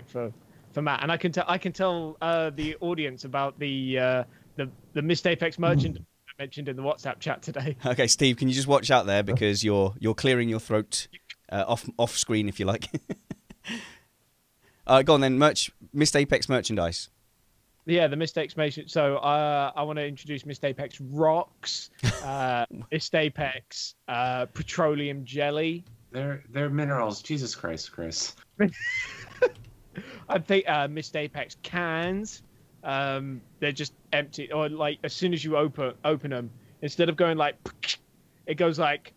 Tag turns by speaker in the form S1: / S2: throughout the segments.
S1: for Matt, and I can tell the audience about the missed Apex merchant I mentioned in the WhatsApp chat today.
S2: Okay, Steve, can you just watch out there because you're clearing your throat off screen if you like. Go on then, missed Apex merchandise.
S1: Yeah, the missed Apex merchant. So I want to introduce missed Apex rocks, missed Apex petroleum jelly.
S3: They're minerals. Jesus Christ, Chris.
S1: I think missed Apex cans. They're just empty, or like as soon as you open them, instead of going like, it goes like,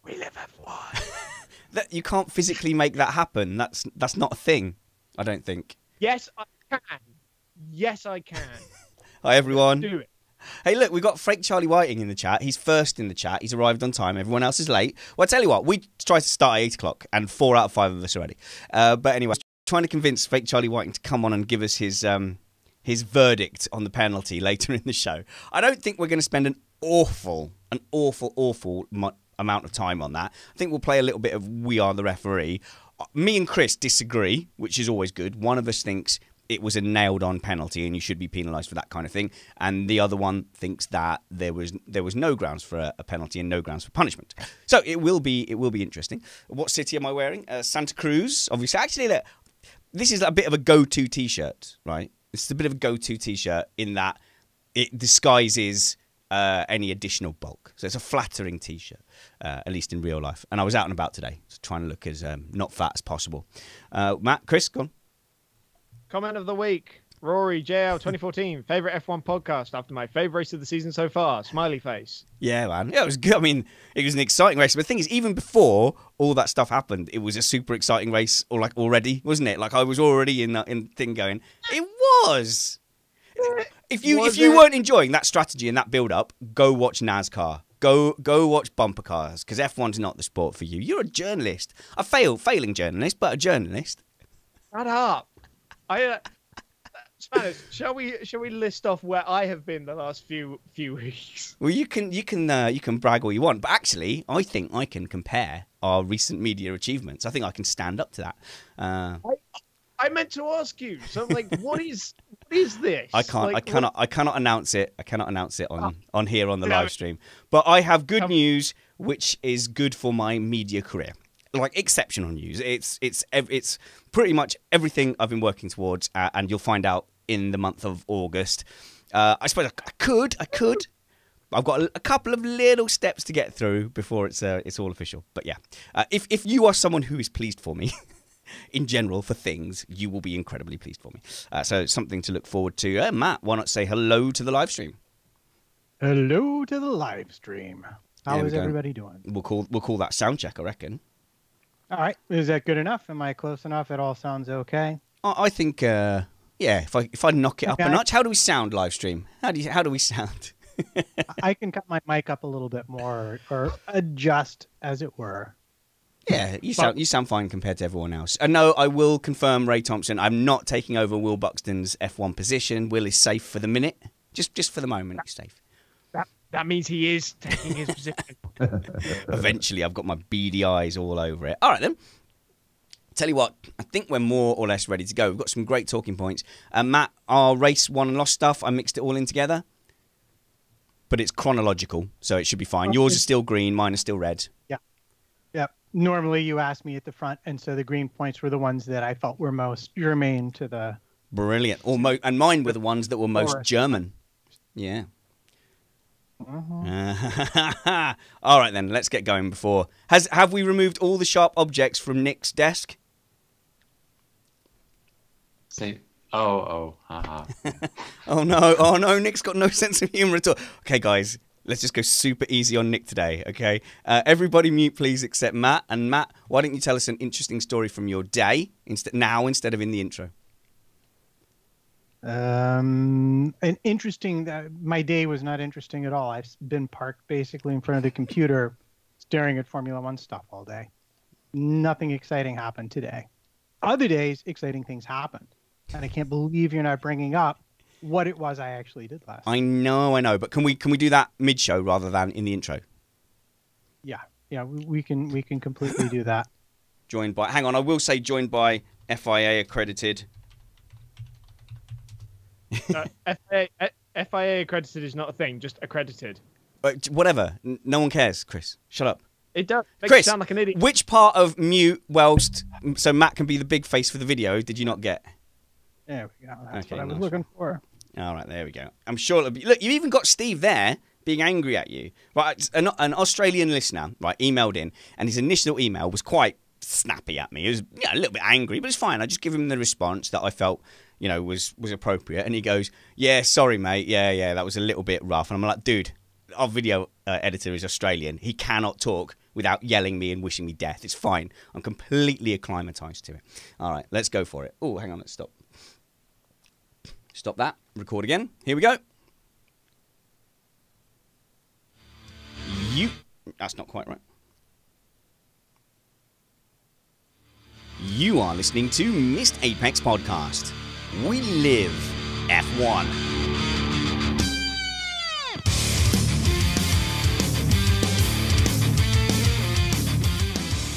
S1: "We live F1."
S2: You can't physically make that happen. That's not a thing. I don't think.
S1: Yes, I can. Yes, I can.
S2: Hi everyone.
S1: Do it.
S2: Hey, look, we've got Fake Charlie Whiting in the chat. He's first in the chat. He's arrived on time. Everyone else is late. Well, I tell you what, we tried to start at 8 o'clock, and 4 out of 5 of us already. But anyway, trying to convince Fake Charlie Whiting to come on and give us his verdict on the penalty later in the show. I don't think we're going to spend an awful amount of time on that. I think we'll play a little bit of We Are the Referee. Me and Chris disagree, which is always good. One of us thinks it was a nailed-on penalty and you should be penalised for that kind of thing, and the other one thinks that there was no grounds for a penalty and no grounds for punishment. So it will be interesting. What city am I wearing? Santa Cruz, obviously. Actually, look, this is a bit of a go-to T-shirt, right? This is a bit of a go-to T-shirt in that it disguises any additional bulk. So it's a flattering T-shirt, at least in real life. And I was out and about today, so trying to look as not fat as possible. Matt, Chris, go on.
S1: Comment of the week. Rory, JL 2014, favourite F1 podcast after my favourite race of the season so far. Smiley face.
S2: Yeah, man. Yeah, it was good. I mean, it was an exciting race. But the thing is, even before all that stuff happened, it was a super exciting race already, wasn't it? Like I was already in thing going, it was. If you weren't enjoying that strategy and that build-up, go watch NASCAR. Go watch bumper cars, because F1's not the sport for you. You're a journalist. A failing journalist, but a journalist.
S1: Shut up. Spanish, shall we list off where I have been the last few weeks?
S2: Well, you can brag all you want, but actually, I think I can compare our recent media achievements. I think I can stand up to that.
S1: I meant to ask you. So, like, what is this?
S2: I can't.
S1: Like,
S2: I cannot announce it. I cannot announce it on here on the live stream. But I have good news, which is good for my media career. Like exceptional news. It's pretty much everything I've been working towards, and you'll find out in the month of August. I suppose I could. I've got a couple of little steps to get through before it's all official. But yeah, if you are someone who is pleased for me, in general for things, you will be incredibly pleased for me. So something to look forward to. Matt, why not say hello to the live stream?
S4: Hello to the live stream. How is everybody doing?
S2: We'll call that sound check, I reckon.
S4: All right, is that good enough? Am I close enough? It all sounds okay.
S2: I think, yeah. If I knock it up a notch, how do we sound live stream? How do we sound?
S4: I can cut my mic up a little bit more, or adjust, as it were.
S2: Yeah, you sound fine compared to everyone else. And no, I will confirm, Ray Thompson, I'm not taking over Will Buxton's F1 position. Will is safe for the minute, just for the moment. He's safe.
S1: That means he is taking his position.
S2: Eventually, I've got my beady eyes all over it. All right, then. Tell you what, I think we're more or less ready to go. We've got some great talking points. Matt, our race won and lost stuff, I mixed it all in together. But it's chronological, so it should be fine. Yours is still green, mine is still red.
S4: Yeah. Yep. Normally, you asked me at the front, and so the green points were the ones that I felt were most germane to the...
S2: Brilliant. And mine were the ones that were most German. Yeah. All right then, let's get going. Have we removed all the sharp objects from Nick's desk?
S3: haha.
S2: Oh no, Nick's got no sense of humor at all. Okay guys, let's just go super easy on Nick today, okay? Everybody mute please except Matt. And Matt, why don't you tell us an interesting story from your day instead of in the intro?
S4: An interesting. My day was not interesting at all. I've been parked basically in front of the computer, staring at Formula One stuff all day. Nothing exciting happened today. Other days, exciting things happened, and I can't believe you're not bringing up what it was I actually did last.
S2: I know. But can we do that mid-show rather than in the intro?
S4: Yeah, we can completely do that.
S2: Joined by, hang on, I will say joined by FIA accredited.
S1: FIA accredited is not a thing, just accredited.
S2: Whatever. No one cares, Chris. Shut up.
S1: It does. Makes
S2: Chris,
S1: you sound like an idiot.
S2: which part of mute whilst so Matt can be the big face for the video did you not get?
S4: There we go. That's
S2: Okay,
S4: what I was
S2: nice.
S4: looking for.
S2: All right, there we go. I'm sure it'll be. Look, you've even got Steve there being angry at you. Right, an Australian listener, right, emailed in, and his initial email was quite snappy at me. He was a little bit angry, but it's fine. I just give him the response that I felt, was appropriate. And he goes, "Yeah, sorry, mate. Yeah, that was a little bit rough." And I'm like, dude, our video editor is Australian. He cannot talk without yelling me and wishing me death. It's fine. I'm completely acclimatized to it. All right, let's go for it. Oh, hang on, let's stop. Stop that. Record again. Here we go. That's not quite right. You are listening to Missed Apex Podcast. We live F1.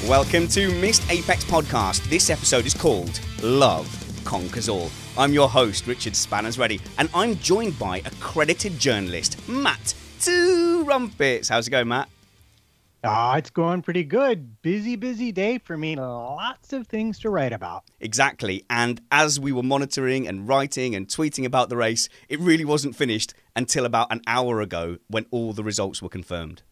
S2: Welcome to Missed Apex Podcast. This episode is called Love Conquers All. I'm your host, Richard Spanners Ready, and I'm joined by accredited journalist, Matt Two Rumpets. How's it going, Matt?
S4: It's going pretty good. Busy day for me. Lots of things to write about.
S2: Exactly. And as we were monitoring and writing and tweeting about the race, it really wasn't finished until about an hour ago when all the results were confirmed.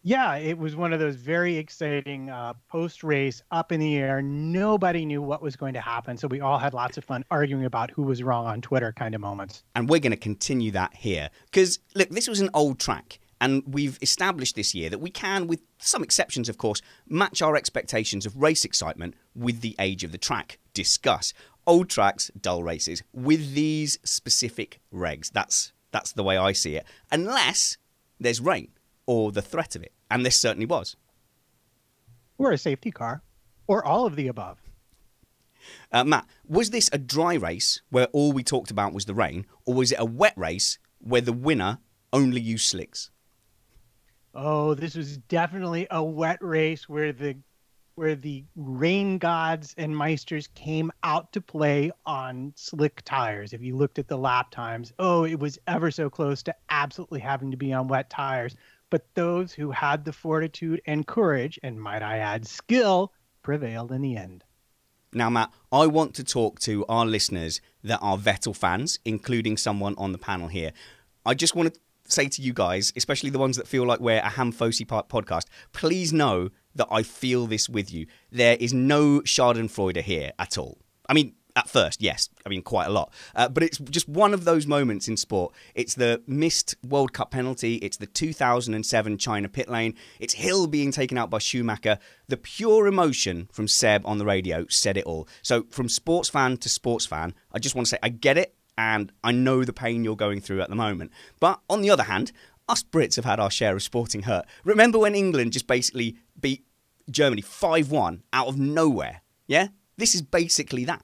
S4: Yeah, it was one of those very exciting post-race, up in the air. Nobody knew what was going to happen. So we all had lots of fun arguing about who was wrong on Twitter kind of moments.
S2: And we're going to continue that here. Because, look, this was an old track. And we've established this year that we can, with some exceptions, of course, match our expectations of race excitement with the age of the track. Discuss old tracks, dull races, with these specific regs. That's the way I see it. Unless there's rain or the threat of it. And this certainly was.
S4: Or a safety car. Or all of the above.
S2: Matt, was this a dry race where all we talked about was the rain? Or was it a wet race where the winner only used slicks?
S4: Oh, this was definitely a wet race where the rain gods and meisters came out to play on slick tires. If you looked at the lap times, it was ever so close to absolutely having to be on wet tires. But those who had the fortitude and courage, and might I add skill, prevailed in the end.
S2: Now, Matt, I want to talk to our listeners that are Vettel fans, including someone on the panel here. I just want to say to you guys, especially the ones that feel like we're a Ham-Fosi podcast, please know that I feel this with you. There is no schadenfreude here at all. I mean, at first, yes. I mean, quite a lot. But it's just one of those moments in sport. It's the missed World Cup penalty. It's the 2007 China pit lane. It's Hill being taken out by Schumacher. The pure emotion from Seb on the radio said it all. So from sports fan to sports fan, I just want to say I get it. And I know the pain you're going through at the moment. But on the other hand, us Brits have had our share of sporting hurt. Remember when England just basically beat Germany 5-1 out of nowhere? Yeah? This is basically that.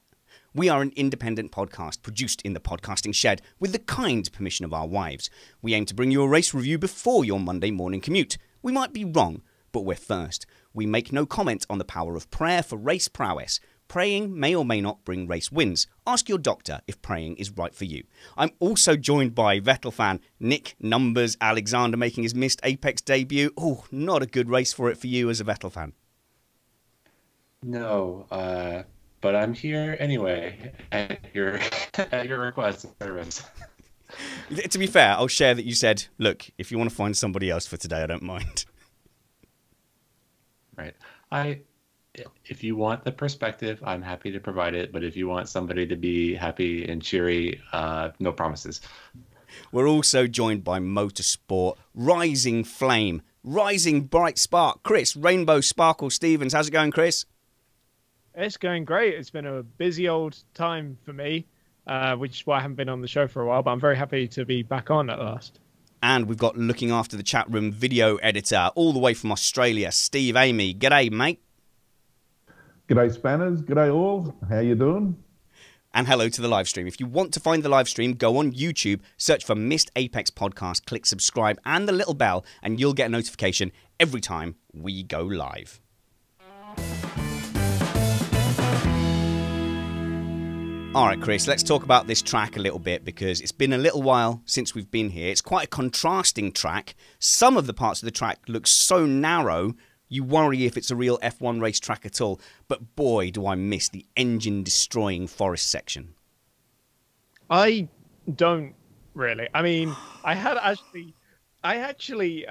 S2: We are an independent podcast produced in the podcasting shed with the kind permission of our wives. We aim to bring you a race review before your Monday morning commute. We might be wrong, but we're first. We make no comment on the power of prayer for race prowess. Praying may or may not bring race wins. Ask your doctor if praying is right for you. I'm also joined by Vettel fan Nick Numbers Alexander making his Missed Apex debut. Oh, not a good race for it for you as a Vettel fan.
S3: No, but I'm here anyway at your request and service.
S2: To be fair, I'll share that you said, look, if you want to find somebody else for today, I don't mind.
S3: Right. If you want the perspective, I'm happy to provide it. But if you want somebody to be happy and cheery, no promises.
S2: We're also joined by Motorsport, Rising Flame, Rising Bright Spark, Chris, Rainbow Sparkle Stevens. How's it going, Chris?
S1: It's going great. It's been a busy old time for me, which is why I haven't been on the show for a while. But I'm very happy to be back on at last.
S2: And we've got looking after the chat room video editor all the way from Australia, Steve Amy. G'day, mate.
S5: G'day, Spanners. G'day, all. How you doing?
S2: And hello to the live stream. If you want to find the live stream, go on YouTube, search for Missed Apex Podcast, click subscribe and the little bell, and you'll get a notification every time we go live. All right, Chris, let's talk about this track a little bit because it's been a little while since we've been here. It's quite a contrasting track. Some of the parts of the track look so narrow, you worry if it's a real F1 race track at all. But boy, do I miss the engine-destroying forest section.
S1: I don't really. I mean, I actually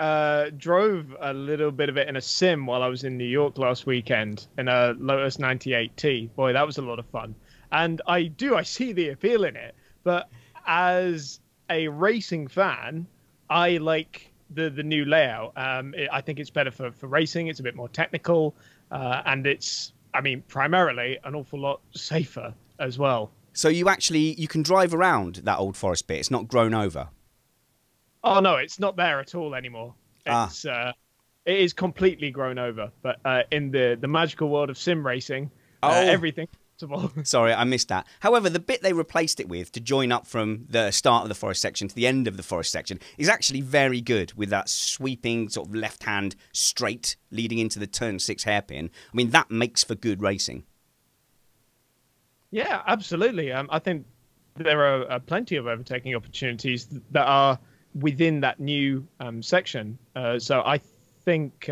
S1: drove a little bit of it in a sim while I was in New York last weekend in a Lotus 98T. Boy, that was a lot of fun. And I see the appeal in it. But as a racing fan, I like the new layout. I think it's better for racing. It's a bit more technical. And it's, I mean, primarily an awful lot safer as well.
S2: So you can drive around that old forest bit. It's not grown over.
S1: Oh, no, it's not there at all anymore. It is completely grown over. But in the magical world of sim racing, everything.
S2: Sorry, I missed that. However, the bit they replaced it with to join up from the start of the forest section to the end of the forest section is actually very good with that sweeping sort of left-hand straight leading into the turn 6 hairpin. I mean, that makes for good racing.
S1: Yeah, absolutely. I think there are plenty of overtaking opportunities that are within that new section. So I think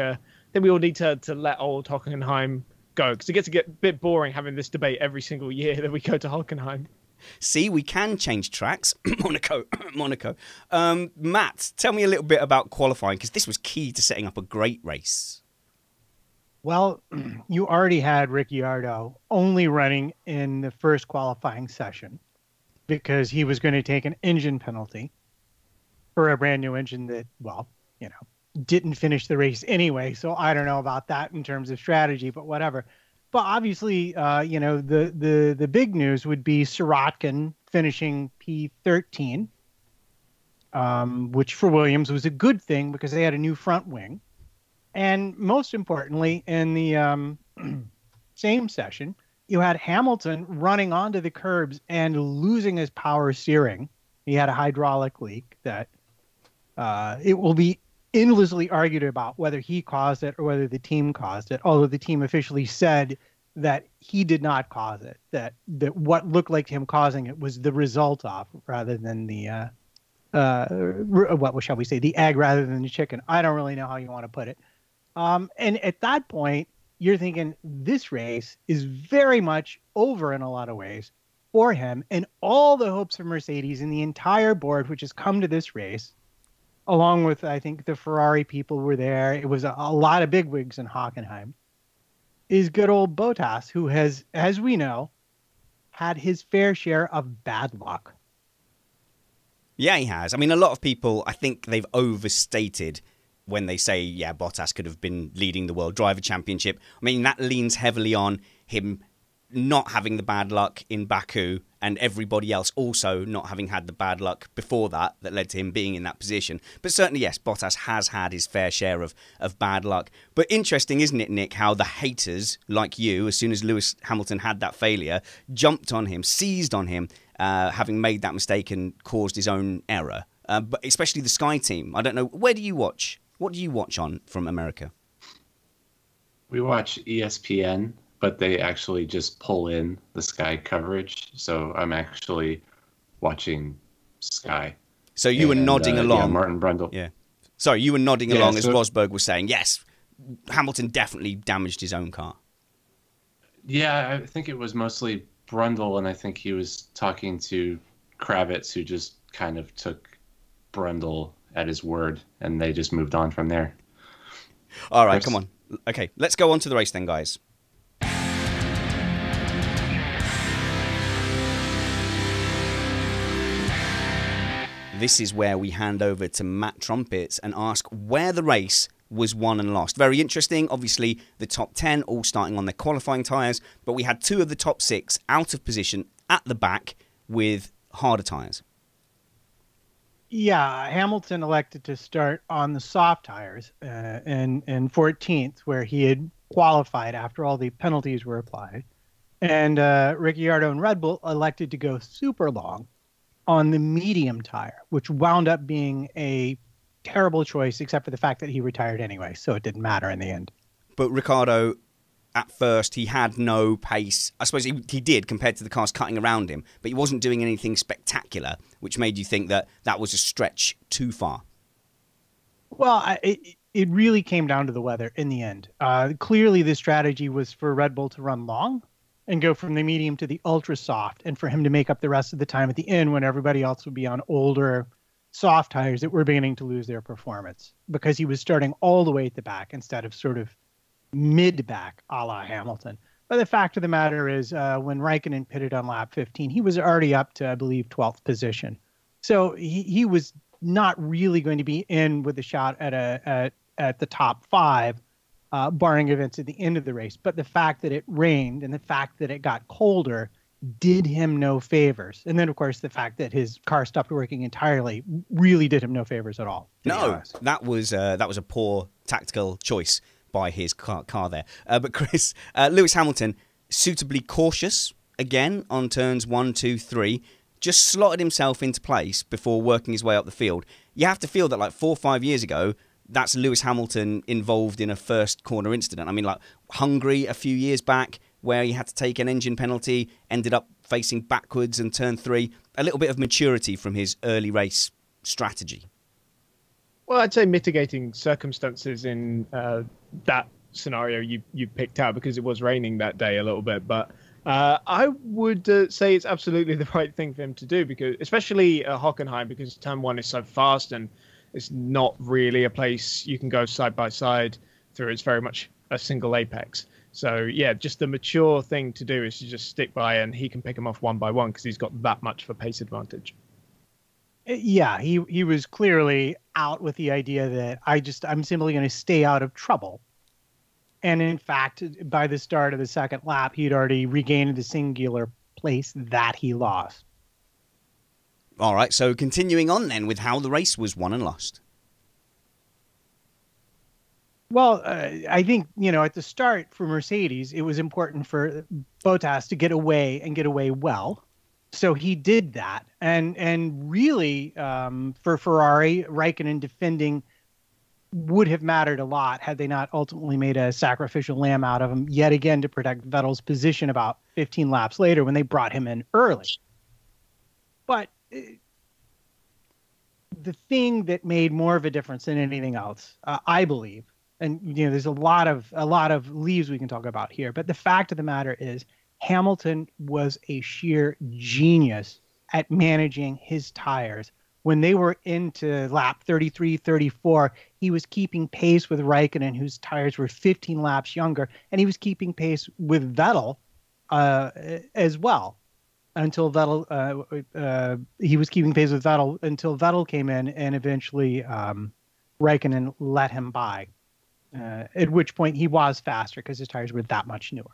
S1: we all need to let old Hockenheim go, because it gets to get a bit boring having this debate every single year that we go to Hockenheim.
S2: See, we can change tracks. Monaco. Matt, tell me a little bit about qualifying, because this was key to setting up a great race.
S4: Well, you already had Ricciardo only running in the first qualifying session because he was going to take an engine penalty for a brand new engine that, well, didn't finish the race anyway. So I don't know about that in terms of strategy, but whatever. But obviously, the big news would be Sirotkin finishing P13, which for Williams was a good thing because they had a new front wing. And most importantly, in the same session, you had Hamilton running onto the curbs and losing his power steering. He had a hydraulic leak that it will be endlessly argued about whether he caused it or whether the team caused it, although the team officially said that he did not cause it, that what looked like him causing it was the result of, rather than the, what shall we say, the egg rather than the chicken. I don't really know how you want to put it. And at that point, you're thinking this race is very much over in a lot of ways for him, and all the hopes of Mercedes and the entire board, which has come to this race, along with, I think, the Ferrari people were there. It was a lot of bigwigs in Hockenheim. Is good old Bottas, who has, as we know, had his fair share of bad luck.
S2: Yeah, he has. I mean, a lot of people, I think they've overstated when they say, yeah, Bottas could have been leading the World Driver Championship. I mean, that leans heavily on him not having the bad luck in Baku and everybody else also not having had the bad luck before that led to him being in that position. But certainly, yes, Bottas has had his fair share of bad luck. But interesting, isn't it, Nick, how the haters like you, as soon as Lewis Hamilton had that failure, jumped on him, seized on him, having made that mistake and caused his own error. But especially the Sky team. I don't know, where do you watch? What do you watch on from America?
S3: We watch ESPN, but they actually just pull in the Sky coverage. So I'm actually watching Sky.
S2: So you were nodding along.
S3: Yeah, Martin Brundle.
S2: Yeah. Sorry, you were nodding along as Rosberg was saying, yes, Hamilton definitely damaged his own car.
S3: Yeah, I think it was mostly Brundle, and I think he was talking to Kravitz, who just kind of took Brundle at his word, and they just moved on from there.
S2: All right, come on. Okay, let's go on to the race then, guys. This is where we hand over to Matt Trumpets and ask where the race was won and lost. Very interesting. Obviously, the top 10 all starting on their qualifying tyres, but we had 2 of the top 6 out of position at the back with harder tyres.
S4: Yeah, Hamilton elected to start on the soft tires in 14th, where he had qualified after all the penalties were applied. And Ricciardo and Red Bull elected to go super long on the medium tire, which wound up being a terrible choice, except for the fact that he retired anyway, so it didn't matter in the end.
S2: But Ricciardo at first he had no pace. I suppose he did compared to the cars cutting around him, but he wasn't doing anything spectacular, which made you think that that was a stretch too far.
S4: Well, it really came down to the weather in the end. Clearly, the strategy was for Red Bull to run long and go from the medium to the ultra soft, and for him to make up the rest of the time at the end when everybody else would be on older soft tires that were beginning to lose their performance, because he was starting all the way at the back instead of sort of mid-back a la Hamilton. But the fact of the matter is, when Raikkonen pitted on lap 15, he was already up to, I believe, 12th position. So he was not really going to be in with a shot at the top 5, barring events at the end of the race. But the fact that it rained and the fact that it got colder did him no favors. And then, of course, the fact that his car stopped working entirely really did him no favors at all.
S2: No, that was a poor tactical choice by his car there. But Chris, Lewis Hamilton, suitably cautious again on turns 1, 2, 3, just slotted himself into place before working his way up the field. You have to feel that like 4 or 5 years ago, that's Lewis Hamilton involved in a first corner incident. I mean, like Hungary a few years back, where he had to take an engine penalty, ended up facing backwards in turn 3. A little bit of maturity from his early race strategy.
S1: Well, I'd say mitigating circumstances in that scenario you picked out, because it was raining that day a little bit. But I would say it's absolutely the right thing for him to do, because especially at Hockenheim, because turn 1 is so fast and it's not really a place you can go side by side through. It's very much a single apex. So, yeah, just the mature thing to do is to just stick by, and he can pick them off one by one because he's got that much of a pace advantage.
S4: Yeah, he was clearly out with the idea that I'm simply going to stay out of trouble. And in fact, by the start of the second lap, he'd already regained the singular place that he lost.
S2: All right, so continuing on then with how the race was won and lost.
S4: Well, I think, at the start for Mercedes, it was important for Bottas to get away and get away well. So he did that. And really, for Ferrari, Raikkonen defending would have mattered a lot had they not ultimately made a sacrificial lamb out of him yet again to protect Vettel's position about 15 laps later when they brought him in early. But the thing that made more of a difference than anything else, I believe, and there's a lot of leaves we can talk about here, but the fact of the matter is Hamilton was a sheer genius at managing his tires. When they were into lap 33, 34, he was keeping pace with Raikkonen, whose tires were 15 laps younger, and he was keeping pace with Vettel as well. Until Vettel, he was keeping pace with Vettel until Vettel came in, and eventually Raikkonen let him by. At which point he was faster because his tires were that much newer.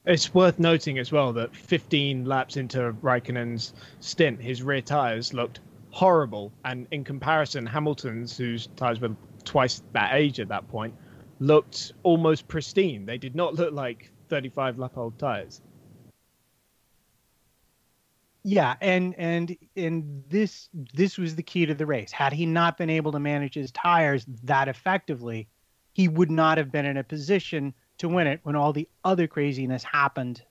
S1: It's worth noting as well that 15 laps into Raikkonen's stint, his rear tires looked horrible, and in comparison, Hamilton's, whose tires were twice that age at that point, looked almost pristine. They did not look like 35-lap-old tires.
S4: Yeah, and this was the key to the race. Had he not been able to manage his tires that effectively, he would not have been in a position to win it when all the other craziness happened,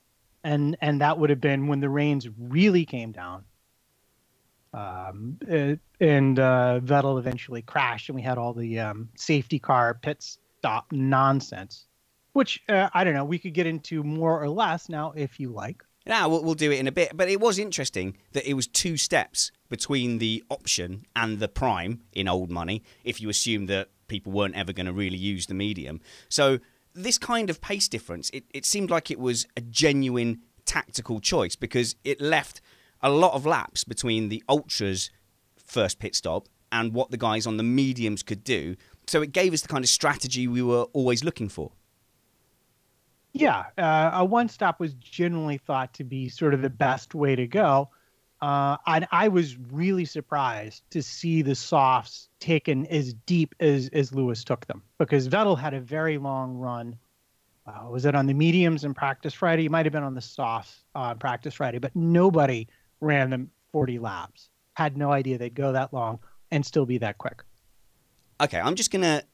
S4: and that would have been when the rains really came down. And Vettel eventually crashed, and we had all the safety car pit stop nonsense, which I don't know. We could get into more or less now if you like.
S2: Now, we'll do it in a bit, but it was interesting that it was 2 steps between the option and the prime in old money, if you assume that people weren't ever going to really use the medium. So this kind of pace difference, it seemed like it was a genuine tactical choice, because it left a lot of laps between the ultras' first pit stop and what the guys on the mediums could do. So it gave us the kind of strategy we were always looking for.
S4: Yeah, a one-stop was generally thought to be sort of the best way to go. And I was really surprised to see the softs taken as deep as Lewis took them, because Vettel had a very long run. Was it on the mediums in practice Friday? It might have been on the softs on practice Friday, but nobody ran them 40 laps. Had no idea they'd go that long and still be that quick.
S2: Okay, I'm just going to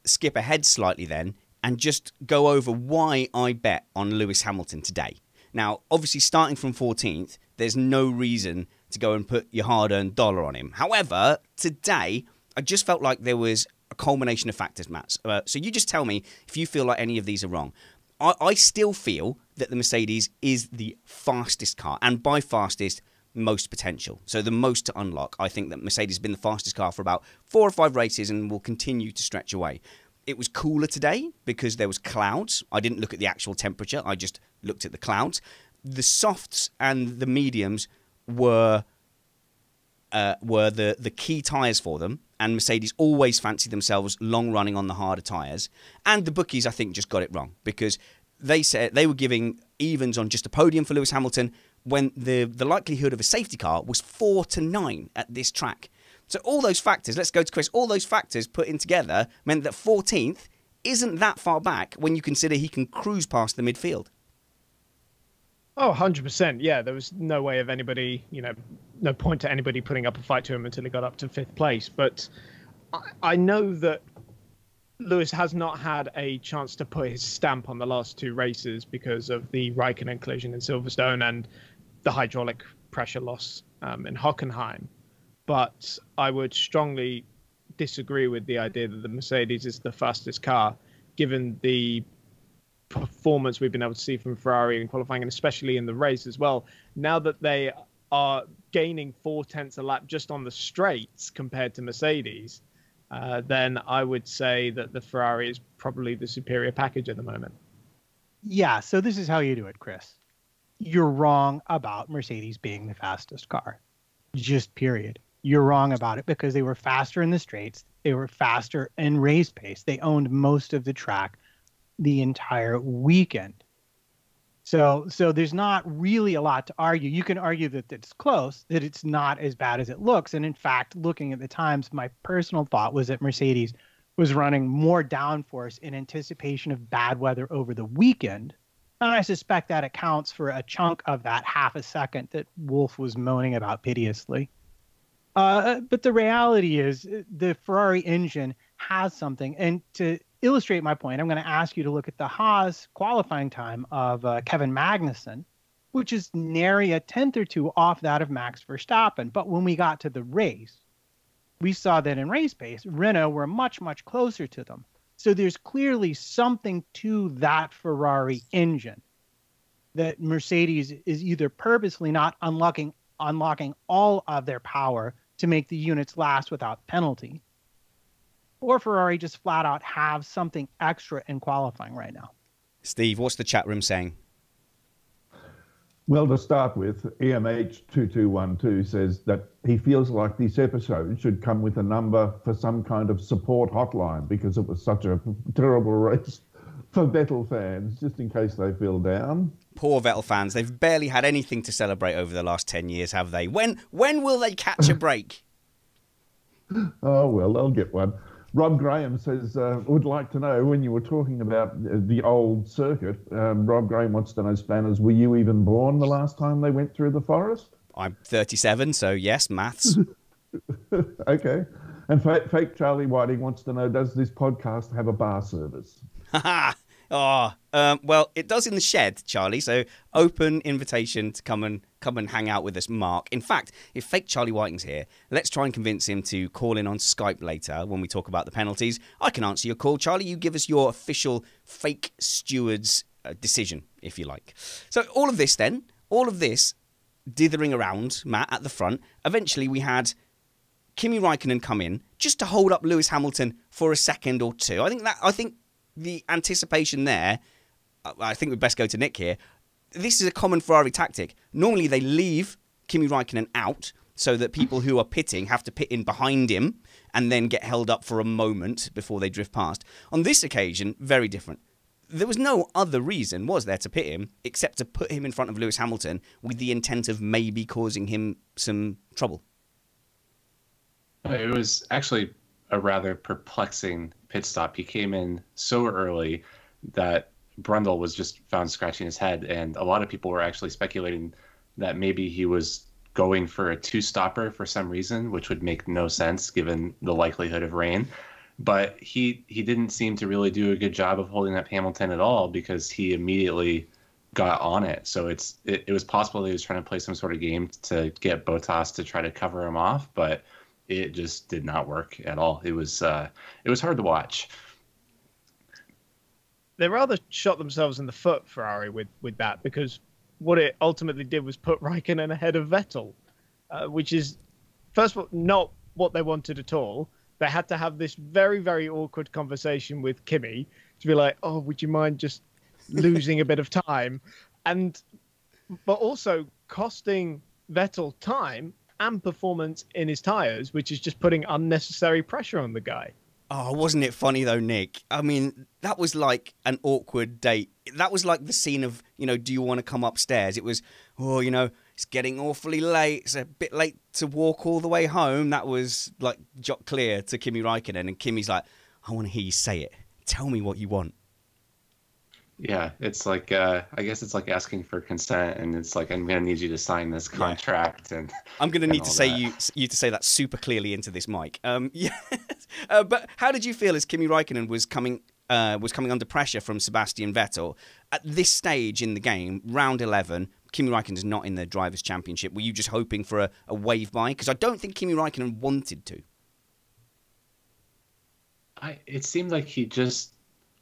S2: skip ahead slightly then. and just go over why I bet on Lewis Hamilton today. Now, obviously, starting from 14th, there's no reason to go and put your hard-earned dollar on him. However, today, I just felt like there was a culmination of factors, Matt. So you just tell me if you feel like any of these are wrong. I still feel that the Mercedes is the fastest car, and by fastest, most potential. So the most to unlock. I think that Mercedes has been the fastest car for about 4 or 5 races and will continue to stretch away. It was cooler today because there was clouds. I didn't look at the actual temperature. I just looked at the clouds. The softs and the mediums were the key tyres for them, and Mercedes always fancied themselves long running on the harder tyres. And the bookies, I think, just got it wrong because they said they were giving evens on just a podium for Lewis Hamilton when the likelihood of a safety car was 4 to 9 at this track. So all those factors, let's go to Chris, all those factors put in together meant that 14th isn't that far back when you consider he can cruise past the midfield.
S1: Oh, 100%. Yeah, there was no way of anybody, no point to anybody putting up a fight to him until he got up to 5th place. But I know that Lewis has not had a chance to put his stamp on the last 2 races because of the Raikkonen collision in Silverstone and the hydraulic pressure loss in Hockenheim. But I would strongly disagree with the idea that the Mercedes is the fastest car, given the performance we've been able to see from Ferrari in qualifying, and especially in the race as well. Now that they are gaining 0.4 a lap just on the straights compared to Mercedes, then I would say that the Ferrari is probably the superior package at the moment.
S4: Yeah, so this is how you do it, Chris. You're wrong about Mercedes being the fastest car. Just period. You're wrong about it because they were faster in the straights. They were faster in race pace. They owned most of the track the entire weekend. So there's not really a lot to argue. You can argue that it's close, that it's not as bad as it looks. And in fact, looking at the times, my personal thought was that Mercedes was running more downforce in anticipation of bad weather over the weekend. And I suspect that accounts for a chunk of that half a second that Wolff was moaning about piteously. But the reality is the Ferrari engine has something. And to illustrate my point, I'm going to ask you to look at the Haas qualifying time of Kevin Magnussen, which is nary a tenth or two off that of Max Verstappen. But when we got to the race, we saw that in race pace, Renault were much, much closer to them. So there's clearly something to that Ferrari engine that Mercedes is either purposely not unlocking all of their power to make the units last without penalty, or Ferrari just flat out have something extra in qualifying right now.
S2: Steve, what's the chat room saying?
S5: Well, to start with, EMH2212 says that he feels like this episode should come with a number for some kind of support hotline because it was such a terrible race for Vettel fans, just in case they feel down.
S2: Poor Vettel fans. They've barely had anything to celebrate over the last 10 years, have they? When will they catch a break?
S5: Oh, well, they'll get one. Rob Graham says, would like to know, when you were talking about the old circuit, Rob Graham wants to know, Spanners, were you even born the last time they went through the forest?
S2: I'm 37, so yes, maths.
S5: Okay. And fake Charlie Whiting wants to know, does this podcast have a bar service?
S2: Well, it does in the shed, Charlie. So open invitation to come and hang out with us, Mark. In fact, if fake Charlie Whiting's here, let's try and convince him to call in on Skype later when we talk about the penalties. I can answer your call, Charlie. You give us your official fake steward's decision, if you like. So all of this dithering around, Matt, at the front. Eventually, we had Kimi Raikkonen come in just to hold up Lewis Hamilton for a second or two. I think the anticipation there, I think we'd best go to Nick here. This is a common Ferrari tactic. Normally they leave Kimi Raikkonen out so that people who are pitting have to pit in behind him and then get held up for a moment before they drift past. On this occasion, very different. There was no other reason, was there, to pit him except to put him in front of Lewis Hamilton with the intent of maybe causing him some trouble.
S3: It was actually a rather perplexing pit stop. He came in so early that Brundle was just found scratching his head, and a lot of people were actually speculating that maybe he was going for a 2-stopper for some reason, which would make no sense given the likelihood of rain. but he didn't seem to really do a good job of holding up Hamilton at all because he immediately got on it. So it was possible that he was trying to play some sort of game to get Bottas to try to cover him off, but it just did not work at all. It was hard to watch.
S1: They rather shot themselves in the foot, Ferrari, with that, because what it ultimately did was put Raikkonen ahead of Vettel, which is, first of all, not what they wanted at all. They had to have this very, very awkward conversation with Kimi to be like, oh, would you mind just losing a bit of time? But also costing Vettel time and performance in his tyres, which is just putting unnecessary pressure on the guy.
S2: Oh, wasn't it funny though, Nick? I mean, that was like an awkward date. That was like the scene of, do you want to come upstairs? It was, oh, it's getting awfully late. It's a bit late to walk all the way home. That was like Jock Clear to Kimi Räikkönen. And Kimi's like, I want to hear you say it. Tell me what you want.
S3: Yeah, it's like I guess it's like asking for consent, and it's like I'm gonna need you to sign this contract, and
S2: I'm gonna need to say you to say that super clearly into this mic. But how did you feel as Kimi Räikkönen was coming under pressure from Sebastian Vettel at this stage in the game, round 11? Kimi Räikkönen is not in the Drivers' Championship. Were you just hoping for a wave by? Because I don't think Kimi Räikkönen wanted to.
S3: It seemed like he just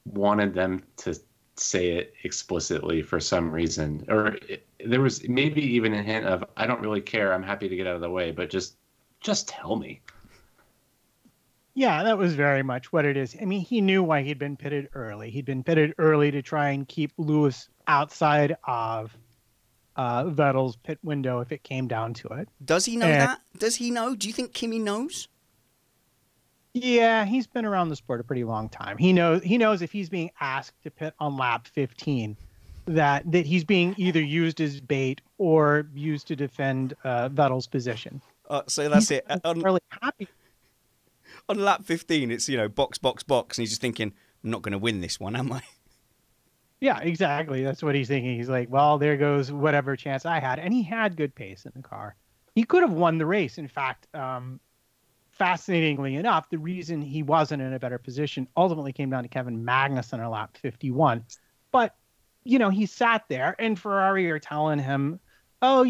S3: wanted them to say it explicitly for some reason, or there was maybe even a hint of, I don't really care, I'm happy to get out of the way, but just tell me.
S4: Yeah, that was very much what it is. I mean, he knew why he'd been pitted early. He'd been pitted early to try and keep Lewis outside of Vettel's pit window if it came down to it.
S2: Does he know that? Does he know? Do you think Kimi knows?
S4: Yeah, he's been around the sport a pretty long time. He knows if he's being asked to pit on lap 15, that he's being either used as bait or used to defend Vettel's position.
S2: So that's
S4: he's
S2: it.
S4: really happy.
S2: On lap 15, it's, box, box, box, and he's just thinking, I'm not going to win this one, am I?
S4: Yeah, exactly. That's what he's thinking. He's like, well, there goes whatever chance I had. And he had good pace in the car. He could have won the race. In fact, fascinatingly enough, the reason he wasn't in a better position ultimately came down to Kevin Magnussen on lap 51. But, he sat there and Ferrari are telling him, oh,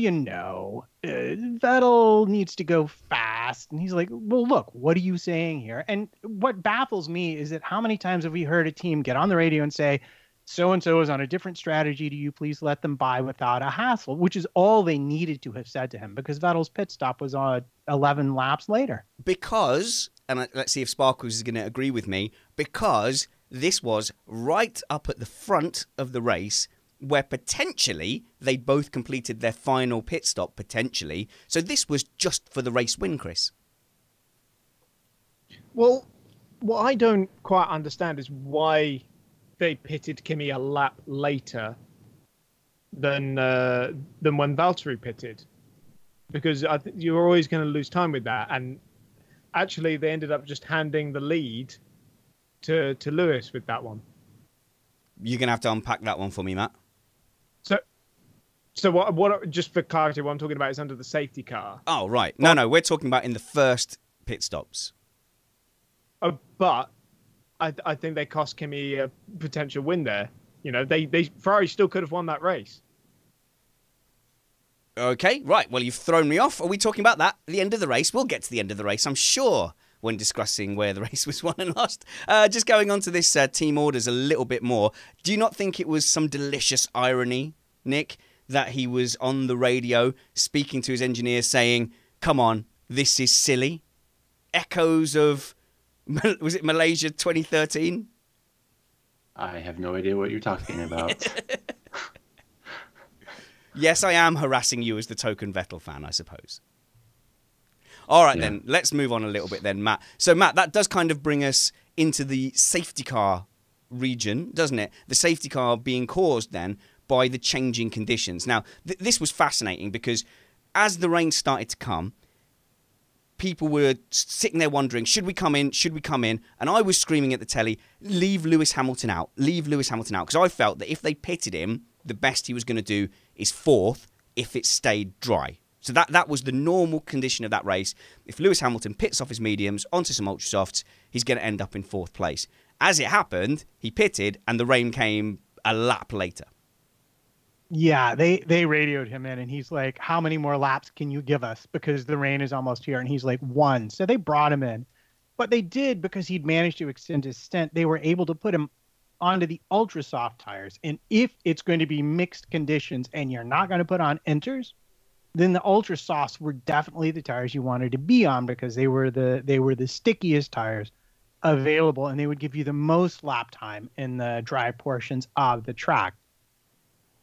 S4: Vettel needs to go fast. And he's like, well, look, what are you saying here? And what baffles me is that how many times have we heard a team get on the radio and say, so-and-so is on a different strategy. Do you please let them by without a hassle? Which is all they needed to have said to him, because Vettel's pit stop was on 11 laps later.
S2: Because, and let's see if Sparkles is going to agree with me, because this was right up at the front of the race where potentially they both completed their final pit stop, potentially. So this was just for the race win, Chris.
S1: Well, what I don't quite understand is why they pitted Kimi a lap later than when Valtteri pitted, because I think you were always going to lose time with that. And actually, they ended up just handing the lead to Lewis with that one.
S2: You're going to have to unpack that one for me, Matt.
S1: So what? Just for clarity, what I'm talking about is under the safety car.
S2: Oh, right. No, we're talking about in the first pit stops.
S1: Oh, but I think they cost Kimi a potential win there. Ferrari still could have won that race.
S2: Okay, right. Well, you've thrown me off. Are we talking about that at the end of the race? We'll get to the end of the race, I'm sure, when discussing where the race was won and lost. Just going on to this team orders a little bit more. Do you not think it was some delicious irony, Nick, that he was on the radio speaking to his engineer saying, come on, this is silly? Echoes of, was it Malaysia 2013?
S3: I have no idea what you're talking about.
S2: Yes, I am harassing you as the token Vettel fan, I suppose. All right, then, let's move on a little bit then, Matt. So, Matt, that does kind of bring us into the safety car region, doesn't it? The safety car being caused then by the changing conditions. Now, this was fascinating because as the rain started to come, people were sitting there wondering, should we come in? Should we come in? And I was screaming at the telly, leave Lewis Hamilton out. Leave Lewis Hamilton out. Because I felt that if they pitted him, the best he was going to do is fourth if it stayed dry. So that was the normal condition of that race. If Lewis Hamilton pits off his mediums onto some ultra softs, he's going to end up in 4th place. As it happened, he pitted and the rain came a lap later.
S4: Yeah, they radioed him in and he's like, how many more laps can you give us? Because the rain is almost here. And he's like, 1. So they brought him in. But they did, because he'd managed to extend his stint, they were able to put him onto the ultra soft tires. And if it's going to be mixed conditions and you're not going to put on inters, then the ultra softs were definitely the tires you wanted to be on, because they were the stickiest tires available, and they would give you the most lap time in the dry portions of the track.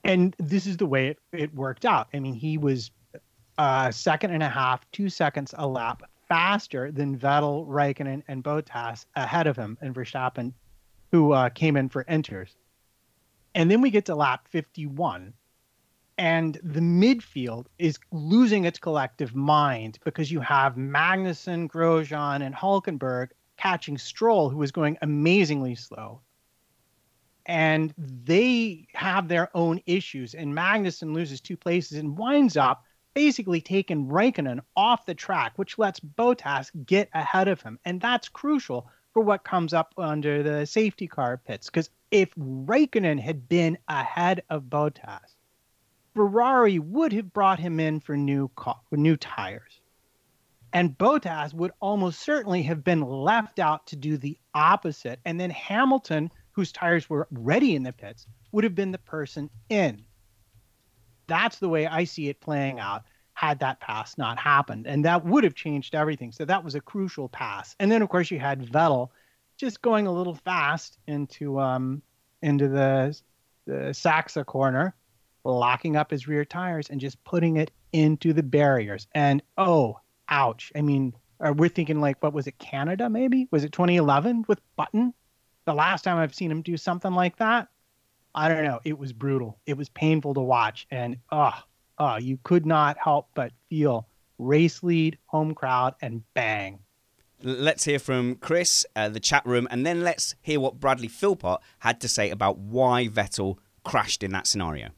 S4: And this is the way it worked out. I mean, he was 1.5 seconds, 2 seconds a lap faster than Vettel, Raikkonen, and Bottas ahead of him, and Verstappen, who came in for inters. And then we get to lap 51. And the midfield is losing its collective mind, because you have Magnussen, Grosjean, and Hulkenberg catching Stroll, who was going amazingly slow. And they have their own issues. And Magnussen loses 2 places and winds up basically taking Raikkonen off the track, which lets Bottas get ahead of him. And that's crucial for what comes up under the safety car pits. Because if Raikkonen had been ahead of Bottas, Ferrari would have brought him in for new tires. And Bottas would almost certainly have been left out to do the opposite. And then Hamilton, whose tires were ready in the pits, would have been the person in. That's the way I see it playing out, had that pass not happened. And that would have changed everything. So that was a crucial pass. And then, of course, you had Vettel just going a little fast into the Saxa corner, locking up his rear tires and just putting it into the barriers. And, oh, ouch. I mean, we're thinking like, what was it, Canada maybe? Was it 2011 with Button? The last time I've seen him do something like that? I don't know. It was brutal. It was painful to watch. And, you could not help but feel race lead, home crowd, and bang.
S2: Let's hear from Chris, the chat room, and then let's hear what Bradley Philpott had to say about why Vettel crashed in that scenario.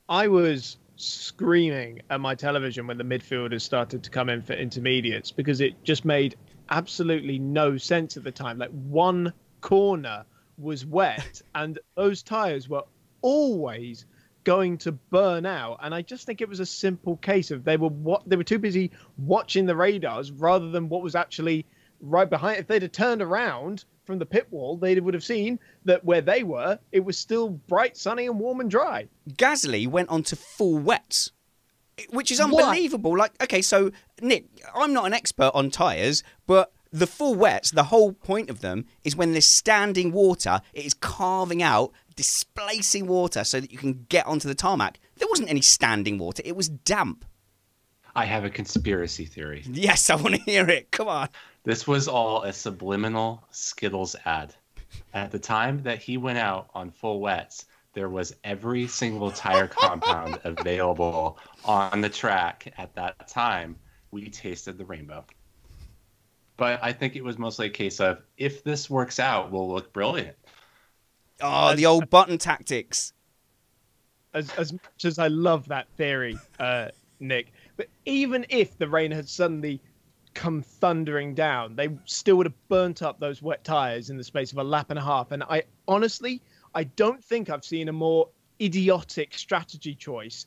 S1: I was screaming at my television when the midfielders started to come in for intermediates, because it just made absolutely no sense at the time. Like, one corner was wet and those tires were always going to burn out. And I just think it was a simple case of they were too busy watching the radars rather than what was actually right behind. If they'd have turned around from the pit wall, they would have seen that where they were, it was still bright, sunny, and warm and dry.
S2: Gasly went on to full wets, which is unbelievable. What? Like, okay, so Nick, I'm not an expert on tyres, but the full wets, the whole point of them is when there's standing water, it is carving out, displacing water so that you can get onto the tarmac. There wasn't any standing water. It was damp.
S3: I have a conspiracy theory.
S2: Yes, I want to hear it. Come on.
S3: This was all a subliminal Skittles ad. At the time that he went out on full wets, there was every single tire compound available on the track at that time. We tasted the rainbow. But I think it was mostly a case of, if this works out, we'll look brilliant.
S2: Oh, the old button tactics.
S1: As much as I love that theory, Nick, but even if the rain had suddenly come thundering down, they still would have burnt up those wet tires in the space of a lap and a half. And I don't think I've seen a more idiotic strategy choice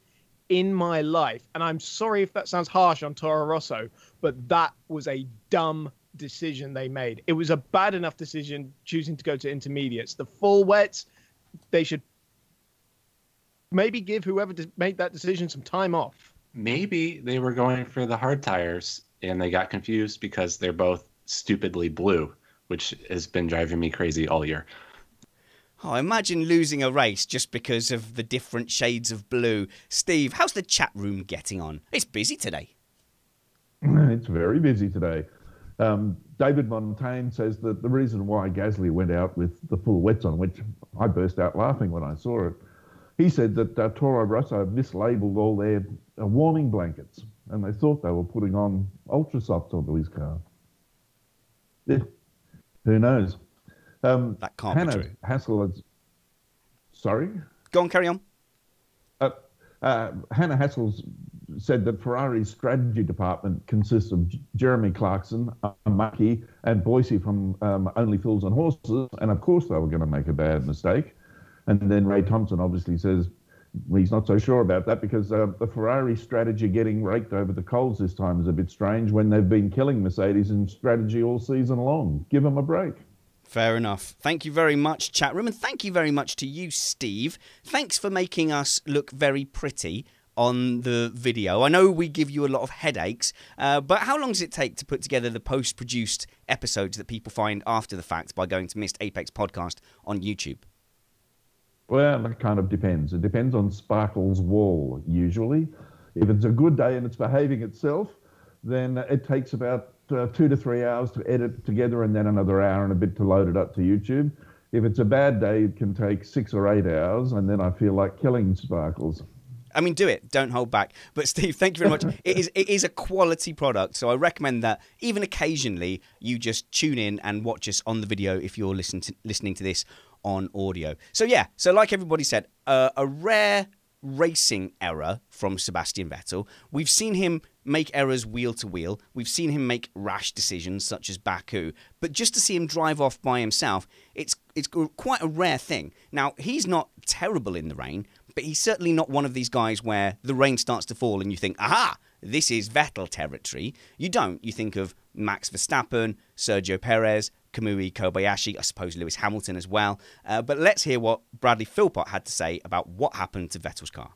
S1: in my life. And I'm sorry if that sounds harsh on Toro Rosso, but that was a dumb decision they made. It was a bad enough decision choosing to go to intermediates. The full wets, they should maybe give whoever made that decision some time off.
S3: Maybe they were going for the hard tires and they got confused because they're both stupidly blue, which has been driving me crazy all year.
S2: Oh, imagine losing a race just because of the different shades of blue. Steve, how's the chat room getting on? It's busy today.
S5: It's very busy today. David Montaigne says that the reason why Gasly went out with the full wets on, which I burst out laughing when I saw it, he said that Toro Rosso mislabeled all their warming blankets and they thought they were putting on ultra softs onto his car. Yeah. Who knows?
S2: That can't be true.
S5: Hassel has... Sorry?
S2: Go on, carry on.
S5: Hannah Hassel's said that Ferrari's strategy department consists of Jeremy Clarkson, Maki, and Boise from Only Fools and Horses, and of course they were going to make a bad mistake. And then Ray Thompson obviously says he's not so sure about that because the Ferrari strategy getting raked over the coals this time is a bit strange when they've been killing Mercedes in strategy all season long. Give them a break.
S2: Fair enough. Thank you very much, chat room, and thank you very much to you, Steve. Thanks for making us look very pretty on the video. I know we give you a lot of headaches, but how long does it take to put together the post-produced episodes that people find after the fact by going to Missed Apex Podcast on YouTube?
S5: Well, it kind of depends. It depends on Sparkle's wall, usually. If it's a good day and it's behaving itself, then it takes about 2 to 3 hours to edit together and then another hour and a bit to load it up to YouTube. If it's a bad day, it can take 6 or 8 hours, and then I feel like killing Sparkles.
S2: I mean, do it. Don't hold back. But Steve, thank you very much. It is a quality product, so I recommend that even occasionally you just tune in and watch us on the video if you're listening to this on audio. So yeah, so like everybody said, a rare racing error from Sebastian Vettel. We've seen him make errors wheel to wheel. We've seen him make rash decisions such as Baku. But just to see him drive off by himself, it's quite a rare thing. Now, he's not terrible in the rain, but he's certainly not one of these guys where the rain starts to fall and you think, aha, this is Vettel territory. You don't. You think of Max Verstappen, Sergio Perez, Kamui Kobayashi, I suppose Lewis Hamilton as well. But let's hear what Bradley Philpott had to say about what happened to Vettel's car.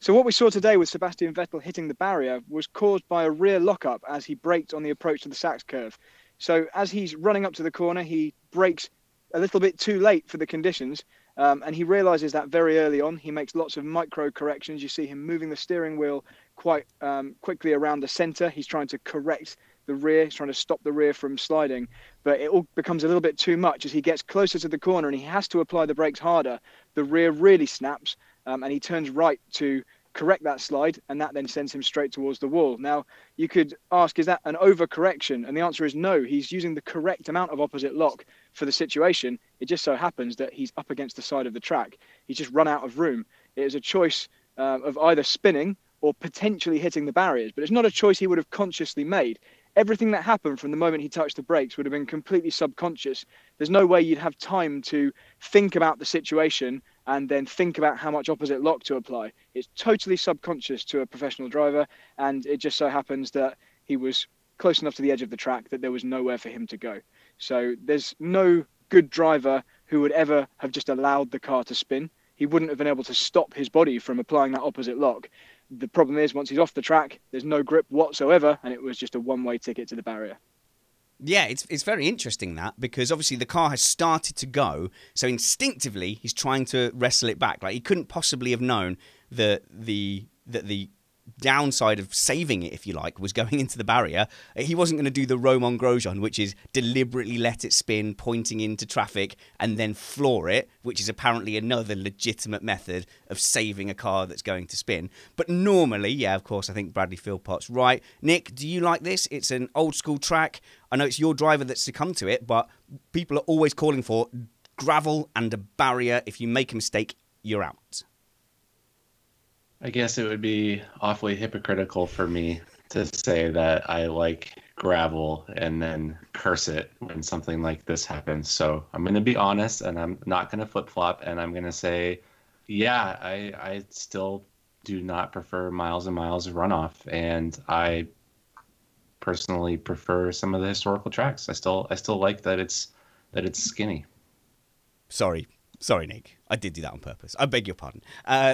S6: So what we saw today with Sebastian Vettel hitting the barrier was caused by a rear lockup as he braked on the approach to the Sachs curve. So as he's running up to the corner, he brakes a little bit too late for the conditions, and he realizes that very early on. He makes lots of micro corrections. You see him moving the steering wheel quite quickly around the center. He's trying to correct the rear. He's trying to stop the rear from sliding, but it all becomes a little bit too much as he gets closer to the corner and he has to apply the brakes harder. The rear really snaps, and he turns right to correct that slide, and that then sends him straight towards the wall. Now, you could ask, is that an overcorrection? And the answer is no. He's using the correct amount of opposite lock for the situation. It just so happens that he's up against the side of the track. He's just run out of room. It is a choice of either spinning or potentially hitting the barriers, but it's not a choice he would have consciously made. Everything that happened from the moment he touched the brakes would have been completely subconscious. There's no way you'd have time to think about the situation and then think about how much opposite lock to apply. It's totally subconscious to a professional driver, and it just so happens that he was close enough to the edge of the track that there was nowhere for him to go. So there's no good driver who would ever have just allowed the car to spin. He wouldn't have been able to stop his body from applying that opposite lock. The problem is, once he's off the track, there's no grip whatsoever, and it was just a one-way ticket to the barrier.
S2: Yeah, it's very interesting that, because obviously the car has started to go, so instinctively he's trying to wrestle it back. Like, he couldn't possibly have known that the downside of saving it, if you like, was going into the barrier. He wasn't going to do the Romain Grosjean, which is deliberately let it spin, pointing into traffic, and then floor it, which is apparently another legitimate method of saving a car that's going to spin. But normally, yeah, of course, I think Bradley Philpott's right. Nick, do you like this? It's an old school track. I know it's your driver that's succumbed to it, but people are always calling for gravel and a barrier. If you make a mistake, you're out.
S3: I guess it would be awfully hypocritical for me to say that I like gravel and then curse it when something like this happens. So I'm going to be honest, and I'm not going to flip-flop, and I'm going to say, yeah, I still do not prefer miles and miles of runoff, and I personally prefer some of the historical tracks. I still like that it's skinny.
S2: Sorry, Nick. I did do that on purpose. I beg your pardon.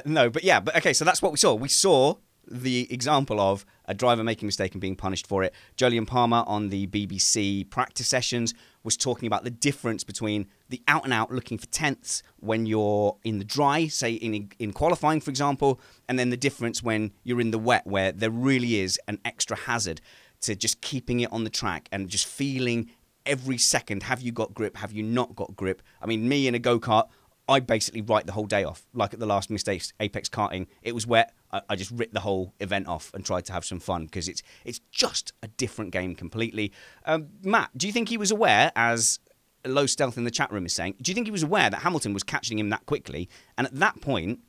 S2: No, but yeah, but okay, so that's what we saw. We saw the example of a driver making a mistake and being punished for it. Jolyon Palmer on the BBC practice sessions was talking about the difference between the out-and-out looking for tenths when you're in the dry, say in qualifying, for example, and then the difference when you're in the wet, where there really is an extra hazard to just keeping it on the track and just feeling every second, have you got grip, have you not got grip? I mean, me in a go-kart, I basically write the whole day off. Like at the last Missed Apex karting, it was wet. I just ripped the whole event off and tried to have some fun because it's just a different game completely. Matt, do you think he was aware, as Low Stealth in the chat room is saying, do you think he was aware that Hamilton was catching him that quickly? And at that point,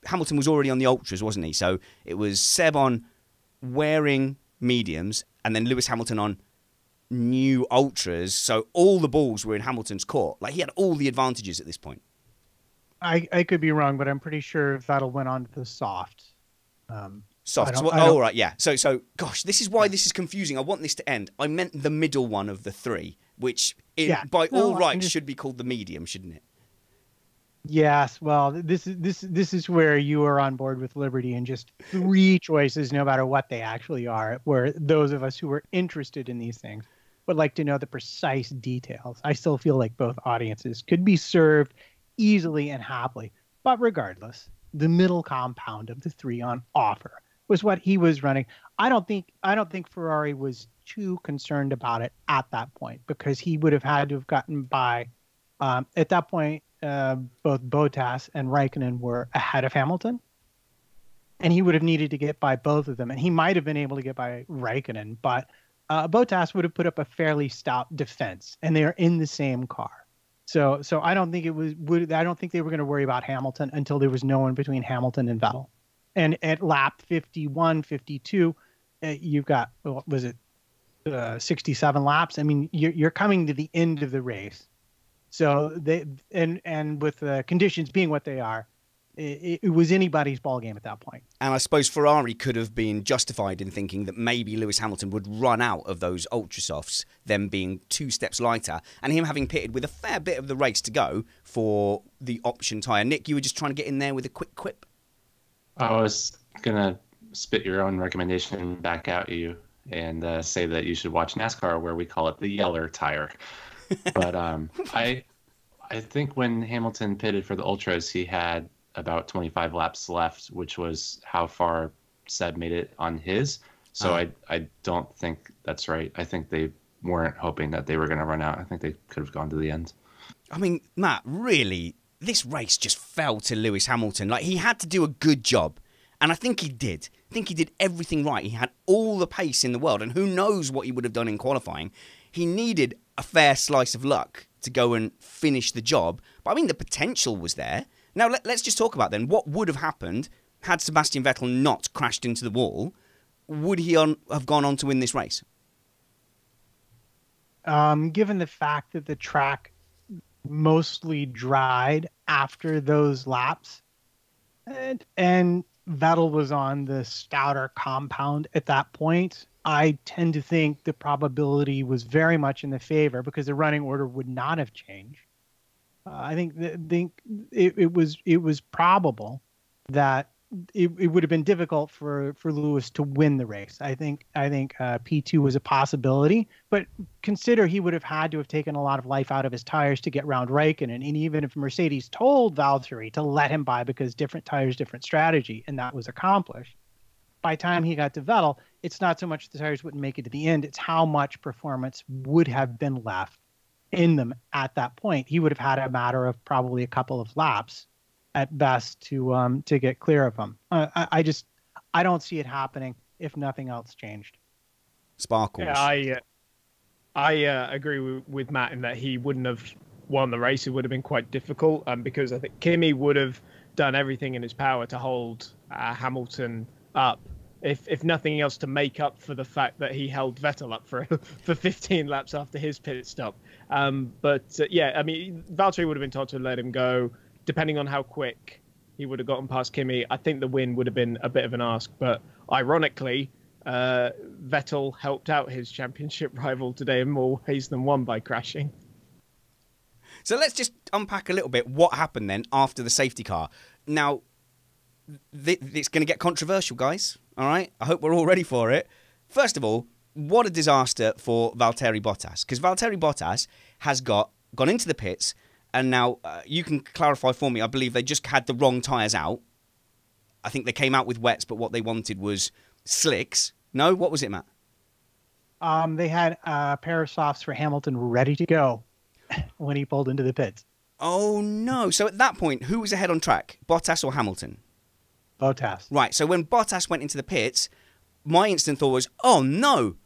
S2: Hamilton was already on the ultras, wasn't he? So it was Seb on wearing mediums, and then Lewis Hamilton on new ultras. So all the balls were in Hamilton's court. Like, he had all the advantages at this point.
S4: I could be wrong, but I'm pretty sure Vettel went on to the soft.
S2: Soft. Right, yeah. So, gosh, this is why this is confusing. I want this to end. I meant the middle one of the three, which by all rights should be called the medium, shouldn't it?
S4: Yes. Well, this is where you are on board with Liberty, and just three choices, no matter what they actually are, where those of us who are interested in these things would like to know the precise details. I still feel like both audiences could be served easily and happily, but regardless, the middle compound of the three on offer was what he was running. I don't think Ferrari was too concerned about it at that point, because he would have had to have gotten by. At that point, both Bottas and Raikkonen were ahead of Hamilton, and he would have needed to get by both of them. And he might have been able to get by Raikkonen, but Bottas would have put up a fairly stout defense, and they are in the same car. So I don't think I don't think they were going to worry about Hamilton until there was no one between Hamilton and Vettel. And at lap 51, 52, you've got, what was it, 67 laps? I mean, you're coming to the end of the race. So they and with the conditions being what they are, it was anybody's ball game at that point.
S2: And I suppose Ferrari could have been justified in thinking that maybe Lewis Hamilton would run out of those ultra softs, them being 2 steps lighter, and him having pitted with a fair bit of the race to go for the option tyre. Nick, you were just trying to get in there with a quick quip.
S3: I was gonna spit your own recommendation back at you and say that you should watch NASCAR, where we call it the yeller tire. But I think when Hamilton pitted for the ultras, he had about 25 laps left, which was how far Seb made it on his. So I don't think that's right. I think they weren't hoping that they were going to run out. I think they could have gone to the end.
S2: I mean, Matt, really, this race just fell to Lewis Hamilton. Like, he had to do a good job, and I think he did. I think he did everything right. He had all the pace in the world, and who knows what he would have done in qualifying. He needed a fair slice of luck to go and finish the job. But, I mean, the potential was there. Now, let's just talk about then what would have happened had Sebastian Vettel not crashed into the wall. Would he have gone on to win this race?
S4: Given the fact that the track mostly dried after those laps, and Vettel was on the stouter compound at that point, I tend to think the probability was very much in the favor, because the running order would not have changed. I think it was probable that it would have been difficult for Lewis to win the race. I think P2 was a possibility, but consider he would have had to have taken a lot of life out of his tires to get round Raikkonen, and even if Mercedes told Valtteri to let him by because different tires, different strategy, and that was accomplished, by the time he got to Vettel, it's not so much the tires wouldn't make it to the end, it's how much performance would have been left in them at that point. He would have had a matter of probably a couple of laps at best to get clear of them. I don't see it happening if nothing else changed.
S2: Sparkles.
S1: Yeah, I agree with Matt in that he wouldn't have won the race. It would have been quite difficult because I think Kimi would have done everything in his power to hold Hamilton up, if nothing else, to make up for the fact that he held Vettel up for 15 laps after his pit stop. Yeah, I mean, Valtteri would have been told to let him go. Depending on how quick he would have gotten past Kimi, I think the win would have been a bit of an ask. But ironically, Vettel helped out his championship rival today in more ways than one by crashing.
S2: So let's just unpack a little bit what happened then after the safety car. Now, it's going to get controversial, guys. All right? I hope we're all ready for it. First of all, what a disaster for Valtteri Bottas. Because Valtteri Bottas has gone into the pits, and now you can clarify for me, I believe they just had the wrong tyres out. I think they came out with wets, but what they wanted was slicks. No? What was it, Matt?
S4: They had a pair of softs for Hamilton ready to go when he pulled into the pits.
S2: Oh, no. So at that point, who was ahead on track? Bottas or Hamilton?
S4: Bottas.
S2: Right, so when Bottas went into the pits, my instant thought was, oh no,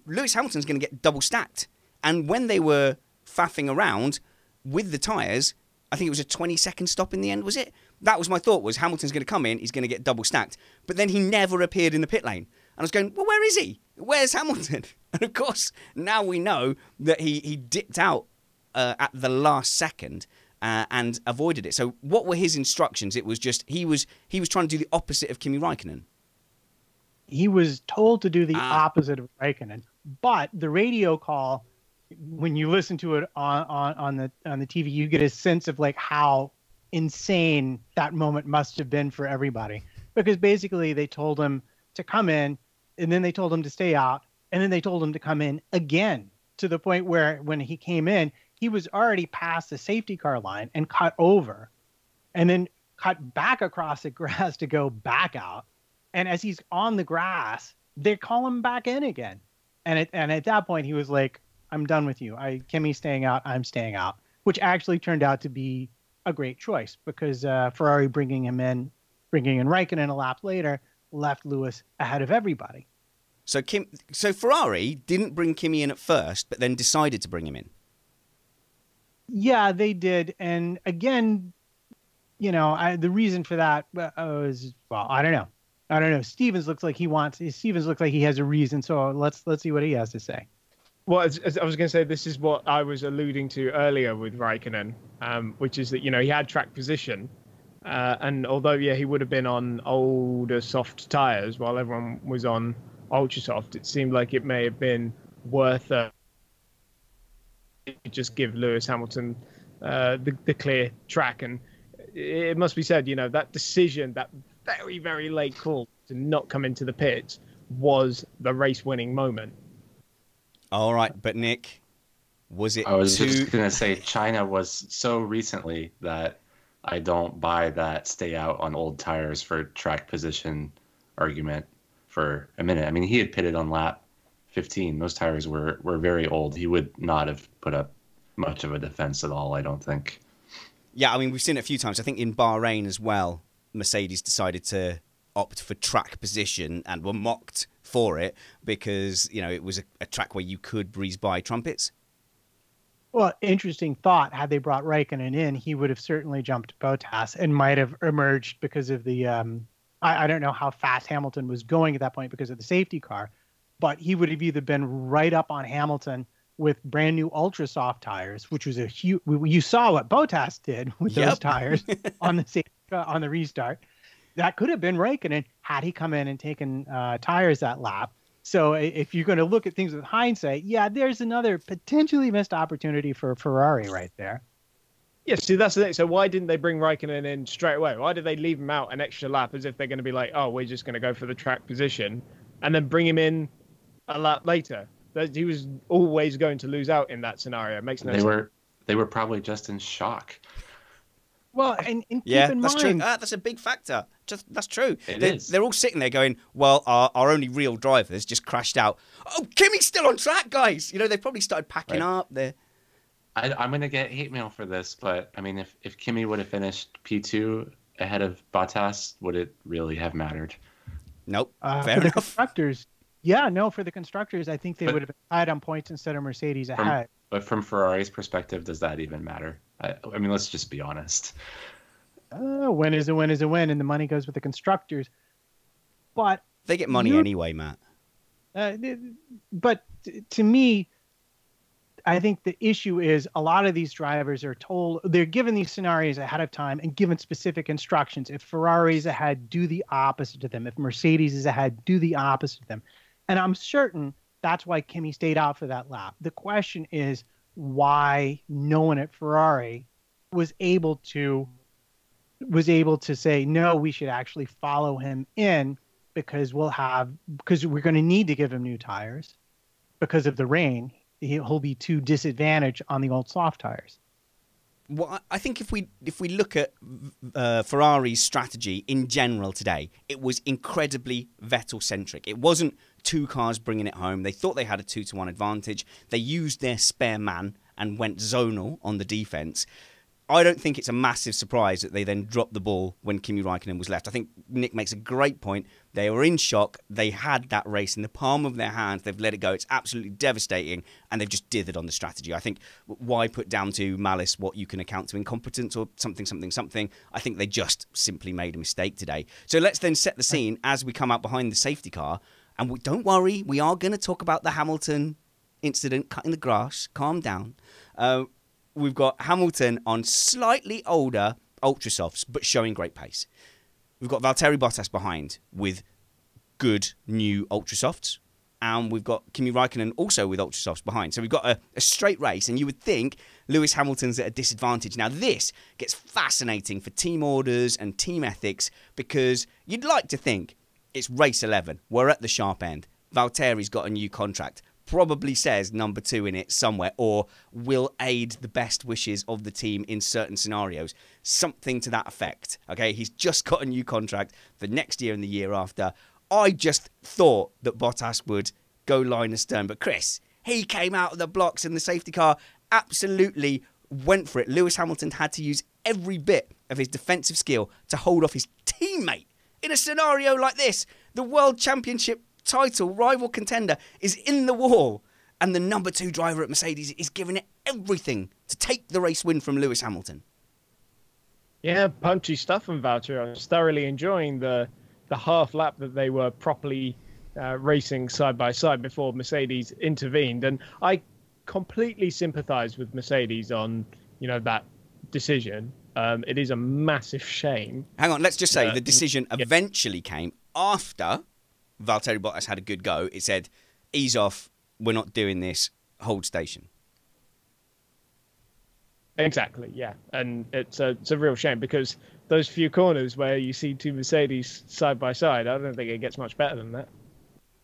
S2: Lewis Hamilton's going to get double stacked. And when they were faffing around with the tyres, I think it was a 20-second stop in the end, was it? That was my thought, was Hamilton's going to come in, he's going to get double stacked. But then he never appeared in the pit lane. And I was going, well, where is he? Where's Hamilton? And of course, now we know that he dipped out at the last second and avoided it. So what were his instructions? It was just he was trying to do the opposite of Kimi Räikkönen.
S4: He was told to do the opposite of Räikkönen. But the radio call, when you listen to it on the TV, you get a sense of like how insane that moment must have been for everybody, because basically they told him to come in, and then they told him to stay out, and then they told him to come in again, to the point where when he came in, he was already past the safety car line and cut over, and then cut back across the grass to go back out. And as he's on the grass, they call him back in again, and at that point he was like, I'm done with you. Kimi's staying out, I'm staying out, which actually turned out to be a great choice, because Ferrari bringing in Raikkonen a lap later left Lewis ahead of everybody.
S2: So Ferrari didn't bring Kimi in at first, but then decided to bring him in.
S4: Yeah, they did. And again, the reason for that was, well, I don't know. Stevens looks like he has a reason. So let's see what he has to say.
S1: Well, as I was going to say, this is what I was alluding to earlier with Raikkonen, which is that, he had track position. And although, he would have been on older soft tyres while everyone was on ultra soft, it seemed like it may have been worth just give Lewis Hamilton the clear track. And it must be said, that decision, that very, very late call to not come into the pits was the race-winning moment.
S2: All right, but Nick, was it?
S3: I was just going to say China was so recently that I don't buy that stay out on old tires for track position argument for a minute. I mean, he had pitted on lap 15. Those tires were very old. He would not have put up much of a defense at all, I don't think.
S2: Yeah, I mean, we've seen it a few times. I think in Bahrain as well, Mercedes decided to opt for track position and were mocked for it because, it was a track where you could breeze by trumpets.
S4: Well, interesting thought. Had they brought Raikkonen in, he would have certainly jumped Bottas and might have emerged because of the, I don't know how fast Hamilton was going at that point because of the safety car, but he would have either been right up on Hamilton with brand new ultra soft tires, which was a huge, you saw what Bottas did with those tires on the restart. That could have been Raikkonen had he come in and taken tires that lap. So if you're going to look at things with hindsight, there's another potentially missed opportunity for Ferrari right there.
S1: Yeah, see, that's the thing. So why didn't they bring Raikkonen in straight away? Why did they leave him out an extra lap as if they're going to be like, oh, we're just going to go for the track position and then bring him in a lap later? He was always going to lose out in that scenario. It makes no sense.
S3: They were probably just in shock.
S4: Well, and keep in
S2: that's
S4: mind...
S2: true. That's a big factor. That's true.
S3: Is.
S2: They're all sitting there going, well, our only real drivers just crashed out. Oh, Kimi's still on track, guys. They probably started packing up there.
S3: I'm going to get hate mail for this, but, I mean, if Kimi would have finished P2 ahead of Bottas, would it really have mattered?
S2: Nope. Fair
S4: for
S2: enough.
S4: The constructors, for the constructors, I think they would have been tied on points instead of Mercedes ahead.
S3: But from Ferrari's perspective, does that even matter? I mean, let's just be honest.
S4: Win is a win is a win, and the money goes with the constructors. But
S2: they get money anyway, Matt.
S4: But to me, I think the issue is a lot of these drivers they're given these scenarios ahead of time and given specific instructions. If Ferrari's ahead, do the opposite of them. If Mercedes is ahead, do the opposite of them. And I'm certain that's why Kimi stayed out for that lap. The question is why no one at Ferrari was able to say, no, we should actually follow him in because we're going to need to give him new tires because of the rain. He'll be too disadvantaged on the old soft tires.
S2: Well, I think if we look at Ferrari's strategy in general today, it was incredibly Vettel-centric. It wasn't two cars bringing it home. They thought they had a 2-1 advantage. They used their spare man and went zonal on the defense. I don't think it's a massive surprise that they then dropped the ball when Kimi Raikkonen was left. I think Nick makes a great point. They were in shock. They had that race in the palm of their hands. They've let it go. It's absolutely devastating, and they've just dithered on the strategy. I think why put down to malice what you can account to incompetence or something. I think they just simply made a mistake today. So let's then set the scene as we come out behind the safety car. And don't worry, we are going to talk about the Hamilton incident, cutting the grass. Calm down. We've got Hamilton on slightly older Ultra Softs, but showing great pace. We've got Valtteri Bottas behind with good new Ultra Softs. And we've got Kimi Raikkonen also with Ultra Softs behind. So we've got a straight race, and you would think Lewis Hamilton's at a disadvantage. Now, this gets fascinating for team orders and team ethics, because you'd like to think it's race 11. We're at the sharp end. Valtteri's got a new contract. Probably says number 2 in it somewhere, or will aid the best wishes of the team in certain scenarios. Something to that effect. Okay, he's just got a new contract for next year and the year after. I just thought that Bottas would go line astern. But Chris, he came out of the blocks in the safety car, absolutely went for it. Lewis Hamilton had to use every bit of his defensive skill to hold off his teammate. In a scenario like this, the World Championship title rival contender is in the wall, and the number 2 driver at Mercedes is giving it everything to take the race win from Lewis Hamilton.
S1: Yeah, punchy stuff from Valtteri. I was thoroughly enjoying the half lap that they were properly racing side by side before Mercedes intervened, and I completely sympathise with Mercedes on that decision. It is a massive shame.
S2: Hang on, let's just say the decision eventually came after Valtteri Bottas had a good go. It said, ease off, we're not doing this, hold station.
S1: Exactly, yeah. And it's a real shame, because those few corners where you see 2 Mercedes side by side, I don't think it gets much better than that.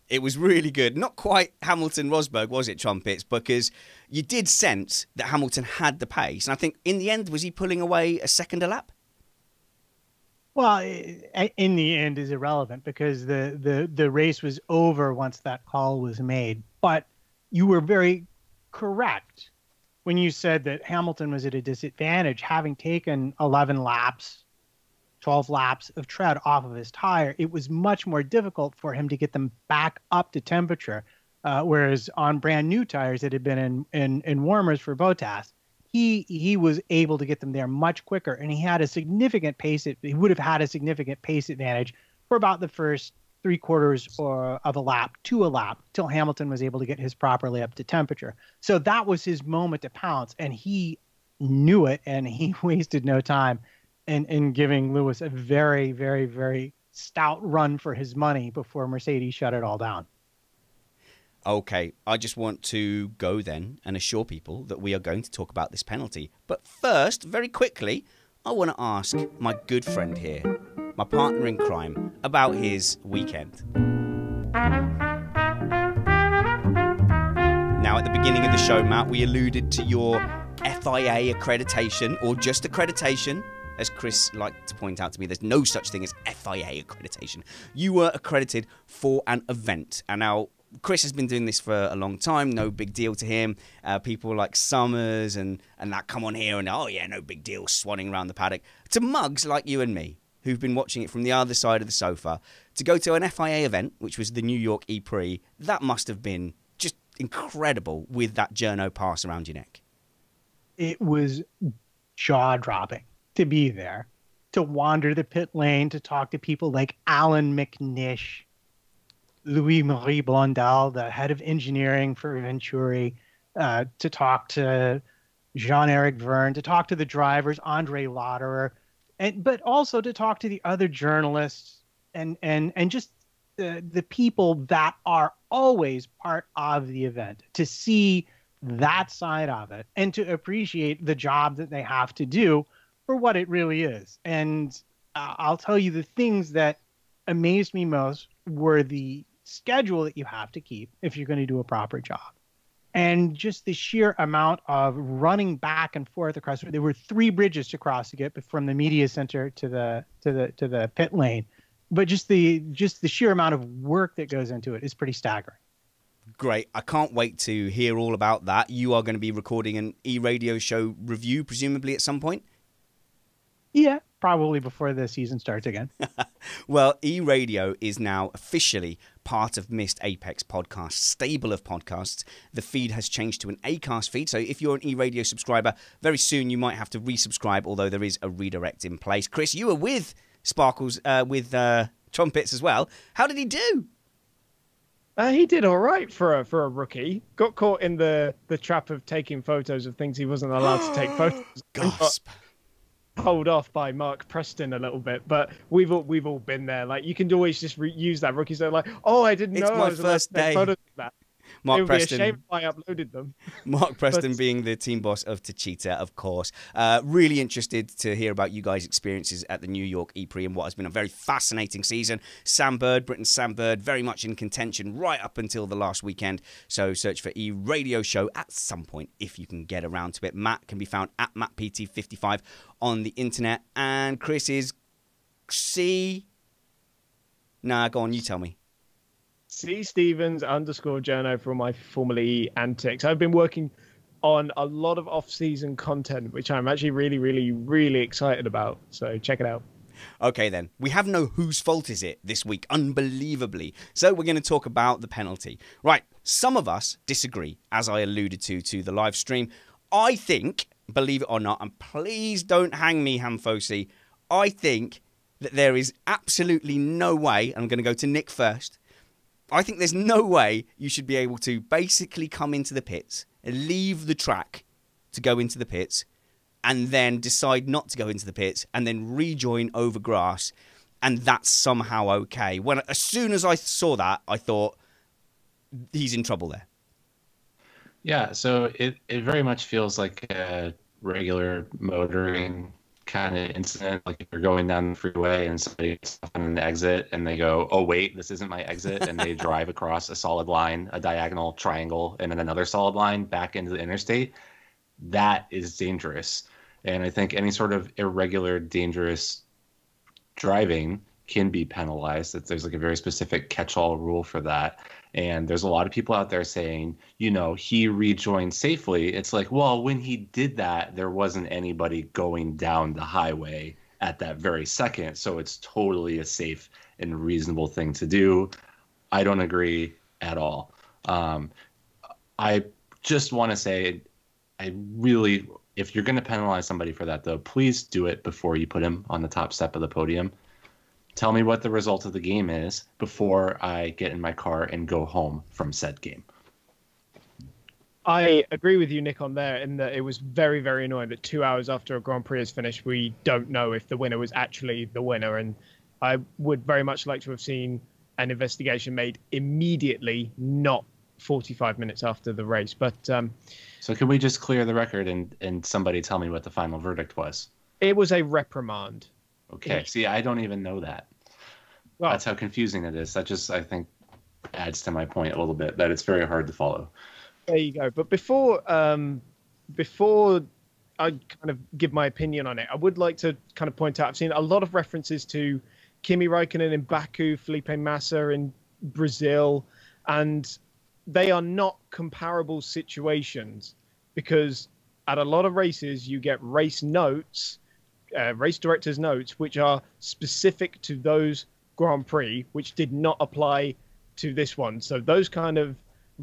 S2: It was really good. Not quite Hamilton-Rosberg, was it, Trumpets? Because you did sense that Hamilton had the pace. And I think in the end, was he pulling away a second a lap?
S4: Well, in the end is irrelevant, because the race was over once that call was made. But you were very correct when you said that Hamilton was at a disadvantage, having taken 11 laps, 12 laps of tread off of his tire. It was much more difficult for him to get them back up to temperature, whereas on brand new tires that had been in warmers for Bottas, he was able to get them there much quicker, and he had a significant pace. He would have had a significant pace advantage for about the first 3/4 of a lap to a lap till Hamilton was able to get his properly up to temperature. So that was his moment to pounce, and he knew it, and he wasted no time in giving Lewis a very, very, very stout run for his money before Mercedes shut it all down.
S2: Okay, I just want to go then and assure people that we are going to talk about this penalty. But first, very quickly, I want to ask my good friend here, my partner in crime, about his weekend. Now, at the beginning of the show, Matt, we alluded to your FIA accreditation, or just accreditation. As Chris liked to point out to me, there's no such thing as FIA accreditation. You were accredited for an event. And now, Chris has been doing this for a long time, no big deal to him. People like Summers and that come on here and, oh yeah, no big deal, swanning around the paddock. To mugs like you and me, who've been watching it from the other side of the sofa, to go to an FIA event, which was the New York E-Prix, that must have been just incredible with that journo pass around your neck.
S4: It was jaw-dropping to be there, to wander the pit lane, to talk to people like Alan McNish, Louis-Marie Blondel, the head of engineering for Venturi, to talk to Jean-Eric Verne, to talk to the drivers, Andre Lauderer, but also to talk to the other journalists and just the people that are always part of the event, to see that side of it and to appreciate the job that they have to do for what it really is. And I'll tell you, the things that amazed me most were the schedule that you have to keep if you're going to do a proper job, and just the sheer amount of running back and forth across. There were 3 bridges to cross to get from the media center to the pit lane, but just the sheer amount of work that goes into it is pretty staggering.
S2: Great. I can't wait to hear all about that. You are going to be recording an e-radio show review, presumably at some point.
S4: Yeah, probably before the season starts again.
S2: Well, E-Radio is now officially part of Missed Apex podcast stable of podcasts. The feed has changed to an Acast feed, so if you're an E-Radio subscriber, very soon you might have to resubscribe, although there is a redirect in place. Chris, you were with Sparkles with Trumpets as well. How did he do?
S1: He did all right for a rookie. Got caught in the trap of taking photos of things he wasn't allowed to take photos of.
S2: Gasp.
S1: Pulled off by Mark Preston a little bit, but we've all been there. Like, you can always just use that rookie. So like, oh, I didn't know
S2: It's my
S1: I was allowed
S2: first
S1: to take
S2: day.
S1: photos of that. It
S2: Mark
S1: would be a
S2: Preston.
S1: shame if I uploaded them.
S2: Mark Preston
S1: But-
S2: being the team boss of Tachita, of course. Really interested to hear about you guys' experiences at the New York E-Prix and what has been a very fascinating season. Sam Bird, Britain's Sam Bird, very much in contention right up until the last weekend. So search for E-Radio Show at some point if you can get around to it. Matt can be found at MattPT55 on the internet. And Chris is C... Nah, go on, you tell me.
S1: C Stevens _journo for all my Formula E antics. I've been working on a lot of off-season content, which I'm actually really, really, really excited about. So check it out.
S2: Okay, then. We have no whose fault is it this week, unbelievably. So we're going to talk about the penalty. Right, some of us disagree, as I alluded to the live stream. I think, believe it or not, and please don't hang me, Hamfosi, I think that there is absolutely no way, and I'm going to go to Nick first, I think there's no way you should be able to basically come into the pits, leave the track to go into the pits, and then decide not to go into the pits, and then rejoin over grass, and that's somehow okay. As soon as I saw that, I thought, he's in trouble there.
S3: Yeah, so it very much feels like a regular motoring kind of incident. Like if you're going down the freeway and somebody gets off on an exit and they go, oh, wait, this isn't my exit. And they drive across a solid line, a diagonal triangle, and then another solid line back into the interstate. That is dangerous. And I think any sort of irregular, dangerous driving can be penalized. That there's like a very specific catch-all rule for that. And there's a lot of people out there saying, you know, he rejoined safely. It's like, well, when he did that, there wasn't anybody going down the highway at that very second. So it's totally a safe and reasonable thing to do. I don't agree at all. I just want to say, if you're going to penalize somebody for that, though, please do it before you put him on the top step of the podium. Tell me what the result of the game is before I get in my car and go home from said game.
S1: I agree with you, Nick, on there, in that it was very, very annoying that 2 hours after a Grand Prix is finished, we don't know if the winner was actually the winner. And I would very much like to have seen an investigation made immediately, not 45 minutes after the race. But
S3: so can we just clear the record and somebody tell me what the final verdict was?
S1: it was a reprimand.
S3: Okay. See, I don't even know that.
S1: Well,
S3: That's how confusing it is. That just, I think, adds to my point a little bit, that it's very hard to follow.
S1: there you go. But before I kind of give my opinion on it, I would like to kind of point out, I've seen a lot of references to Kimi Räikkönen in Baku, Felipe Massa in Brazil, and they are not comparable situations, because at a lot of races you get race notes, race director's notes, which are specific to those Grand Prix, which did not apply to this one. So those kind of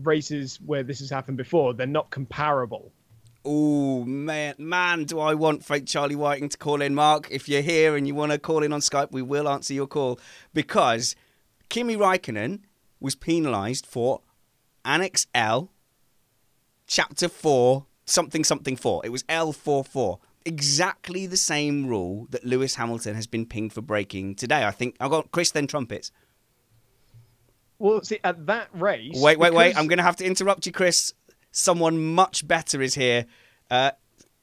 S1: races where this has happened before, they're not comparable.
S2: Oh, man, do I want fake Charlie Whiting to call in, Mark. If you're here and you want to call in on Skype, we will answer your call, because Kimi Räikkönen was penalised for Annex L, Chapter 4, something 4. It was L44. Exactly the same rule that Lewis Hamilton has been pinged for breaking today. I think I've got Chris, then Trumpets.
S1: Well, see, at that race...
S2: Wait.
S1: because-
S2: I'm going to have to interrupt you, Chris. Someone much better is here.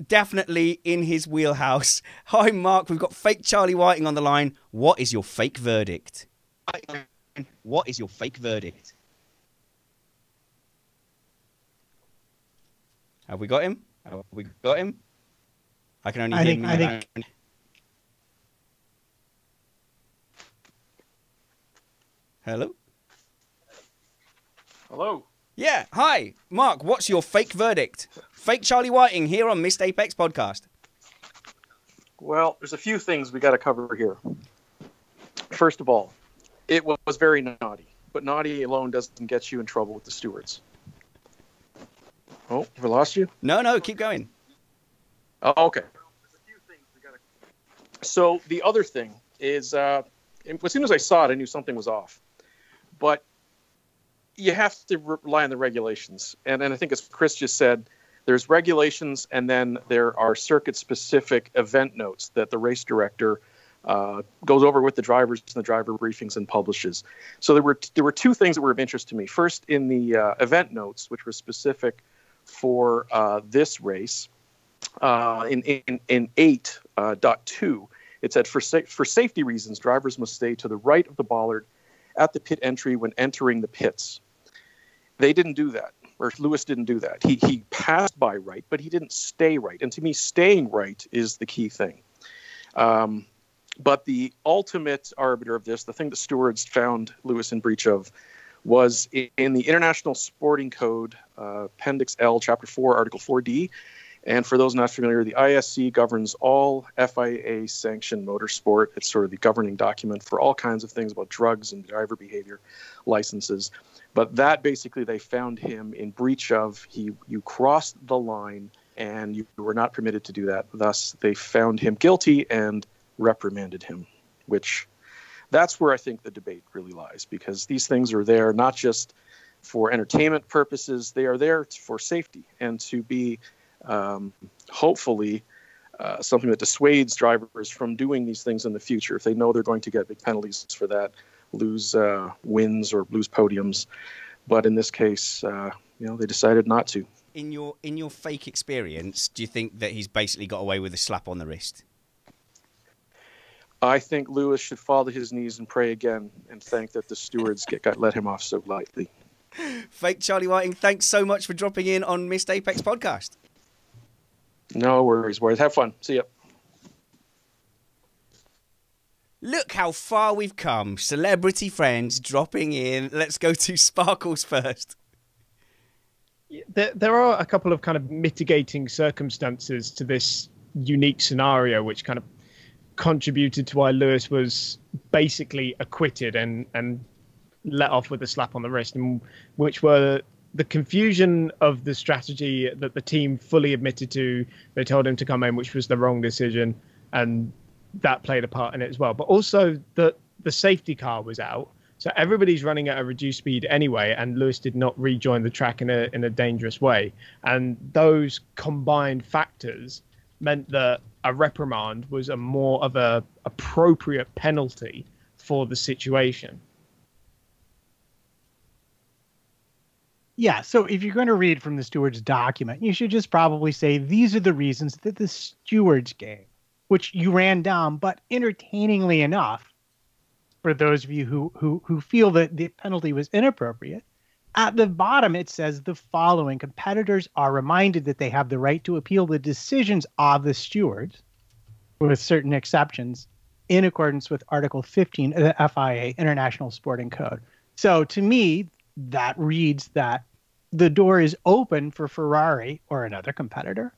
S2: Definitely in his wheelhouse. Hi, Mark. We've got fake Charlie Whiting on the line. What is your fake verdict? What is your fake verdict? Have we got him? I can only hear him.
S4: I think
S2: Hello?
S7: Hello.
S2: Yeah, hi. Mark, what's your fake verdict? Fake Charlie Whiting here on Missed Apex Podcast.
S7: Well, there's a few things we got to cover here. First of all, it was very naughty, but naughty alone doesn't get you in trouble with the stewards. Oh, have I lost you?
S2: No, keep going.
S7: Oh, okay. So the other thing is, as soon as I saw it, I knew something was off. But you have to rely on the regulations. And I think as Chris just said, there's regulations and then there are circuit-specific event notes that the race director goes over with the drivers in the driver briefings and publishes. So there were two things that were of interest to me. First, in the event notes, which were specific for this race, in 8.2, it said, for safety reasons, drivers must stay to the right of the bollard at the pit entry when entering the pits. They didn't do that, or Lewis didn't do that. He passed by right, but he didn't stay right. And to me, staying right is the key thing. But the ultimate arbiter of this, the thing the stewards found Lewis in breach of, was in the International Sporting Code, Appendix L, Chapter 4, Article 4D. And for those not familiar, the ISC governs all FIA-sanctioned motorsport. It's sort of the governing document for all kinds of things about drugs and driver behavior licenses. But that basically they found him in breach of. You crossed the line and you were not permitted to do that. Thus, they found him guilty and reprimanded him, which that's where I think the debate really lies, because these things are there not just for entertainment purposes. They are there for safety and to be hopefully something that dissuades drivers from doing these things in the future if they know they're going to get big penalties for that, lose wins or lose podiums. But in this case, they decided not to.
S2: In your fake experience, do you think that he's basically got away with a slap on the wrist?
S7: I think Lewis should fall to his knees and pray again and thank that the stewards let him off so lightly.
S2: Fake Charlie Whiting, thanks so much for dropping in on Missed Apex podcast.
S7: No worries, boys. Have fun. See ya.
S2: Look how far we've come. Celebrity friends dropping in. Let's go to Sparkles first.
S1: There are a couple of kind of mitigating circumstances to this unique scenario, which kind of contributed to why Lewis was basically acquitted and let off with a slap on the wrist, and which were the confusion of the strategy that the team fully admitted to. They told him to come in, which was the wrong decision, and that played a part in it as well. But also the safety car was out, so everybody's running at a reduced speed anyway, and Lewis did not rejoin the track in a dangerous way. And those combined factors meant that a reprimand was a more of a appropriate penalty for the situation.
S4: Yeah, so if you're going to read from the steward's document, you should just probably say these are the reasons that the stewards gave, which you ran down, but entertainingly enough, for those of you who feel that the penalty was inappropriate, at the bottom it says the following: competitors are reminded that they have the right to appeal the decisions of the stewards, with certain exceptions, in accordance with Article 15 of the FIA International Sporting Code. So to me, that reads that the door is open for Ferrari or another competitor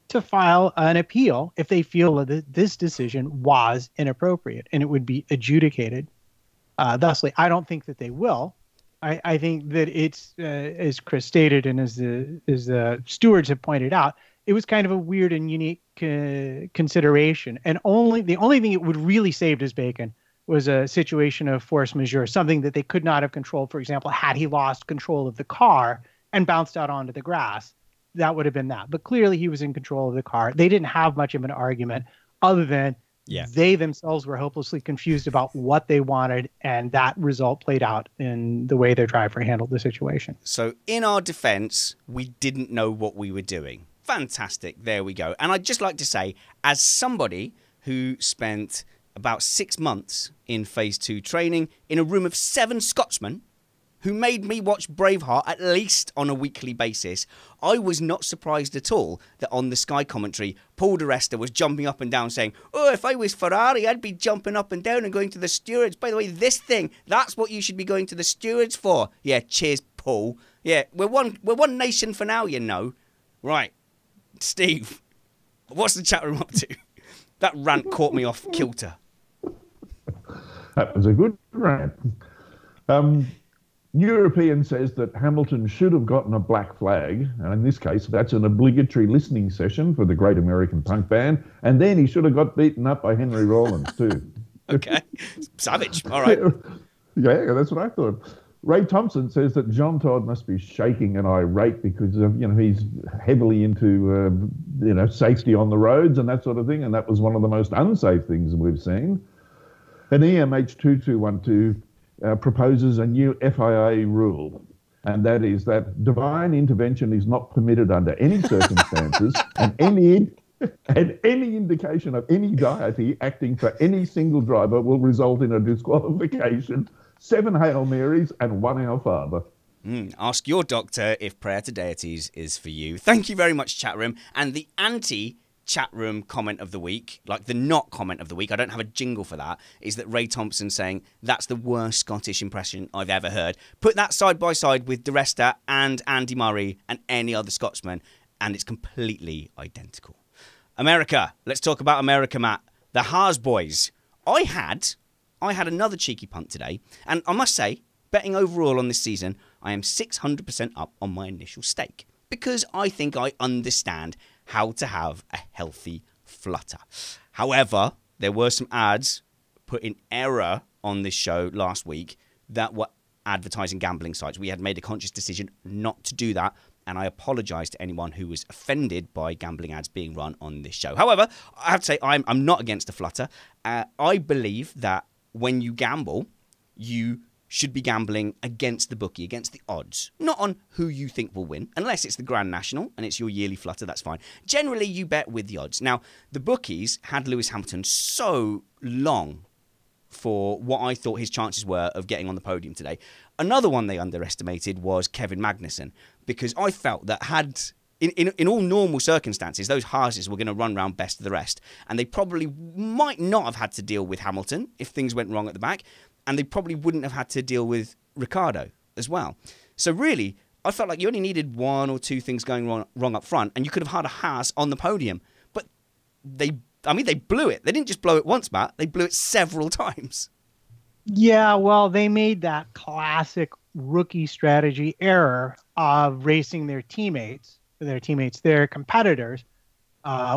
S4: to file an appeal if they feel that this decision was inappropriate and it would be adjudicated thusly. I don't think that they will. I think that it's, as Chris stated and as the stewards have pointed out, it was kind of a weird and unique consideration. And the only thing it would really saved his bacon was a situation of force majeure, something that they could not have controlled. For example, had he lost control of the car and bounced out onto the grass, that would have been that. But clearly he was in control of the car. They didn't have much of an argument other than they themselves were hopelessly confused about what they wanted, and that result played out in the way their driver handled the situation.
S2: So in our defense, we didn't know what we were doing. Fantastic. There we go. And I'd just like to say, as somebody who spent about 6 months in Phase 2 training in a room of 7 Scotsmen who made me watch Braveheart at least on a weekly basis, I was not surprised at all that on the Sky commentary, Paul di Resta was jumping up and down saying, oh, if I was Ferrari, I'd be jumping up and down and going to the stewards. By the way, this thing, that's what you should be going to the stewards for. Yeah, cheers, Paul. Yeah, we're one nation for now, you know. Right, Steve, what's the chat room up to? That rant caught me off kilter.
S5: That was a good rant. European says that Hamilton should have gotten a black flag, and in this case, that's an obligatory listening session for the Great American Punk Band, and then he should have got beaten up by Henry Rollins too.
S2: Okay, savage. All right.
S5: Yeah, that's what I thought. Ray Thompson says that John Todd must be shaking and irate because of, he's heavily into safety on the roads and that sort of thing, and that was one of the most unsafe things we've seen. And EMH2212 proposes a new FIA rule, and that is that divine intervention is not permitted under any circumstances, and any indication of any deity acting for any single driver will result in a disqualification, 7 Hail Marys, and 1 Our Father.
S2: Ask your doctor if prayer to deities is for you. Thank you very much, chat room. And the anti-chat room comment of the week, like the not comment of the week, I don't have a jingle for that, is that Ray Thompson saying, that's the worst Scottish impression I've ever heard. Put that side by side with DeResta and Andy Murray and any other Scotsman, and it's completely identical. America. Let's talk about America, Matt. The Haas boys. I had another cheeky punt today, and I must say, betting overall on this season, I am 600% up on my initial stake, because I think I understand how to have a healthy flutter. However, there were some ads put in error on this show last week that were advertising gambling sites. We had made a conscious decision not to do that, and I apologise to anyone who was offended by gambling ads being run on this show. However, I have to say I'm not against a flutter. I believe that when you gamble, you should be gambling against the bookie, against the odds, not on who you think will win, unless it's the Grand National and it's your yearly flutter, that's fine. Generally, you bet with the odds. Now, the bookies had Lewis Hamilton so long for what I thought his chances were of getting on the podium today. Another one they underestimated was Kevin Magnussen, because I felt that in all normal circumstances, those Haases were going to run round best of the rest, and they probably might not have had to deal with Hamilton if things went wrong at the back, and they probably wouldn't have had to deal with Ricciardo as well. So really, I felt like you only needed 1 or 2 things going wrong up front, and you could have had a Haas on the podium. But they blew it. They didn't just blow it once, Matt. They blew it several times.
S4: Yeah, well, they made that classic rookie strategy error of racing their competitors,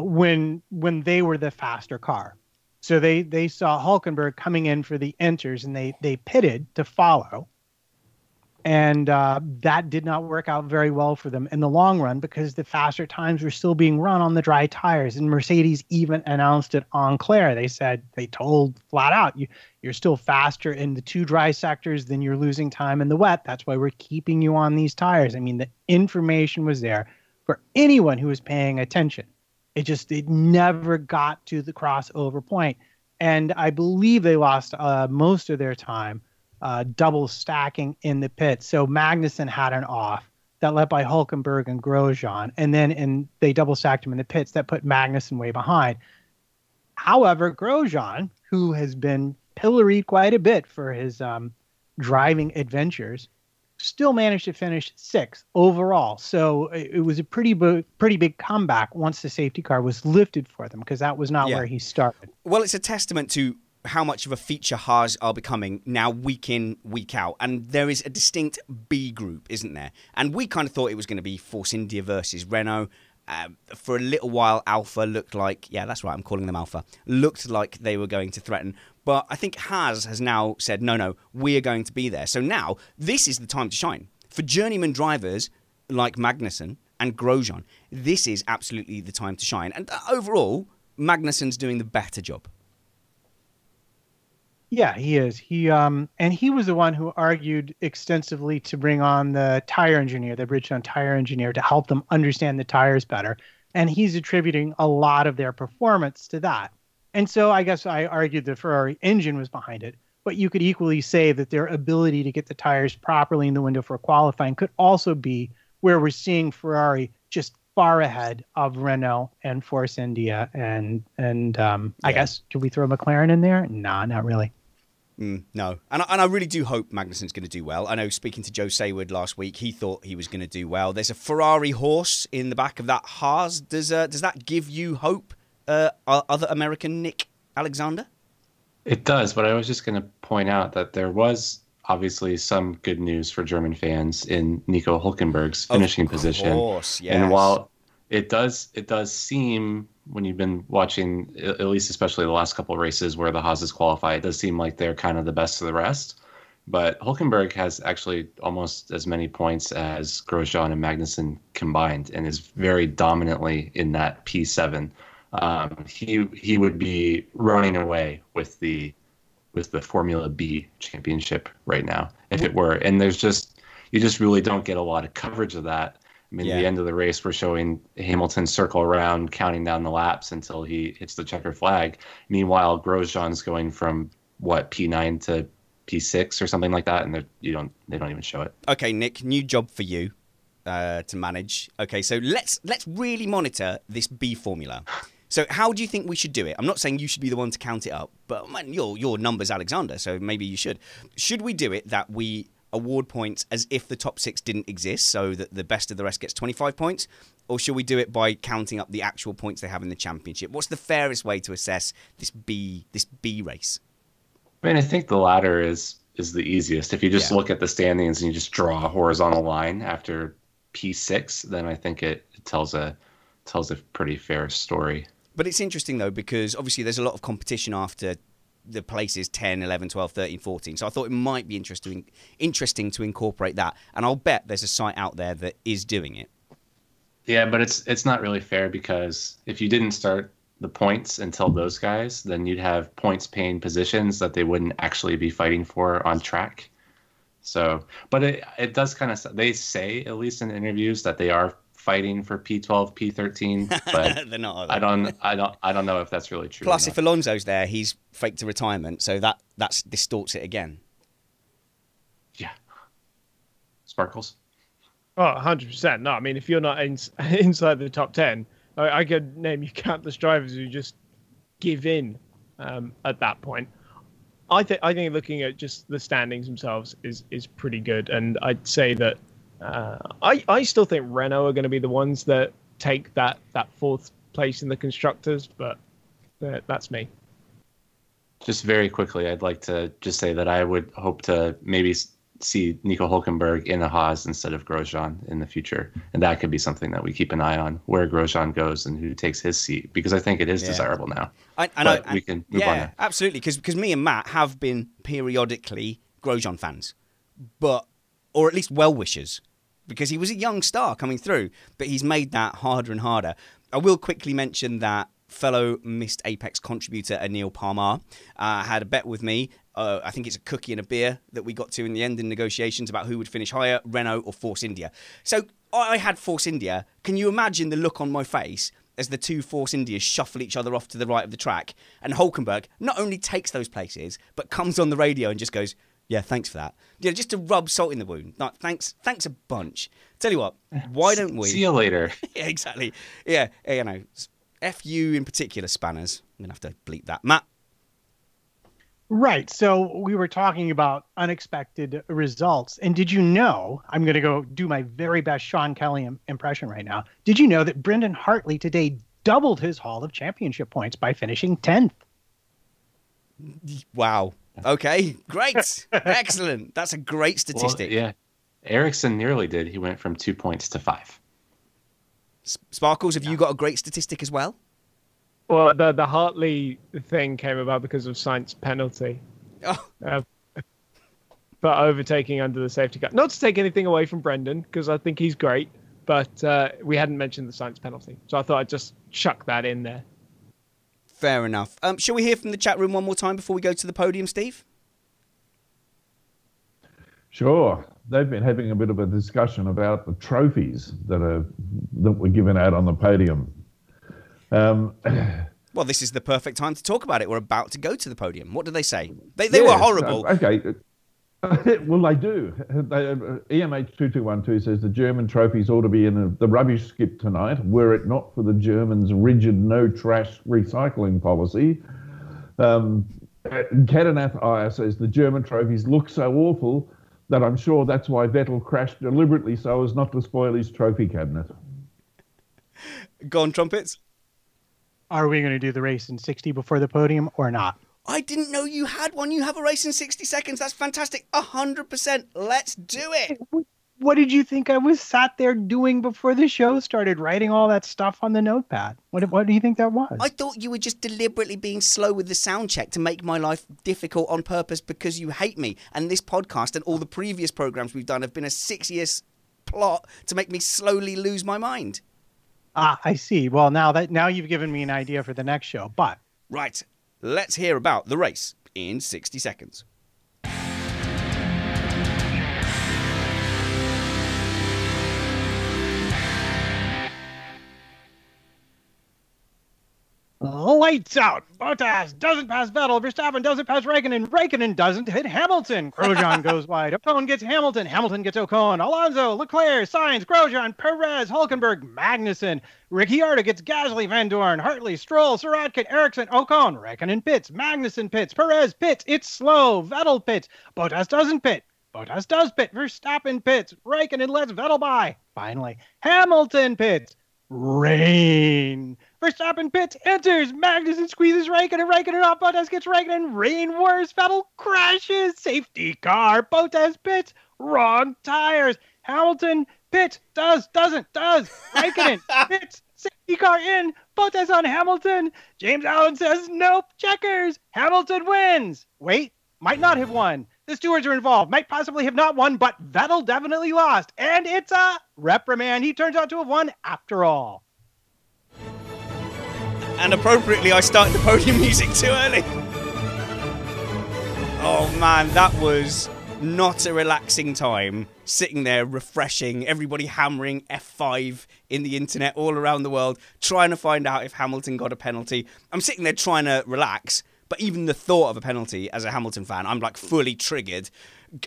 S4: when they were the faster car. So they saw Hülkenberg coming in for the inters, and they pitted to follow. And that did not work out very well for them in the long run, because the faster times were still being run on the dry tires. And Mercedes even announced it on Claire. They told flat out, you're still faster in the 2 dry sectors than you're losing time in the wet. That's why we're keeping you on these tires. I mean, the information was there for anyone who was paying attention. It never got to the crossover point. And I believe they lost most of their time double stacking in the pits. So Magnussen had an off that led by Hülkenberg and Grosjean, and then they double stacked him in the pits. That put Magnussen way behind. However, Grosjean, who has been pilloried quite a bit for his driving adventures, still managed to finish 6th overall. So it was a pretty big comeback once the safety car was lifted for them, because that was not where he started.
S2: Well, it's a testament to how much of a feature Haas are becoming now, week in, week out. And there is a distinct B group, isn't there? And we kind of thought it was going to be Force India versus Renault. For a little while, Alpha looked like, yeah, that's right, I'm calling them Alpha, looked like they were going to threaten. But I think Haas has now said, no, we are going to be there. So now, this is the time to shine. For journeyman drivers like Magnussen and Grosjean, this is absolutely the time to shine. And overall, Magnussen's doing the better job.
S4: Yeah, he is. And he was the one who argued extensively to bring on the tire engineer, the Bridgestone tire engineer, to help them understand the tires better. And he's attributing a lot of their performance to that. And so I guess I argued the Ferrari engine was behind it. But you could equally say that their ability to get the tires properly in the window for qualifying could also be where we're seeing Ferrari just far ahead of Renault and Force India. And I guess, could we throw McLaren in there? Nah, not really.
S2: No. And I really do hope Magnussen's going to do well. I know, speaking to Joe Sayward last week, he thought he was going to do well. There's a Ferrari horse in the back of that Haas. Does that give you hope other American Nick Alexander?
S3: It does, but I was just going to point out that there was obviously some good news for German fans in Nico Hulkenberg's finishing position.
S2: Of course, yes.
S3: And while it does seem, when you've been watching, at least especially the last couple of races where the Haas's qualify, it does seem like they're kind of the best of the rest. But Hulkenberg has actually almost as many points as Grosjean and Magnussen combined, and is very dominantly in that P7. He would be running away with the Formula B championship right now if it were. And you just really don't get a lot of coverage of that. I mean, the end of the race, we're showing Hamilton circle around, counting down the laps until he hits the checker flag. Meanwhile, Grosjean's going from P9 to P6 or something like that, and they don't even show it.
S2: Okay, Nick, new job for you to manage. Okay, so let's really monitor this B formula. So how do you think we should do it? I'm not saying you should be the one to count it up, but man, your number's Alexander, so maybe you should. Should we do it that we award points as if the top 6 didn't exist, so that the best of the rest gets 25 points? Or should we do it by counting up the actual points they have in the championship? What's the fairest way to assess this B race?
S3: I mean, I think the latter is the easiest. If you just look at the standings and you just draw a horizontal line after P6, then I think it tells a pretty fair story.
S2: But it's interesting, though, because obviously there's a lot of competition after the places 10, 11, 12, 13, 14. So I thought it might be interesting to incorporate that. And I'll bet there's a site out there that is doing it.
S3: Yeah, but it's not really fair, because if you didn't start the points until those guys, then you'd have points paying positions that they wouldn't actually be fighting for on track. So, but it does kind of, they say, at least in interviews, that they are fighting for P12, P13, but
S2: they're not,
S3: I don't know if that's really true.
S2: Plus, if Alonso's there, he's faked a retirement, so that distorts it again.
S3: Yeah. Sparkles?
S1: Oh, 100%. No, I mean, if you're not inside the top 10, I could name you countless drivers who just give in at that point. I think looking at just the standings themselves is pretty good, and I'd say that I still think Renault are going to be the ones that take that 4th place in the constructors, but that's me.
S3: Just very quickly, I'd like to just say that I would hope to maybe see Nico Hulkenberg in a Haas instead of Grosjean in the future, and that could be something that we keep an eye on, where Grosjean goes and who takes his seat, because I think it is desirable now. We can move on now.
S2: Absolutely, because me and Matt have been periodically Grosjean fans, or at least well-wishers, because he was a young star coming through, but he's made that harder and harder. I will quickly mention that fellow Missed Apex contributor Anil Parmar had a bet with me. I think it's a cookie and a beer that we got to in the end in negotiations about who would finish higher, Renault or Force India. So I had Force India. Can you imagine the look on my face as the two Force Indias shuffle each other off to the right of the track, and Hulkenberg not only takes those places, but comes on the radio and just goes, yeah, thanks for that. Yeah, just to rub salt in the wound. No, thanks a bunch. Tell you what, why don't we...
S3: See you later.
S2: Yeah, exactly. Yeah, you know, F you in particular, Spanners. I'm going to have to bleep that. Matt?
S4: Right. So we were talking about unexpected results. And did you know, I'm going to go do my very best Sean Kelly impression right now. Did you know that Brendan Hartley today doubled his haul of championship points by finishing 10th?
S2: Wow. Okay, great. Excellent. That's a great statistic.
S3: Well, yeah. Ericsson nearly did. He went from 2 points to 5.
S2: Sparkles, have you got a great statistic as well?
S1: Well, the Hartley thing came about because of Sainz's penalty.
S2: Oh.
S1: For overtaking under the safety car. Not to take anything away from Brendan, because I think he's great, but we hadn't mentioned the Sainz penalty. So I thought I'd just chuck that in there.
S2: Fair enough. Shall we hear from the chat room one more time before we go to the podium, Steve?
S5: Sure. They've been having a bit of a discussion about the trophies that were given out on the podium.
S2: Well, this is the perfect time to talk about it. We're about to go to the podium. What did they say? They were horrible.
S5: Okay. Well, they do. EMH2212 says the German trophies ought to be in the rubbish skip tonight, were it not for the Germans' rigid no-trash recycling policy. Kadanath Aya says the German trophies look so awful that I'm sure that's why Vettel crashed deliberately so as not to spoil his trophy cabinet.
S2: Go on, Trumpets.
S4: Are we going to do the race in 60 before the podium or not?
S2: I didn't know you had one. You have a race in 60 seconds. That's fantastic. 100%. Let's do it.
S4: What did you think I was sat there doing before the show started, writing all that stuff on the notepad? What do you think that was?
S2: I thought you were just deliberately being slow with the sound check to make my life difficult on purpose because you hate me. And this podcast and all the previous programs we've done have been a 6 years plot to make me slowly lose my mind.
S4: Ah, I see. Well, now you've given me an idea for the next show. But
S2: right, let's hear about the race in 60 seconds.
S4: Lights out. Bottas doesn't pass Vettel. Verstappen doesn't pass Raikkonen. Raikkonen doesn't hit Hamilton. Grosjean goes wide. Ocon gets Hamilton. Hamilton gets Ocon. Alonso, Leclerc, Sainz, Grosjean, Perez, Hulkenberg, Magnussen. Ricciardo gets Gasly, Van Dorn, Hartley, Stroll, Sirotkin, Ericsson, Ocon. Raikkonen pits. Magnussen pits. Perez pits. It's slow. Vettel pits. Bottas doesn't pit. Bottas does pit. Verstappen pits. Raikkonen lets Vettel by. Finally, Hamilton pits. Rain. Verstappen pits, enters. Magnussen squeezes Raikkonen. Raikkonen off. Bottas gets Raikkonen. Rain worse. Vettel crashes. Safety car. Bottas pits. Wrong tires. Hamilton pits. Doesn't. Raikkonen pits. Safety car in. Bottas on Hamilton. James Allen says nope. Checkers. Hamilton wins. Wait. Might not have won. The stewards are involved. Might possibly have not won, but Vettel definitely lost. And it's a reprimand. He turns out to have won after all.
S2: And appropriately, I started the podium music too early. Oh man, that was not a relaxing time. Sitting there, refreshing, everybody hammering F5 in the internet all around the world, trying to find out if Hamilton got a penalty. I'm sitting there trying to relax. But even the thought of a penalty as a Hamilton fan, I'm like fully triggered.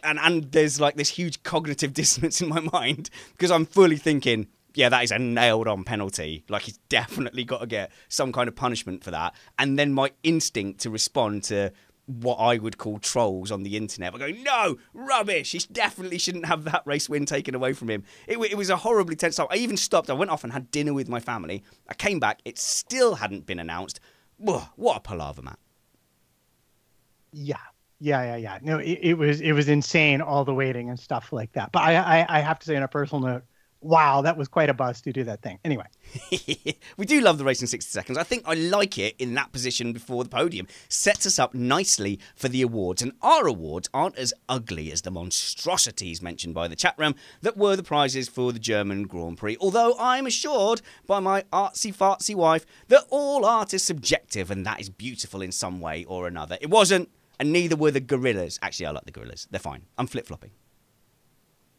S2: And there's like this huge cognitive dissonance in my mind because I'm fully thinking, yeah, that is a nailed on penalty. Like he's definitely got to get some kind of punishment for that. And then my instinct to respond to what I would call trolls on the internet. I go, no, rubbish. He definitely shouldn't have that race win taken away from him. It was a horribly tense time. I even stopped. I went off and had dinner with my family. I came back. It still hadn't been announced. Whoa, what a palaver, Matt.
S4: Yeah. No, it was insane, all the waiting and stuff like that. But I have to say on a personal note, wow, that was quite a buzz to do that thing. Anyway.
S2: We do love the race in 60 seconds. I think I like it in that position before the podium. Sets us up nicely for the awards. And our awards aren't as ugly as the monstrosities mentioned by the chat room that were the prizes for the German Grand Prix. Although I'm assured by my artsy-fartsy wife that all art is subjective and that is beautiful in some way or another. It wasn't, and neither were the gorillas. Actually, I like the gorillas. They're fine. I'm flip-flopping.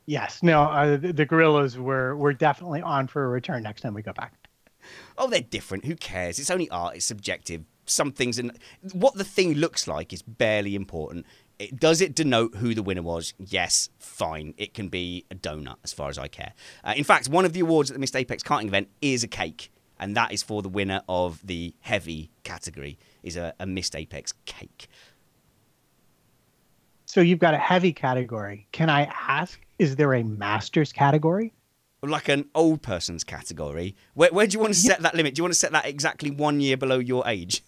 S4: Yes, no, the gorillas were definitely on for a return next time we go back.
S2: Oh, they're different. Who cares? It's only art. It's subjective. Some things, and what the thing looks like is barely important. Does it denote who the winner was? Yes, fine. It can be a donut as far as I care. In fact, one of the awards at the Missed Apex karting event is a cake, and that is for the winner of the heavy category, is a Missed Apex cake.
S4: So you've got a heavy category. Can I ask, is there a master's category?
S2: Like an old person's category? Where do you want to set that limit? Do you want to set that exactly 1 year below your age?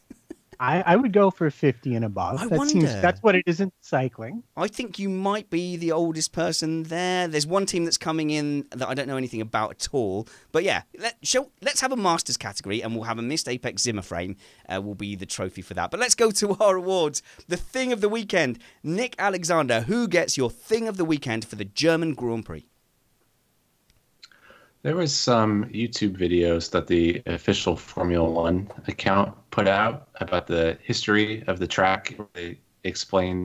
S4: I would go for 50 and above. That's what it is in cycling.
S2: I think you might be the oldest person there. There's one team that's coming in that I don't know anything about at all. But yeah, let's have a Masters category and we'll have a Missed Apex Zimmer frame will be the trophy for that. But let's go to our awards. The Thing of the Weekend. Nick Alexander, who gets your Thing of the Weekend for the German Grand Prix?
S3: There was some YouTube videos that the official Formula One account put out about the history of the track. They explain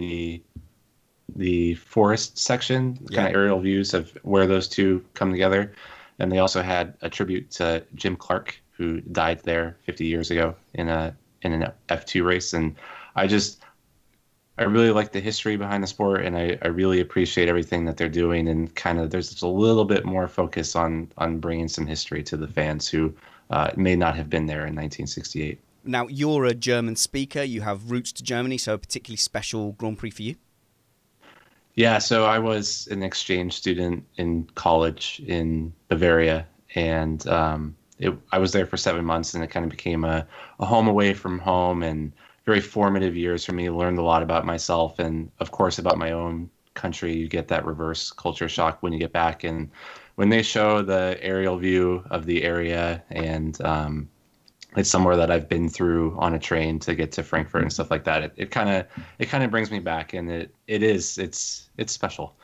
S3: the forest section, kind of aerial views of where those two come together. And they also had a tribute to Jim Clark, who died there 50 years ago in an F2 race. And I really like the history behind the sport, and I really appreciate everything that they're doing. And kind of there's just a little bit more focus on bringing some history to the fans who may not have been there in 1968.
S2: Now, you're a German speaker. You have roots to Germany, so a particularly special Grand Prix for you?
S3: Yeah, so I was an exchange student in college in Bavaria, and I was there for 7 months, and it kind of became a home away from home, and very formative years for me. Learned a lot about myself and, of course, about my own country. You get that reverse culture shock when you get back, and when they show the aerial view of the area, and it's somewhere that I've been through on a train to get to Frankfurt and stuff like that. It kind of brings me back, and it's special.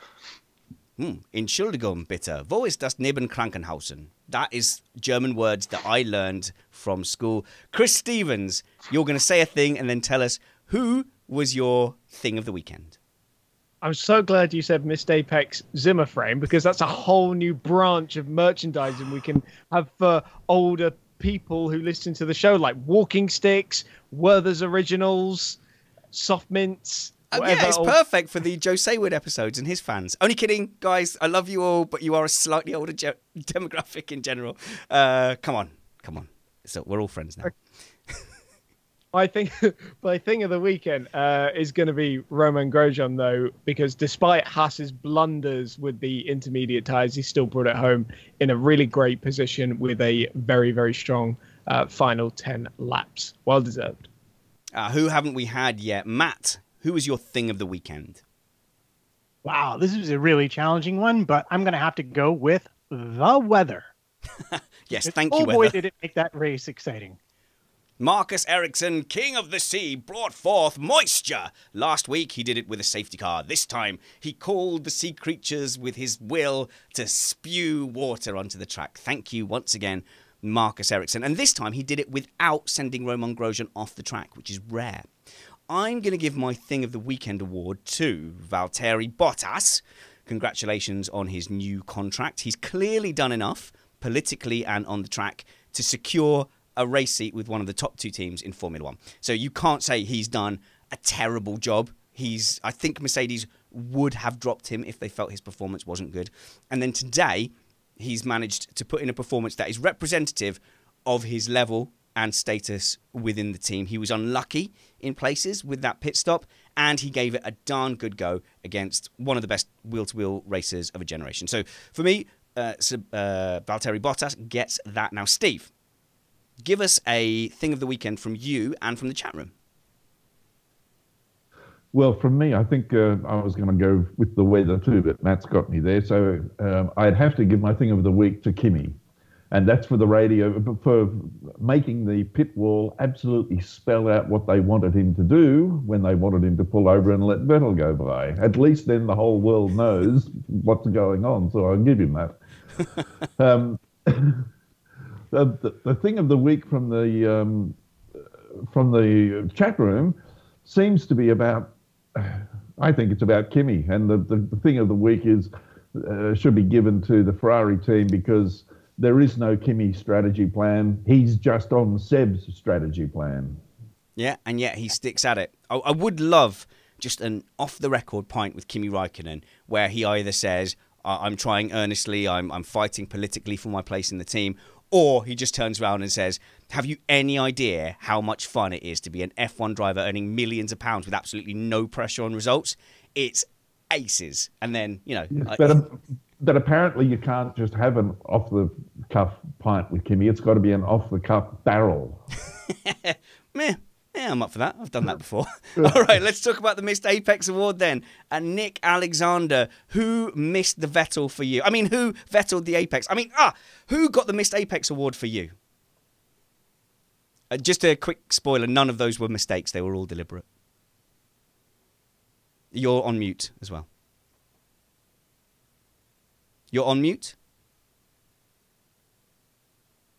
S2: Entschuldigung bitte, wo ist das Nebenkrankenhausen? That is German words that I learned from school. Chris Stevens, you're going to say a thing and then tell us who was your thing of the weekend.
S1: I'm so glad you said Missed Apex Zimmer frame, because that's a whole new branch of merchandising we can have for older people who listen to the show, like walking sticks, Werther's Originals, soft mints.
S2: Yeah, it's perfect for the Joe Saywood episodes and his fans. Only kidding, guys. I love you all, but you are a slightly older demographic in general. Come on. So we're all friends now.
S1: My thing of the weekend is going to be Roman Grosjean, though, because despite Haas's blunders with the intermediate tyres, he still brought it home in a really great position with a very, very strong final 10 laps. Well deserved.
S2: Who haven't we had yet? Matt, who was your thing of the weekend?
S4: Wow, this is a really challenging one, but I'm going to have to go with the weather.
S2: Yes, thank you,
S4: Oh boy,
S2: weather.
S4: did it make that race exciting.
S2: Marcus Ericsson, king of the sea, brought forth moisture. Last week, he did it with a safety car. This time, he called the sea creatures with his will to spew water onto the track. Thank you once again, Marcus Ericsson. And this time, he did it without sending Roman Grosjean off the track, which is rare. I'm going to give my Thing of the Weekend award to Valtteri Bottas. Congratulations on his new contract. He's clearly done enough, politically and on the track, to secure a race seat with one of the top two teams in Formula One. So you can't say he's done a terrible job. I think Mercedes would have dropped him if they felt his performance wasn't good. And then today, he's managed to put in a performance that is representative of his level and status within the team. He was unlucky in places with that pit stop, and he gave it a darn good go against one of the best wheel-to-wheel racers of a generation. So for me, Valtteri Bottas gets that. Now, Steve, give us a Thing of the Weekend from you and from the chat room.
S5: Well, from me, I think I was going to go with the weather too, but Matt's got me there. So I'd have to give my Thing of the Week to Kimi. And that's for the radio, for making the pit wall absolutely spell out what they wanted him to do when they wanted him to pull over and let Vettel go by. At least then the whole world knows what's going on. So I'll give him that. The Thing of the Week from the chat room seems to be about, I think it's about Kimi. And the Thing of the Week is should be given to the Ferrari team, because there is no Kimi strategy plan. He's just on Seb's strategy plan.
S2: Yeah, and yet he sticks at it. I would love just an off-the-record pint with Kimi Räikkönen where he either says, I'm trying earnestly, I'm fighting politically for my place in the team, or he just turns around and says, have you any idea how much fun it is to be an F1 driver earning millions of pounds with absolutely no pressure on results? It's aces. And then,
S5: Yes, but apparently you can't just have an off-the-cuff pint with Kimi. It's got to be an off-the-cuff barrel.
S2: Yeah, I'm up for that. I've done that before. All right, let's talk about the Missed Apex Award then. And Nick Alexander, who missed the Vettel for you? I mean, who Vetteled the Apex? I mean, who got the Missed Apex Award for you? Just a quick spoiler, none of those were mistakes. They were all deliberate. You're on mute as well. You're on mute?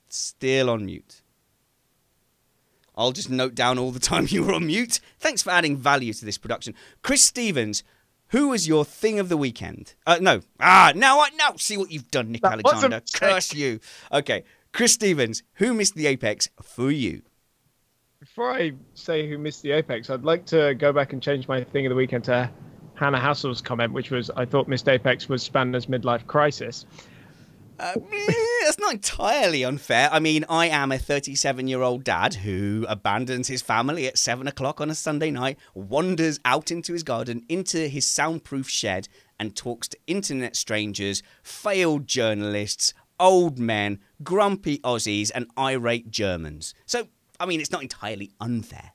S2: Still on mute. I'll just note down all the time you were on mute. Thanks for adding value to this production. Chris Stevens, who was your Thing of the Weekend? No. Now see what you've done, Nick Alexander. Curse you. Okay. Chris Stevens, who missed the Apex for you?
S1: Before I say who missed the Apex, I'd like to go back and change my Thing of the Weekend to Hannah Hassel's comment, which was, I thought Missed Apex was Spanner's midlife crisis.
S2: That's not entirely unfair. I mean, I am a 37-year-old dad who abandons his family at 7 o'clock on a Sunday night, wanders out into his garden, into his soundproof shed, and talks to internet strangers, failed journalists, old men, grumpy Aussies, and irate Germans. So, I mean, it's not entirely unfair.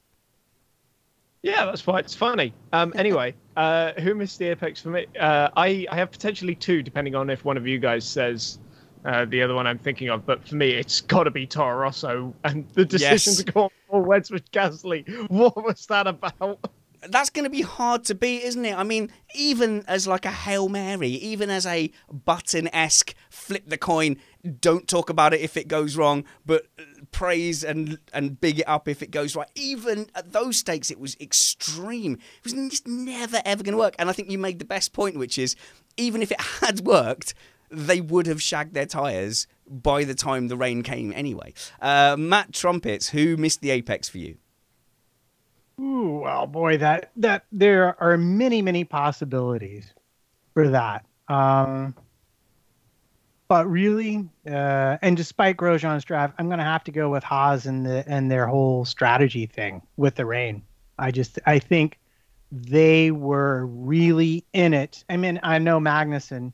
S1: Yeah, that's fine. It's funny. Anyway, who missed the apex for me? I have potentially two, depending on if one of you guys says the other one I'm thinking of. But for me, it's got to be Toro Rosso and the decision to go on for Wentworth Gasly. What was that about?
S2: That's going to be hard to beat, isn't it? I mean, even as like a Hail Mary, even as a Button-esque flip the coin, don't talk about it if it goes wrong, but praise and big it up if it goes right. Even at those stakes, it was extreme. It was just never, ever going to work. And I think you made the best point, which is even if it had worked, they would have shagged their tyres by the time the rain came anyway. Matt Trumpets, who missed the apex for you?
S4: Ooh, well, boy, that there are many possibilities for that. But really, and despite Grosjean's drive, I'm going to have to go with Haas and their whole strategy thing with the rain. I think they were really in it. I mean, I know Magnussen,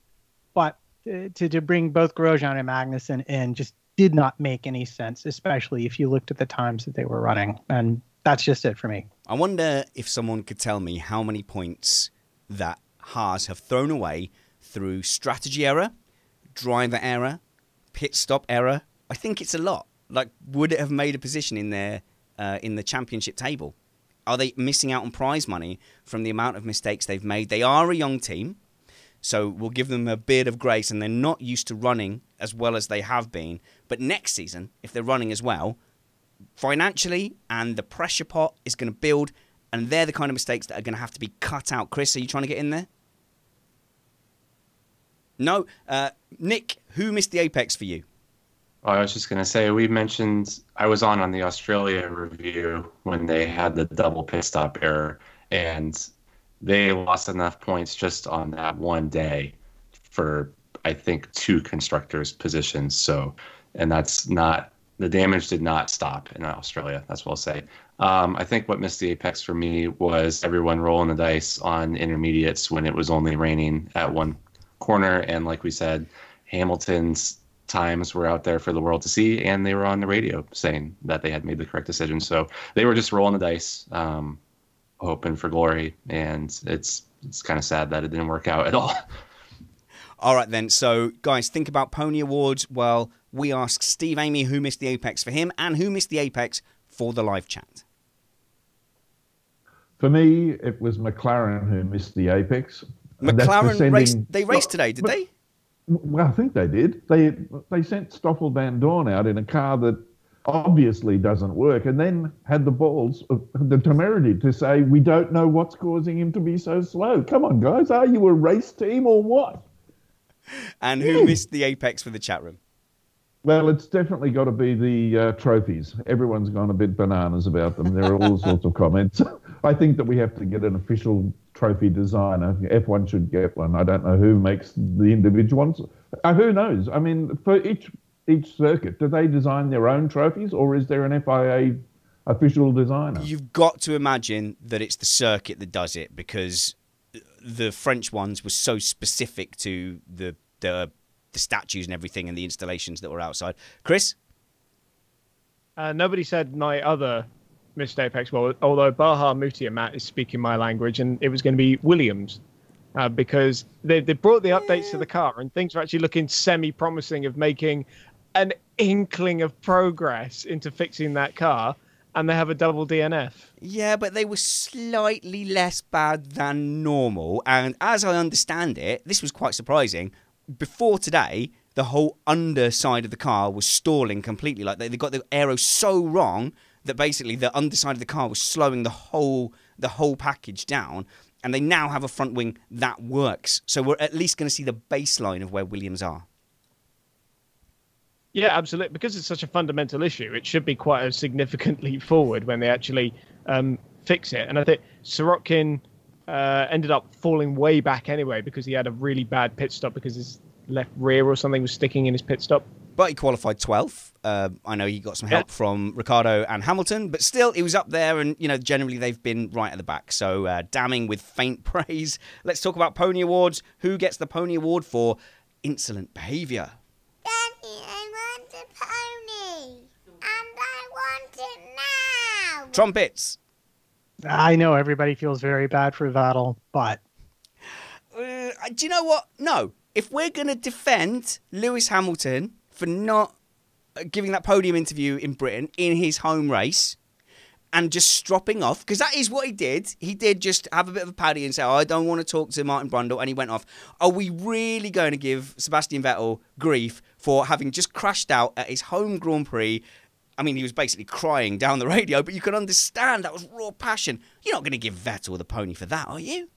S4: but to bring both Grosjean and Magnussen in just did not make any sense, especially if you looked at the times that they were running. And that's just it for me.
S2: I wonder if someone could tell me how many points that Haas have thrown away through strategy error, driver error, pit stop error. I think it's a lot. Like, would it have made a position in the championship table? Are they missing out on prize money from the amount of mistakes they've made? They are a young team, so we'll give them a bit of grace, and they're not used to running as well as they have been. But next season, if they're running as well, financially and the pressure pot is going to build, and they're the kind of mistakes that are going to have to be cut out. Chris, are you trying to get in there? No. Nick, who missed the apex for you?
S3: Oh, I was just going to say, we mentioned, I was on the Australia review when they had the double pit stop error, and they lost enough points just on that one day for, I think, 2 constructors' positions. So, and that's not, the damage did not stop in Australia, that's what I'll say. I think what missed the apex for me was everyone rolling the dice on intermediates when it was only raining at one corner. And like we said, Hamilton's times were out there for the world to see, and they were on the radio saying that they had made the correct decision. So they were just rolling the dice, hoping for glory. And it's kind of sad that it didn't work out at all.
S2: All right, then. So, guys, think about Pony Awards. Well, we asked Steve Amy who missed the apex for him and who missed the apex for the live chat.
S5: For me, it was McLaren who missed the apex.
S2: McLaren raced today, did they?
S5: Well, I think they did. They sent Stoffel Van Dorn out in a car that obviously doesn't work, and then had the balls, the temerity to say, we don't know what's causing him to be so slow. Come on, guys, are you a race team or what?
S2: And who missed the apex for the chat room?
S5: Well, it's definitely got to be the trophies. Everyone's gone a bit bananas about them. There are all sorts of comments. I think that we have to get an official trophy designer. F1 should get one. I don't know who makes the individual ones. Who knows? I mean, for each circuit, do they design their own trophies, or is there an FIA official designer?
S2: You've got to imagine that it's the circuit that does it, because the French ones were so specific to the statues and everything and the installations that were outside. Chris?
S1: Nobody said my other missed apex, well, although Baha Mutiamat is speaking my language, and it was going to be Williams, because they brought the updates to the car, and things are actually looking semi-promising of making an inkling of progress into fixing that car, and they have a double DNF.
S2: Yeah, but they were slightly less bad than normal, and as I understand it, this was quite surprising. Before today, the whole underside of the car was stalling completely. Like they got the aero so wrong that basically the underside of the car was slowing the whole package down, and they now have a front wing that works. So we're at least going to see the baseline of where Williams are.
S1: Yeah, absolutely. Because it's such a fundamental issue, it should be quite a significant leap forward when they actually fix it. And I think Sirotkin ended up falling way back anyway because he had a really bad pit stop because his left rear or something was sticking in his pit stop.
S2: But he qualified 12th. I know he got some help from Ricciardo and Hamilton, but still, he was up there, and generally they've been right at the back. So damning with faint praise. Let's talk about Pony Awards. Who gets the Pony Award for insolent behaviour? Trumpets.
S4: I know everybody feels very bad for Vettel, but
S2: Do you know what? No. If we're going to defend Lewis Hamilton for not giving that podium interview in Britain in his home race and just stropping off, because that is what he did. He did just have a bit of a paddy and say, I don't want to talk to Martin Brundle, and he went off. Are we really going to give Sebastian Vettel grief for having just crashed out at his home Grand Prix? I mean, he was basically crying down the radio, but you can understand that was raw passion. You're not going to give Vettel the pony for that, are you?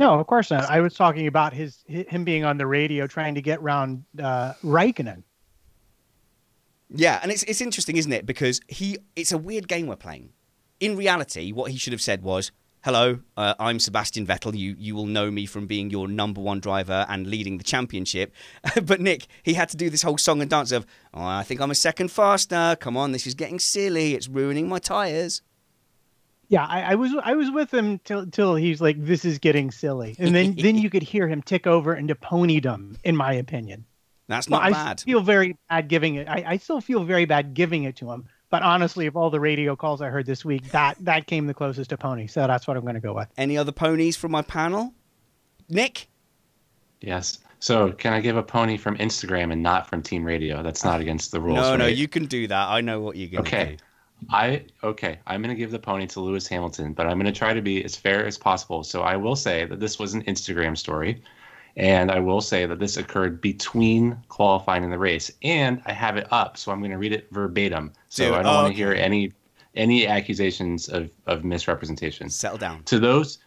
S4: no, of course not. I was talking about him being on the radio trying to get round Raikkonen.
S2: Yeah, and it's interesting, isn't it? Because it's a weird game we're playing. In reality, what he should have said was, hello, I'm Sebastian Vettel. You will know me from being your number one driver and leading the championship. But Nick, he had to do this whole song and dance of, oh, I think I'm a second faster. Come on, this is getting silly. It's ruining my tyres.
S4: Yeah, I was with him till he's like, this is getting silly. And then you could hear him tick over into ponydom, in my opinion.
S2: That's not bad.
S4: I feel very bad giving it. I still feel very bad giving it to him. But honestly, of all the radio calls I heard this week, that came the closest to pony. So that's what I'm going to go with.
S2: Any other ponies from my panel? Nick?
S3: Yes. So can I give a pony from Instagram and not from Team Radio? That's not against the rules.
S2: No,
S3: right?
S2: you can do that. I know what you're going to do.
S3: I'm going to give the pony to Lewis Hamilton, but I'm going to try to be as fair as possible. So I will say that this was an Instagram story, and I will say that this occurred between qualifying and the race, and I have it up, so I'm going to read it verbatim. So I don't want to hear any accusations of misrepresentation.
S2: Settle down.
S3: To those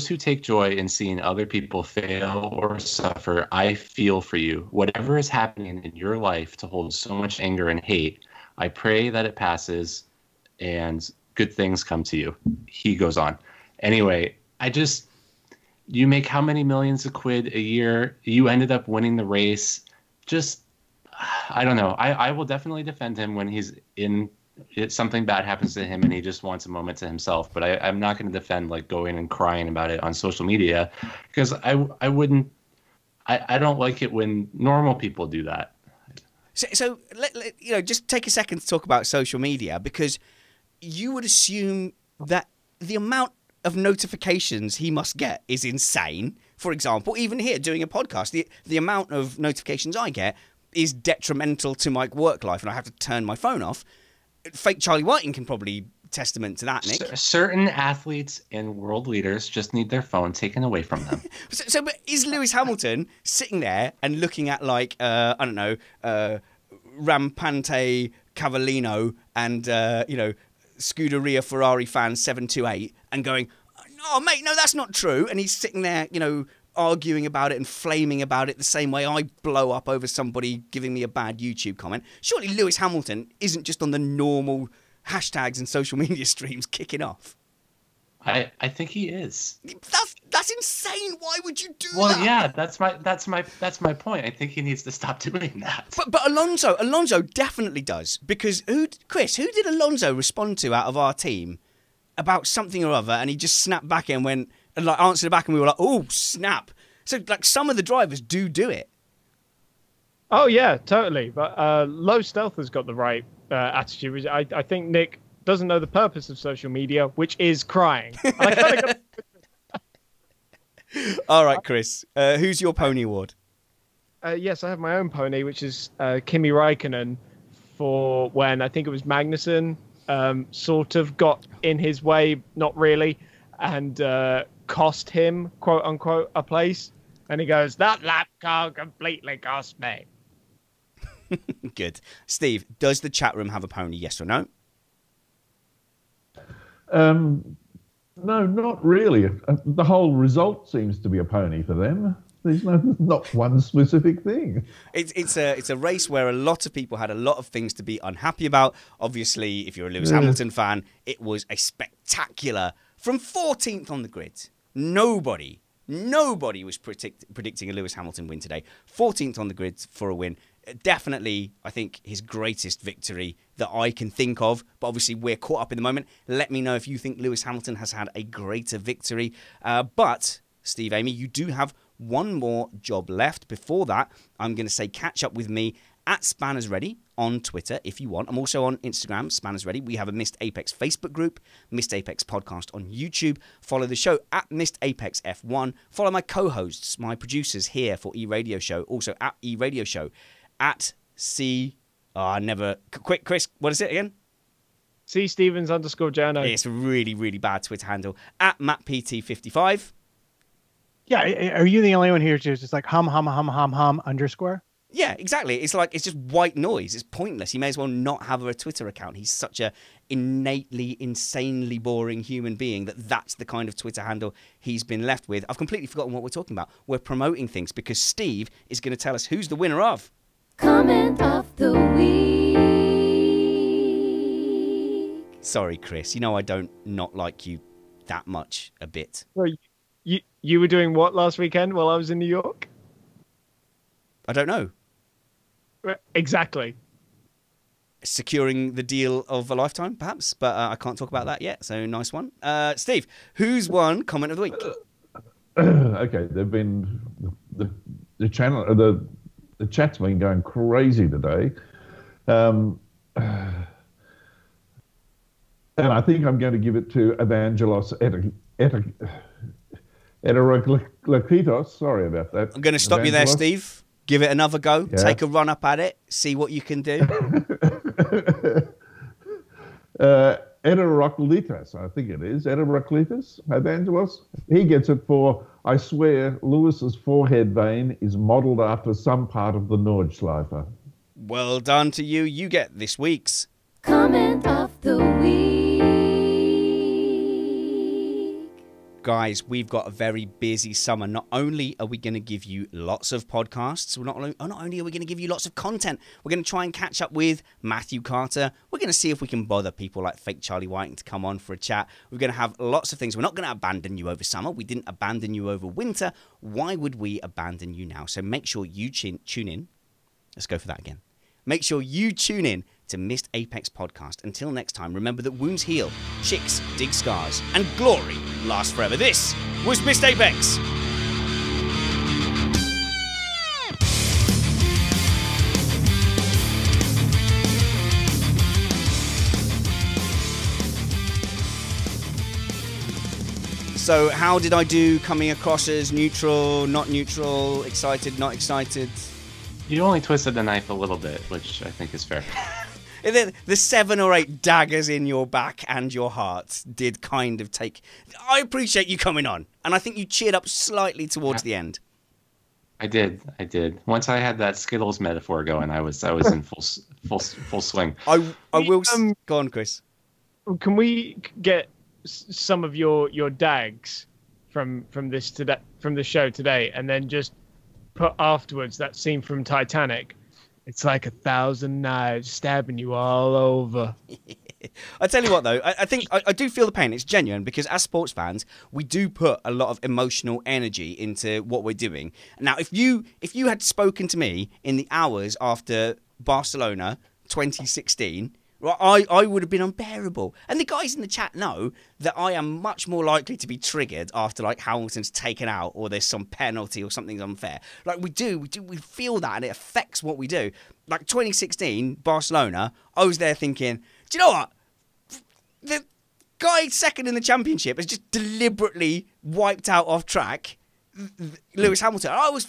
S3: who take joy in seeing other people fail or suffer, I feel for you. Whatever is happening in your life to hold so much anger and hate, I pray that it passes and good things come to you. He goes on. Anyway, you make how many millions of quid a year? You ended up winning the race. I don't know. I will definitely defend him when something bad happens to him and he just wants a moment to himself. But I'm not going to defend like going and crying about it on social media, because I don't like it when normal people do that.
S2: So just take a second to talk about social media, because you would assume that the amount of notifications he must get is insane. For example, even here doing a podcast, the amount of notifications I get is detrimental to my work life, and I have to turn my phone off. Fake Charlie Whiting can probably testament to that, Nick.
S3: Certain athletes and world leaders just need their phone taken away from them.
S2: But is Lewis Hamilton sitting there and looking at Rampante Cavallino and Scuderia Ferrari fan 728 and going, oh mate, no, that's not true, and he's sitting there, arguing about it and flaming about it the same way I blow up over somebody giving me a bad YouTube comment? Surely Lewis Hamilton isn't just on the normal hashtags and social media streams kicking off.
S3: I think he is.
S2: That's insane. Why would you do that?
S3: Well, yeah, that's my point. I think he needs to stop doing that.
S2: But Alonso definitely does, because who did Alonso respond to out of our team about something or other, and he just snapped back and went and answered back, and we were like, oh snap. So some of the drivers do it.
S1: Oh yeah, totally. But Low Stealth has got the right attitude. I think Nick doesn't know the purpose of social media, which is crying.
S2: All right, Chris. Who's your pony award?
S1: Yes, I have my own pony, which is Kimi Räikkönen, for when I think it was Magnussen sort of got in his way, not really, and cost him, quote unquote, a place. And he goes, that lap car completely cost me.
S2: Good. Steve, does the chat room have a pony, yes or no?
S5: No, not really. The whole result seems to be a pony for them. There's not one specific thing.
S2: It's a race where a lot of people had a lot of things to be unhappy about. Obviously, if you're a Lewis Hamilton fan, it was a spectacular, from 14th on the grid. Nobody was predicting a Lewis Hamilton win today. 14th on the grid for a win. Definitely, I think, his greatest victory that I can think of. But obviously, we're caught up in the moment. Let me know if you think Lewis Hamilton has had a greater victory. But, Steve, Amy, you do have one more job left. Before that, I'm going to say catch up with me at Spanners Ready on Twitter if you want. I'm also on Instagram, Spanners Ready. We have a Missed Apex Facebook group, Missed Apex Podcast on YouTube. Follow the show at Missed Apex F1. Follow my co-hosts, my producers here for E-Radio Show, also at E-Radio Show, at C... Quick, Chris, what is it again?
S1: C Stevens_journo.
S2: It's a really, really bad Twitter handle. At MattPT55.
S4: Yeah, are you the only one here who's just like hum _?
S2: Yeah, exactly. It's like, it's just white noise. It's pointless. He may as well not have a Twitter account. He's such a innately, insanely boring human being that's the kind of Twitter handle he's been left with. I've completely forgotten what we're talking about. We're promoting things because Steve is going to tell us who's the winner of
S8: Comment of the Week.
S2: Sorry, Chris. You know I don't not like you that much a bit.
S1: Well, you were doing what last weekend while I was in New York?
S2: I don't know.
S1: Exactly.
S2: Securing the deal of a lifetime, perhaps, but I can't talk about that yet. So nice one, Steve. Who's won comment of the week?
S5: Okay, they've been the channel the chat's been going crazy today, and I think I'm going to give it to Evangelos Eteroklakitos. Sorry about that.
S2: I'm going to stop you there, Steve. Give it another go.
S5: Yeah.
S2: Take a run up at it. See what you can do.
S5: Eteroklakitos, I think it is. Eteroklakitos, Evangelos. He gets it for, I swear, Lewis's forehead vein is modelled after some part of the Nordschleife.
S2: Well done to you. You get this week's
S8: Comment of the Week.
S2: Guys, we've got a very busy summer. Not only are we going to give you lots of podcasts, not only are we going to give you lots of content, we're going to try and catch up with Matthew Carter. We're going to see if we can bother people like Fake Charlie Whiting to come on for a chat. We're going to have lots of things. We're not going to abandon you over summer. We didn't abandon you over winter. Why would we abandon you now? So make sure you tune in. Let's go for that again. Make sure you tune in to Missed Apex Podcast. Until next time, remember that wounds heal, chicks dig scars, and glory lasts forever. This was Missed Apex. So how did I do coming across as neutral, not neutral, excited, not excited?
S3: You only twisted the knife a little bit, which I think is fair.
S2: The 7 or 8 daggers in your back and your heart did kind of take... I appreciate you coming on, and I think you cheered up slightly towards the end.
S3: I did. Once I had that Skittles metaphor going, I was in full swing.
S2: I will... Go on, Chris.
S1: Can we get some of your dags from the show today, and then just put afterwards that scene from Titanic? It's like 1,000 knives stabbing you all over.
S2: I tell you what, though, I think I do feel the pain. It's genuine because as sports fans, we do put a lot of emotional energy into what we're doing. Now, if you had spoken to me in the hours after Barcelona 2016, I would have been unbearable. And the guys in the chat know that I am much more likely to be triggered after like Hamilton's taken out or there's some penalty or something's unfair. Like we feel that and it affects what we do. Like 2016, Barcelona, I was there thinking, do you know what? The guy second in the championship has just deliberately wiped out off track Lewis Hamilton. I was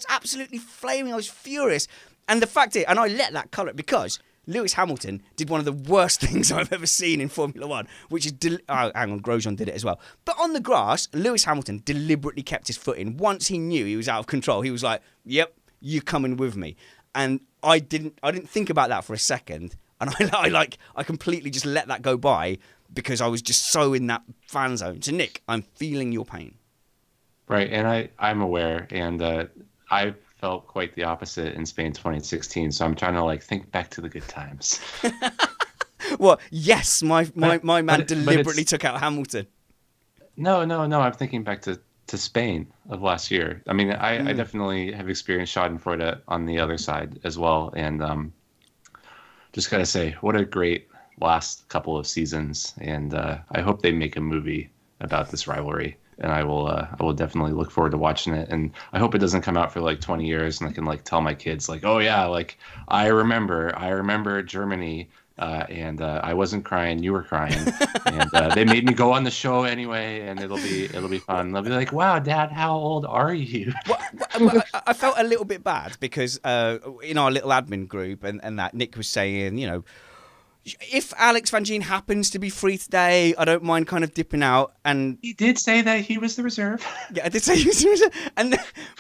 S2: absolutely flaming. I was furious. And the fact is, and I let that colour because Lewis Hamilton did one of the worst things I've ever seen in Formula One, which is... hang on, Grosjean did it as well. But on the grass, Lewis Hamilton deliberately kept his foot in. Once he knew he was out of control, he was like, yep, you're coming with me. And I didn't think about that for a second. And I completely just let that go by because I was just so in that fan zone. So, Nick, I'm feeling your pain.
S3: Right, and I'm aware, and I felt quite the opposite in Spain 2016, so I'm trying to think back to the good times.
S2: Well, yes, my man deliberately took out Hamilton.
S3: No, I'm thinking back to Spain of last year. I mean, I definitely have experienced Schadenfreude on the other side as well, and just gotta say, what a great last couple of seasons, and I hope they make a movie about this rivalry and I will definitely look forward to watching it. And I hope it doesn't come out for like 20 years, and I can like tell my kids like, oh yeah, like I remember Germany. And I wasn't crying, you were crying, and they made me go on the show anyway, and it'll be fun. They'll be like, "Wow, Dad, how old are you?"
S2: Well, I felt a little bit bad because in our little admin group, and that Nick was saying, you know, if Alex Van Gien happens to be free today, I don't mind kind of dipping out. And
S3: He did say that he was the reserve.
S2: yeah, I did say he was,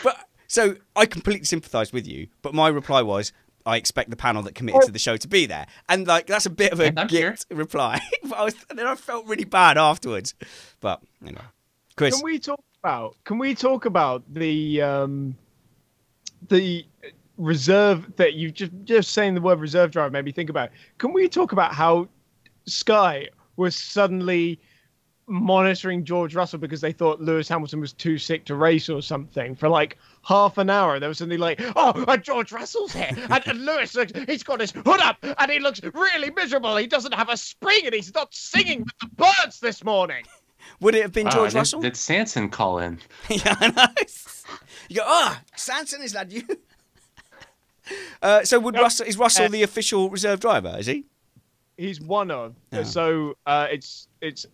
S2: but so I completely sympathised with you. But my reply was, I expect the panel that committed to the show to be there. And like that's a bit of a gift reply. But then I felt really bad afterwards. But anyway. Chris.
S1: Can we talk about the reserve that you just saying the word reserve driver made me think about? Can we talk about how Sky was suddenly monitoring George Russell because they thought Lewis Hamilton was too sick to race or something for like half an hour? There was something like, George Russell's here, and Lewis looks, he's got his hood up, and he looks really miserable. He doesn't have a spring, and he's not singing with the birds this morning.
S2: Would it have been George Russell?
S3: Did Sanson call in?
S2: Yeah, I know. You go, Sanson, is that you? So is Russell the official reserve driver? Is he?
S1: He's one of.
S2: Yeah.
S1: So it's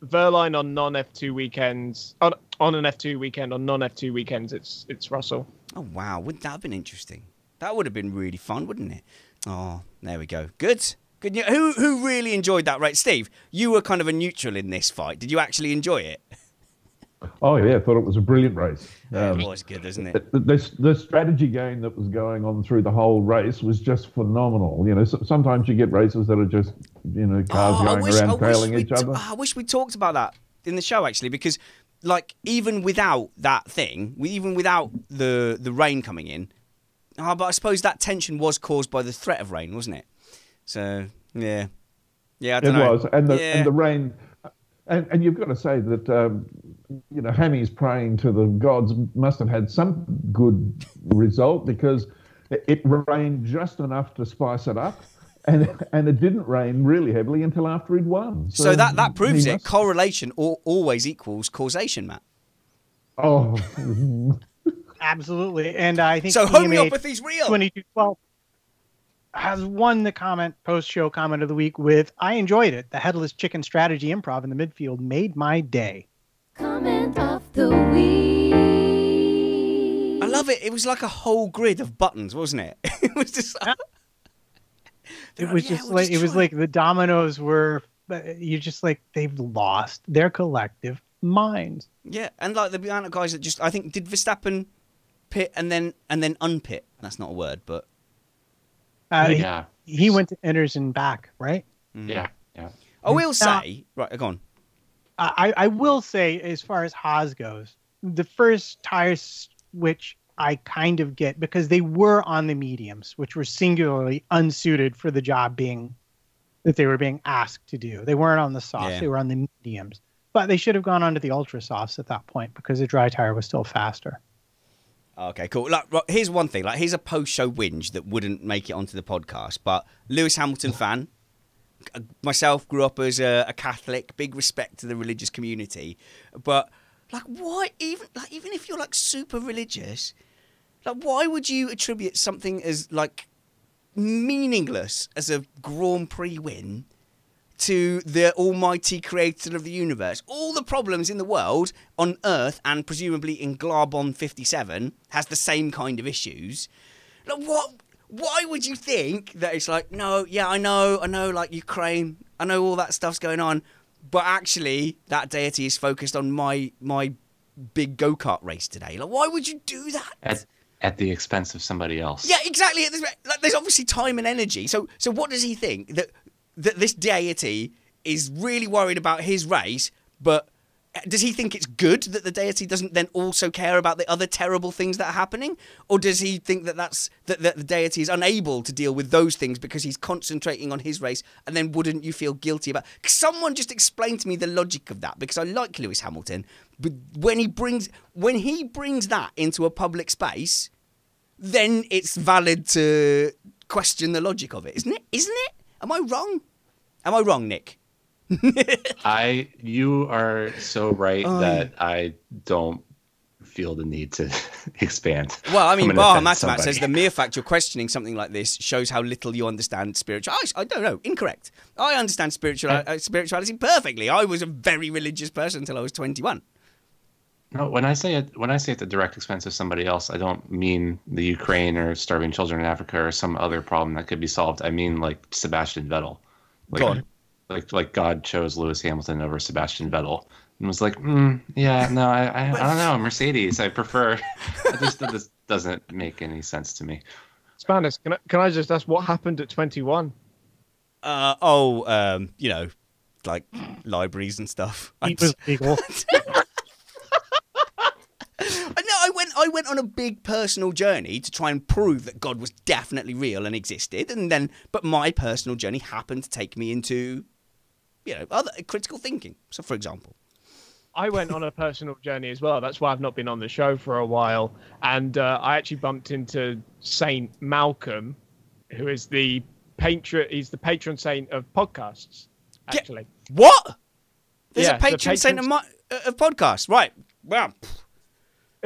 S1: Verline on non-F2 weekends. On an F2 weekend, on non-F2 weekends, it's Russell.
S2: Oh wow, wouldn't that have been interesting? That would have been really fun, wouldn't it? Oh, there we go. Good. Who really enjoyed that race? Steve, you were kind of a neutral in this fight. Did you actually enjoy it?
S5: Oh yeah, I thought it was a brilliant race.
S2: It was good, isn't it?
S5: The strategy game that was going on through the whole race was just phenomenal. You know, sometimes you get races that are just, you know, cars going around trailing each other.
S2: I wish we talked about that in the show actually, because like even without that thing, even without the rain coming in, but I suppose that tension was caused by the threat of rain, wasn't it? So yeah, I don't know.
S5: It was, and the rain. And you've got to say that, you know, Hammy's praying to the gods must have had some good result, because it rained just enough to spice it up, and it didn't rain really heavily until after he'd won.
S2: So that proves it. Correlation always equals causation, Matt.
S5: Oh,
S4: Absolutely. And I think
S2: so. Homeopathy's real.
S4: 2212 has won the post-show comment of the week with, I enjoyed it. The headless chicken strategy improv in the midfield made my day.
S8: Comment of the week.
S2: I love it. It was like a whole grid of buttons, wasn't it? It was just like,
S4: it was like the dominoes were, you're just like, they've lost their collective minds.
S2: Yeah, and like the amount of guys that just, I think, did Verstappen pit and then unpit? That's not a word, but
S4: he went to enters and back, right?
S3: Yeah.
S2: I will say, right, go on.
S4: I will say, as far as Haas goes, the first tire switch I kind of get, because they were on the mediums, which were singularly unsuited for the job that they were being asked to do. They weren't on the softs, They were on the mediums. But they should have gone onto the ultra softs at that point, because the dry tire was still faster.
S2: Okay, cool. Like, here's one thing. Like, here's a post-show whinge that wouldn't make it onto the podcast. But Lewis Hamilton fan, myself grew up as a Catholic, big respect to the religious community. But like, why even if you're like super religious, like why would you attribute something as like meaningless as a Grand Prix win to the almighty creator of the universe? All the problems in the world on Earth and presumably in Glarbon 57 has the same kind of issues. Like, why would you think that it's like, no, yeah, I know, like Ukraine, I know all that stuff's going on, but actually that deity is focused on my big go-kart race today. Like, why would you do that?
S3: At the expense of somebody else.
S2: Yeah, exactly. Like, there's obviously time and energy. So what does he think? That this deity is really worried about his race, but does he think it's good that the deity doesn't then also care about the other terrible things that are happening? Or does he think that the deity is unable to deal with those things because he's concentrating on his race, and then wouldn't you feel guilty about? Someone just explain to me the logic of that, because I like Lewis Hamilton, but when he brings that into a public space, then it's valid to question the logic of it, isn't it? Am I wrong? Am I wrong, Nick?
S3: You are so right
S2: Oh,
S3: that I don't feel the need to expand.
S2: Well, I mean,
S3: I'm gonna
S2: Bar
S3: offend
S2: Matamat
S3: somebody.
S2: says the mere fact you're questioning something like this shows how little you understand spirituality. I don't know. Incorrect. I understand spirituality perfectly. I was a very religious person until I was 21.
S3: No, when I say at the direct expense of somebody else, I don't mean the Ukraine or starving children in Africa or some other problem that could be solved. I mean like Sebastian Vettel. Like,
S2: Go on.
S3: Like God chose Lewis Hamilton over Sebastian Vettel and was like, yeah, no, I don't know, Mercedes, I prefer. This doesn't make any sense to me.
S1: Spanish, can I just ask what happened at 21?
S2: You know, like libraries and stuff.
S4: It was legal.
S2: I went on a big personal journey to try and prove that God was definitely real and existed, but my personal journey happened to take me into, you know, other critical thinking. So, for example,
S1: I went on a personal journey as well. That's why I've not been on the show for a while. And I actually bumped into Saint Malcolm, who is the he's the patron saint of podcasts, actually.
S2: What? There's
S1: Yeah,
S2: a patron saint of podcasts, right? Well,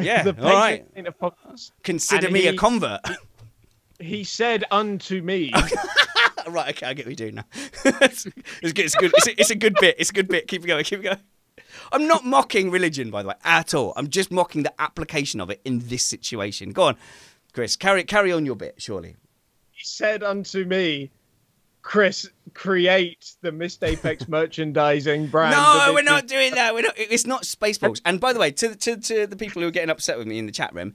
S2: yeah,
S1: the
S2: all
S1: patron
S2: right.
S1: saint of podcasts.
S2: Consider
S1: And
S2: me a convert.
S1: He said unto me,
S2: Right, okay, I get what you're doing now. It's good. It's good. It's a good bit. It's a good bit. Keep it going. Keep it going. I'm not mocking religion, by the way, at all. I'm just mocking the application of it in this situation. Go on, Chris. Carry on your bit. Surely.
S1: he said unto me, Chris, create the Missed Apex merchandising brand.
S2: No, we're not doing that. It's not Spaceballs. And by the way, to the people who are getting upset with me in the chat room,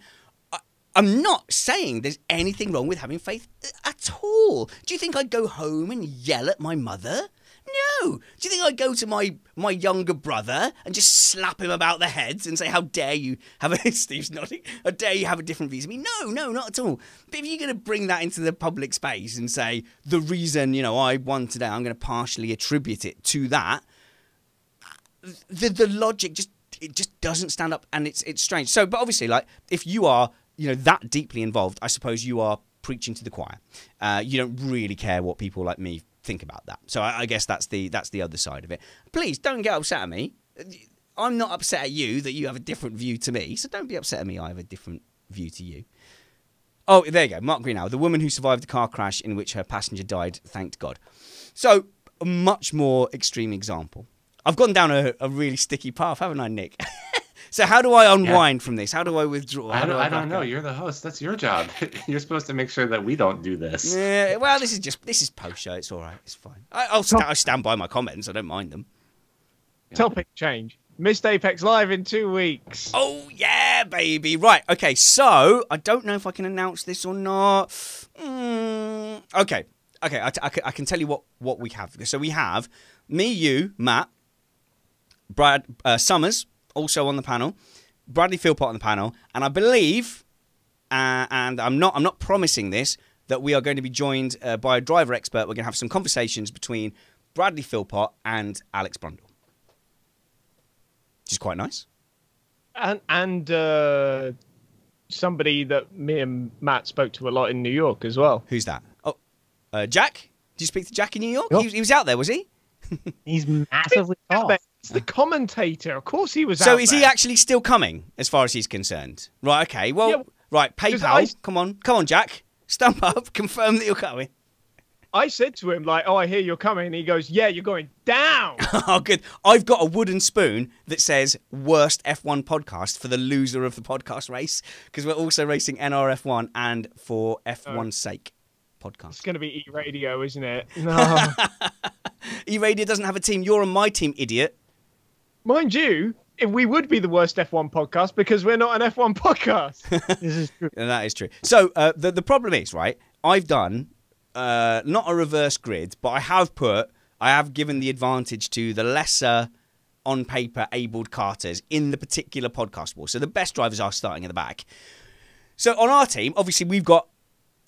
S2: I'm not saying there's anything wrong with having faith at all. Do you think I'd go home and yell at my mother? No. Do you think I'd go to my younger brother and just slap him about the head and say, how dare you have a... Steve's nodding. How dare you have a different view to me? No, not at all. But if you're going to bring that into the public space and say, the reason, I won today, I'm going to partially attribute it to that, the logic just doesn't stand up, and it's strange. So, but obviously, like, if you are, that deeply involved, I suppose you are preaching to the choir. You don't really care what people like me think about that. So I guess that's the other side of it. Please don't get upset at me. I'm not upset at you that you have a different view to me. So don't be upset at me. I have a different view to you. Oh, there you go. Mark Greenhow, the woman who survived the car crash in which her passenger died, thanked God. So a much more extreme example. I've gone down a really sticky path, haven't I, Nick? So how do I unwind from this? How do I withdraw?
S3: I don't know. You're the host. That's your job. You're supposed to make sure that we don't do this.
S2: Yeah, well, this is post show. It's all right. It's fine. I'll stand by my comments. I don't mind them.
S1: Topic change. Missed Apex Live in 2 weeks.
S2: Oh yeah, baby. Right. Okay. So I don't know if I can announce this or not. Okay. I can tell you what we have. So we have me, you, Matt, Brad, Summers. Also on the panel, Bradley Philpott on the panel, and I believe, and I'm not promising this, that we are going to be joined by a driver expert. We're going to have some conversations between Bradley Philpott and Alex Brundle, which is quite nice.
S1: And somebody that me and Matt spoke to a lot in New York as well.
S2: Who's that? Oh, Jack. Did you speak to Jack in New York?
S4: Yep.
S2: He was out there, was he?
S4: He's massively tall.
S1: It's the commentator. Of course he was out
S2: So is
S1: there.
S2: he actually still coming, as far as he's concerned? Right. Okay. Well.
S1: Yeah,
S2: right.
S1: because
S2: PayPal. Come on, Jack. Stump up. Confirm that you're coming.
S1: I said to him, like, oh, I hear you're coming. And he goes, yeah, you're going down.
S2: Oh, good. I've got a wooden spoon that says worst F1 podcast for the loser of the podcast race, because we're also racing NRF1 and for F1's sake podcast.
S1: It's going to be E-Radio, isn't it? No.
S2: E-Radio doesn't have a team. You're on my team, idiot.
S1: Mind you, we would be the worst F1 podcast because we're not an F1 podcast.
S4: This is true.
S2: And that is true. So the problem is, right, I've done not a reverse grid, but I have given the advantage to the lesser on paper abled karters in the particular podcast war. So the best drivers are starting at the back. So on our team, obviously we've got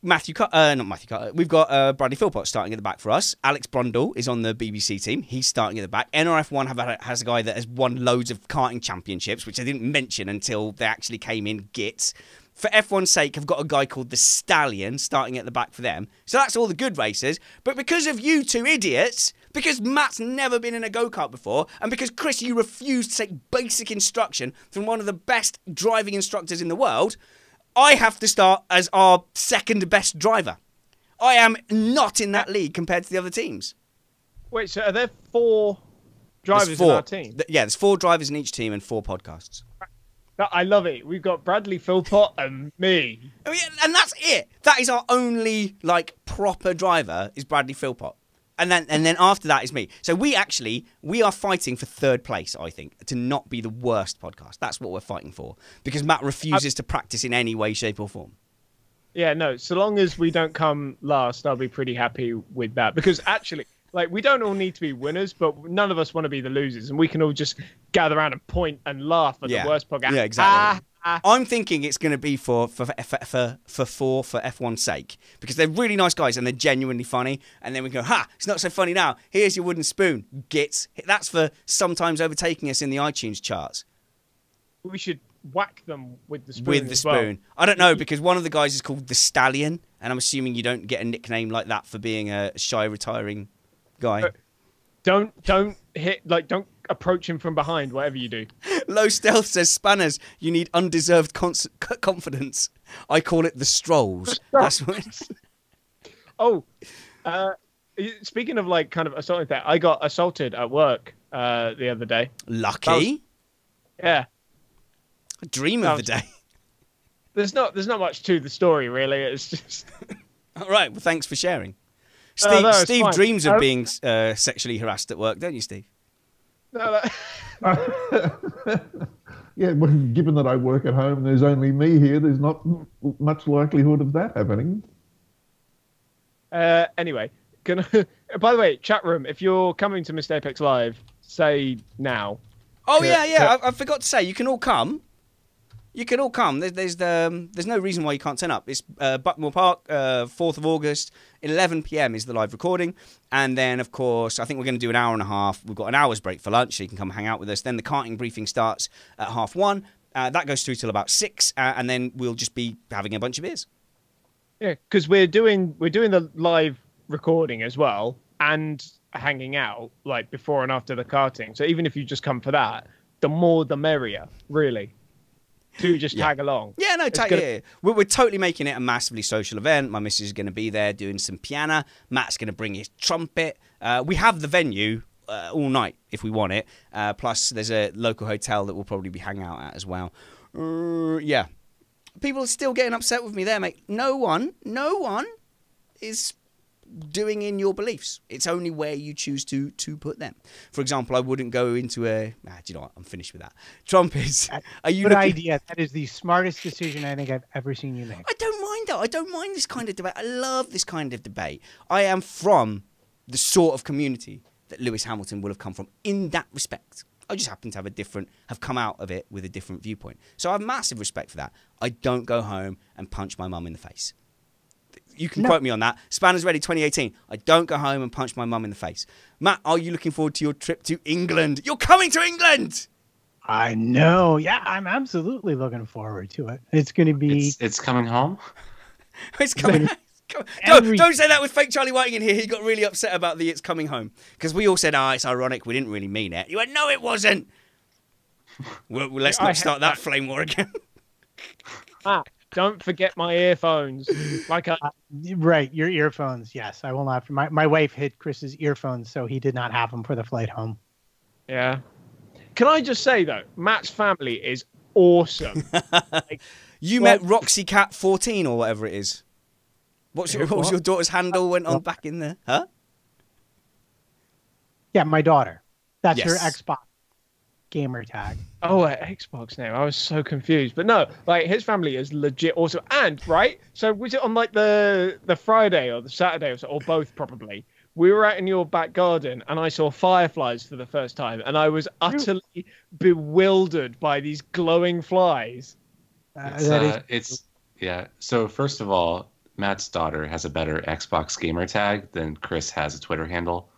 S2: We've got Bradley Philpott starting at the back for us. Alex Brundle is on the BBC team. He's starting at the back. NRF1 has a guy that has won loads of karting championships, which I didn't mention until they actually came in Gits. For F1's sake, I've got a guy called the Stallion starting at the back for them. So that's all the good racers. But because of you two idiots Because Matt's never been in a go-kart before, and because, Chris, you refused to take basic instruction from one of the best driving instructors in the world, I have to start as our second best driver. I am not in that league compared to the other teams.
S1: Wait, so are there 4 drivers
S2: There's 4.
S1: in our team?
S2: Yeah, there's 4 drivers in each team and 4 podcasts.
S1: I love it. We've got Bradley Philpott and me.
S2: I mean, and that's it. That is our only proper driver is Bradley Philpott. And then after that is me. So we are fighting for 3rd place, I think, to not be the worst podcast. That's what we're fighting for. Because Matt refuses to practice in any way, shape or form.
S1: Yeah, no, so long as we don't come last, I'll be pretty happy with that. Because actually, we don't all need to be winners, but none of us want to be the losers. And we can all just gather around and point and laugh at the worst podcast.
S2: Yeah, exactly. I'm thinking it's going to be for F1's sake. Because they're really nice guys and they're genuinely funny. And then we go, it's not so funny now. Here's your wooden spoon, gits. That's for sometimes overtaking us in the iTunes charts.
S1: We should whack them with the spoon.
S2: With the spoon. Well. I don't know, because one of the guys is called the Stallion. And I'm assuming you don't get a nickname like that for being a shy, retiring guy.
S1: Don't hit, don't approach him from behind, whatever you do.
S2: Low Stealth says, Spanners, you need undeserved confidence. I call it the strolls. That's what it's...
S1: Oh, speaking of kind of assaulting that, I got assaulted at work the other day.
S2: Lucky.
S1: Yeah.
S2: A dream of the day.
S1: There's not much to the story, really. It's just...
S2: All right, well, thanks for sharing. Steve dreams of being sexually harassed at work, don't you, Steve?
S1: No,
S5: yeah, well, given that I work at home and there's only me here, there's not much likelihood of that happening.
S1: Anyway, by the way, chat room, if you're coming to Mr. Apex Live, say now.
S2: Oh, yeah. I forgot to say, you can all come. You can all come. There's no reason why you can't turn up. It's Buckmore Park, 4th of August, 11 p.m. is the live recording. And then, of course, I think we're going to do an hour and a half. We've got an hour's break for lunch, so you can come hang out with us. Then the karting briefing starts at 1:30. That goes through till about 6, and then we'll just be having a bunch of beers.
S1: Yeah, because we're doing the live recording as well, and hanging out before and after the karting. So even if you just come for that, the more the merrier, really. To just tag along.
S2: Yeah, no, we're totally making it a massively social event. My missus is going to be there doing some piano. Matt's going to bring his trumpet. We have the venue all night if we want it. Plus, there's a local hotel that we'll probably be hanging out at as well. Yeah. People are still getting upset with me there, mate. No one is doing in your beliefs. It's only where you choose to put them. For example, I wouldn't go into do you know what? I'm finished with that. Trump is... Are you
S4: Good idea. That is the smartest decision I think I've ever seen you make.
S2: I don't mind that. I don't mind this kind of debate. I love this kind of debate. I am from the sort of community that Lewis Hamilton would have come from in that respect. I just happen to have come out of it with a different viewpoint. So I have massive respect for that. I don't go home and punch my mum in the face. You can quote me on that. Spanners Ready 2018. I don't go home and punch my mum in the face. Matt, are you looking forward to your trip to England? You're coming to England!
S4: I know. Yeah, I'm absolutely looking forward to it. It's going to be...
S3: It's coming home?
S2: It's coming... Don't say that with fake Charlie Whiting in here. He got really upset about the it's coming home. Because we all said, it's ironic. We didn't really mean it. You went, no, it wasn't. Well, let's not start that flame war again.
S1: Don't forget my earphones.
S4: Right, your earphones. Yes, I will not. My wife hid Chris's earphones, so he did not have them for the flight home.
S1: Yeah. Can I just say, though, Matt's family is awesome.
S2: You met Roxy Cat 14 or whatever it is. What was your daughter's handle went on back in there? Huh?
S4: Yeah, my daughter. That's her Xbox gamer tag.
S1: Oh, Xbox name. I was so confused. But no, his family is legit awesome. And, right, so was it on the Friday or the Saturday or both probably? We were out in your back garden and I saw fireflies for the first time and I was utterly bewildered by these glowing flies.
S3: So first of all, Matt's daughter has a better Xbox gamer tag than Chris has a Twitter handle.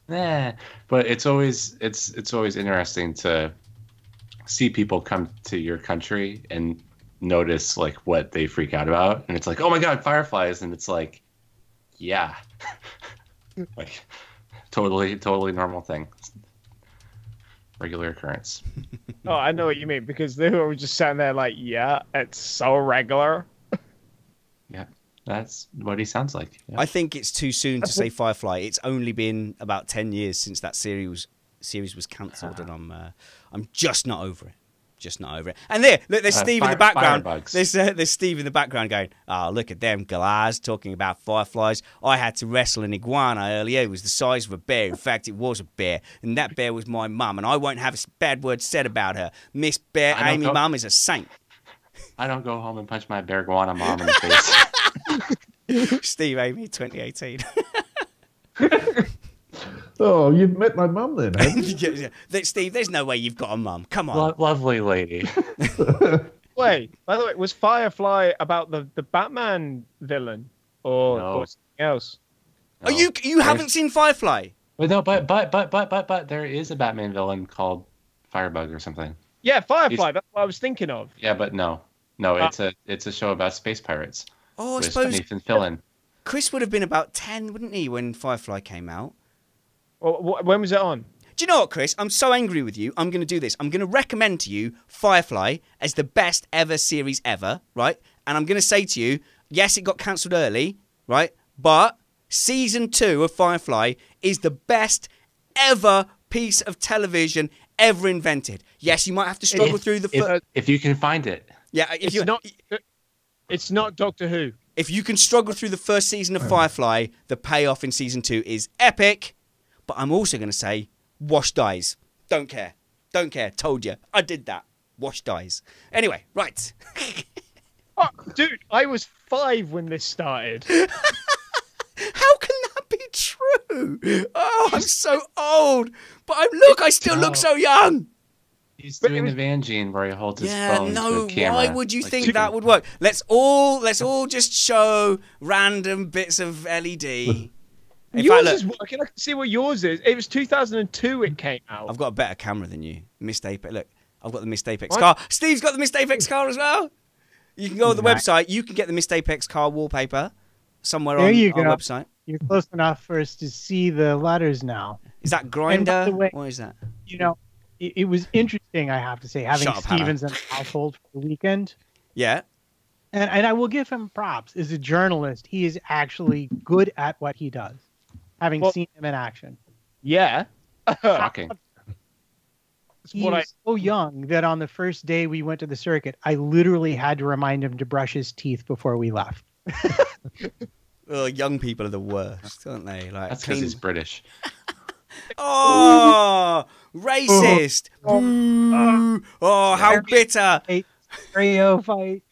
S3: But it's always interesting to see people come to your country and notice what they freak out about, and it's oh my god, fireflies, and it's yeah. Like, totally normal thing. Regular occurrence.
S1: Oh, I know what you mean, because they were just sitting there like, yeah, it's so regular.
S3: Yeah, that's what he sounds like. Yeah.
S2: I think it's too soon to say Firefly. It's only been about 10 years since that series was cancelled, and I'm just not over it. Just not over it. And there's Steve in the background. There's Steve in the background going, "Oh, look at them guys talking about fireflies. I had to wrestle an iguana earlier. It was the size of a bear. In fact, it was a bear, and that bear was my mum. And I won't have a bad word said about her. Miss Bear Amy Mum is a saint."
S3: I don't go home and punch my bear iguana mom in the face.
S2: Steve Amy 2018.
S5: Oh, you've met my mum then, haven't you?
S2: Yeah. Steve, there's no way you've got a mum. Come on.
S3: Lovely lady.
S1: Wait, by the way, was Firefly about the Batman villain or something else?
S2: No. Oh, you haven't seen Firefly?
S3: Well, no, but there is a Batman villain called Firebug or something.
S1: Yeah, Firefly. That's what I was thinking of.
S3: Yeah, but no, it's a show about space pirates.
S2: Oh, I suppose
S3: Nathan Fillion.
S2: Chris would have been about 10, wouldn't he, when Firefly came out?
S1: Well, when was it on?
S2: Do you know what, Chris? I'm so angry with you. I'm going to do this. I'm going to recommend to you Firefly as the best ever series ever, right? And I'm going to say to you, yes, it got cancelled early, right? But season 2 of Firefly is the best ever piece of television ever invented. Yes, you might have to struggle through the...
S3: If you can find it.
S2: Yeah,
S1: it's not Doctor Who.
S2: If you can struggle through the first season of Firefly, the payoff in season 2 is epic. But I'm also going to say, Wash dies. Don't care. Don't care. Told you. I did that. Wash dies. Anyway, right.
S1: Oh, dude, I was 5 when this started.
S2: How can that be true? Oh, I'm so old. But I still look so young.
S3: He's doing the Van Gene where he holds his phone to a camera.
S2: Why would you think that would work? Let's all just show random bits of LED.
S1: Yours is working. I can see what yours is. It was 2002 it came out.
S2: I've got a better camera than you. Missed Apex. Look, I've got the Missed Apex car. Steve's got the Missed Apex car as well. You can go to the website. You can get the Missed Apex car wallpaper somewhere on our website.
S4: You're close enough for us to see the letters now.
S2: Is that Grinder?
S4: What
S2: is that?
S4: You know, it was interesting, I have to say, having Stevens in the household for the weekend.
S2: Yeah.
S4: And I will give him props. As a journalist, he is actually good at what he does. Having seen him in action.
S1: Yeah.
S3: Shocking.
S4: He's so young that on the first day we went to the circuit, I literally had to remind him to brush his teeth before we left.
S2: Well, young people are the worst, aren't they? Like,
S3: that's because he's British.
S2: Oh, racist. Boo. Oh, how bitter.
S4: Stereo fight.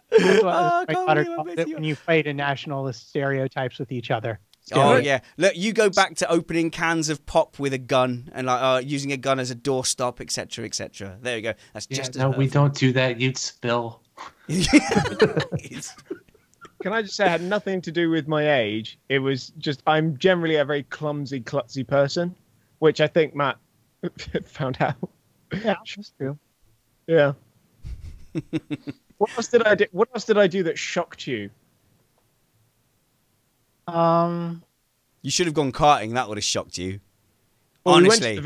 S4: When you fight in nationalist stereotypes with each other.
S2: Oh yeah! Look, you go back to opening cans of pop with a gun and like using a gun as a doorstop, etc., etc. There you go. That's just
S3: no. We don't do that. You'd spill.
S1: Can I just say, it had nothing to do with my age. It was just I'm generally a very clumsy, klutzy person, which I think Matt found out.
S4: Yeah, that's true.
S1: Yeah. What else did I do? What else did I do that shocked you?
S2: You should have gone karting. That would have shocked you.
S4: Well,
S2: honestly,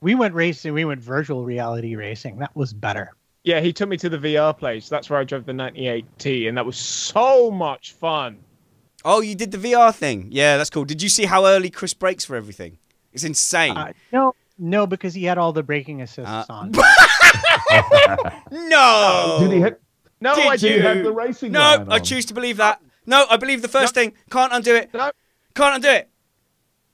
S4: we went racing. We went virtual reality racing. That was better.
S1: Yeah, he took me to the VR place. That's where I drove the 98T, and that was so much fun.
S2: Oh, you did the VR thing? Yeah, that's cool. Did you see how early Chris brakes for everything? It's insane.
S4: No, because he had all the braking assists on.
S2: No.
S5: Did he have?
S1: No,
S5: did you have the racing?
S2: No, I choose to believe that. No, I believe the first thing. Can't undo it.
S1: No.
S2: Can't undo it.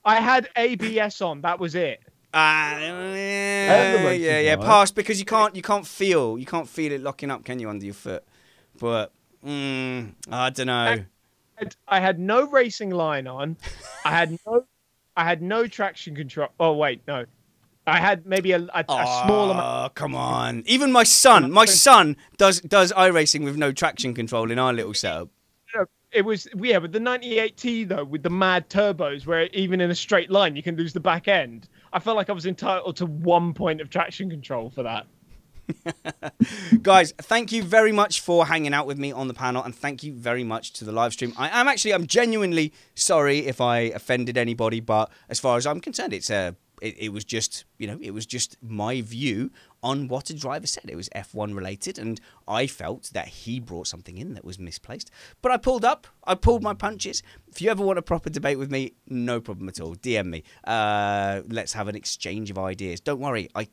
S1: I had ABS on. That was it.
S2: Yeah. Pass, because you can't feel it locking up, can you, under your foot? But I don't know.
S1: I had no racing line on. I had no traction control. Oh wait, no. I had maybe a small amount.
S2: Oh, come on. Even my son does iRacing with no traction control in our little setup.
S1: It was, yeah, with the 98T, though, with the mad turbos, where even in a straight line, you can lose the back end. I felt like I was entitled to 1 point of traction control for that.
S2: Guys, thank you very much for hanging out with me on the panel, and thank you very much to the live stream. I'm genuinely sorry if I offended anybody, but as far as I'm concerned, it was just, it was just my view on what a driver said. It was F1 related, and I felt that he brought something in that was misplaced. But I pulled my punches. If you ever want a proper debate with me, no problem at all. DM me. Let's have an exchange of ideas. Don't worry, I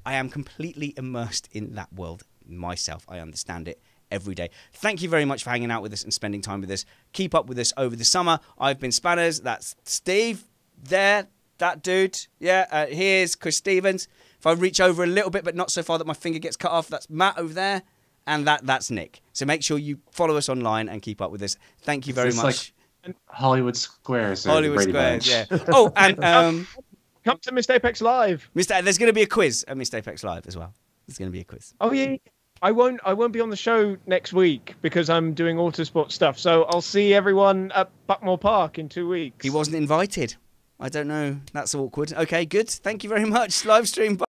S2: am completely immersed in that world myself. I understand it every day. Thank you very much for hanging out with us and spending time with us. Keep up with us over the summer. I've been Spanners. That's Steve there. That dude, yeah, here's Chris Stevens. If I reach over a little bit, but not so far that my finger gets cut off, that's Matt over there, and that's Nick. So make sure you follow us online and keep up with us. Thank you very much.
S3: Like Hollywood Squares.
S2: Hollywood Squares, yeah. Oh, and
S1: come to Missed Apex Live.
S2: There's going to be a quiz at Missed Apex Live as well. There's going to be a quiz.
S1: Oh yeah. I won't be on the show next week because I'm doing autosport stuff. So I'll see everyone at Buckmore Park in 2 weeks.
S2: He wasn't invited. I don't know. That's awkward. Okay, good. Thank you very much. Live stream.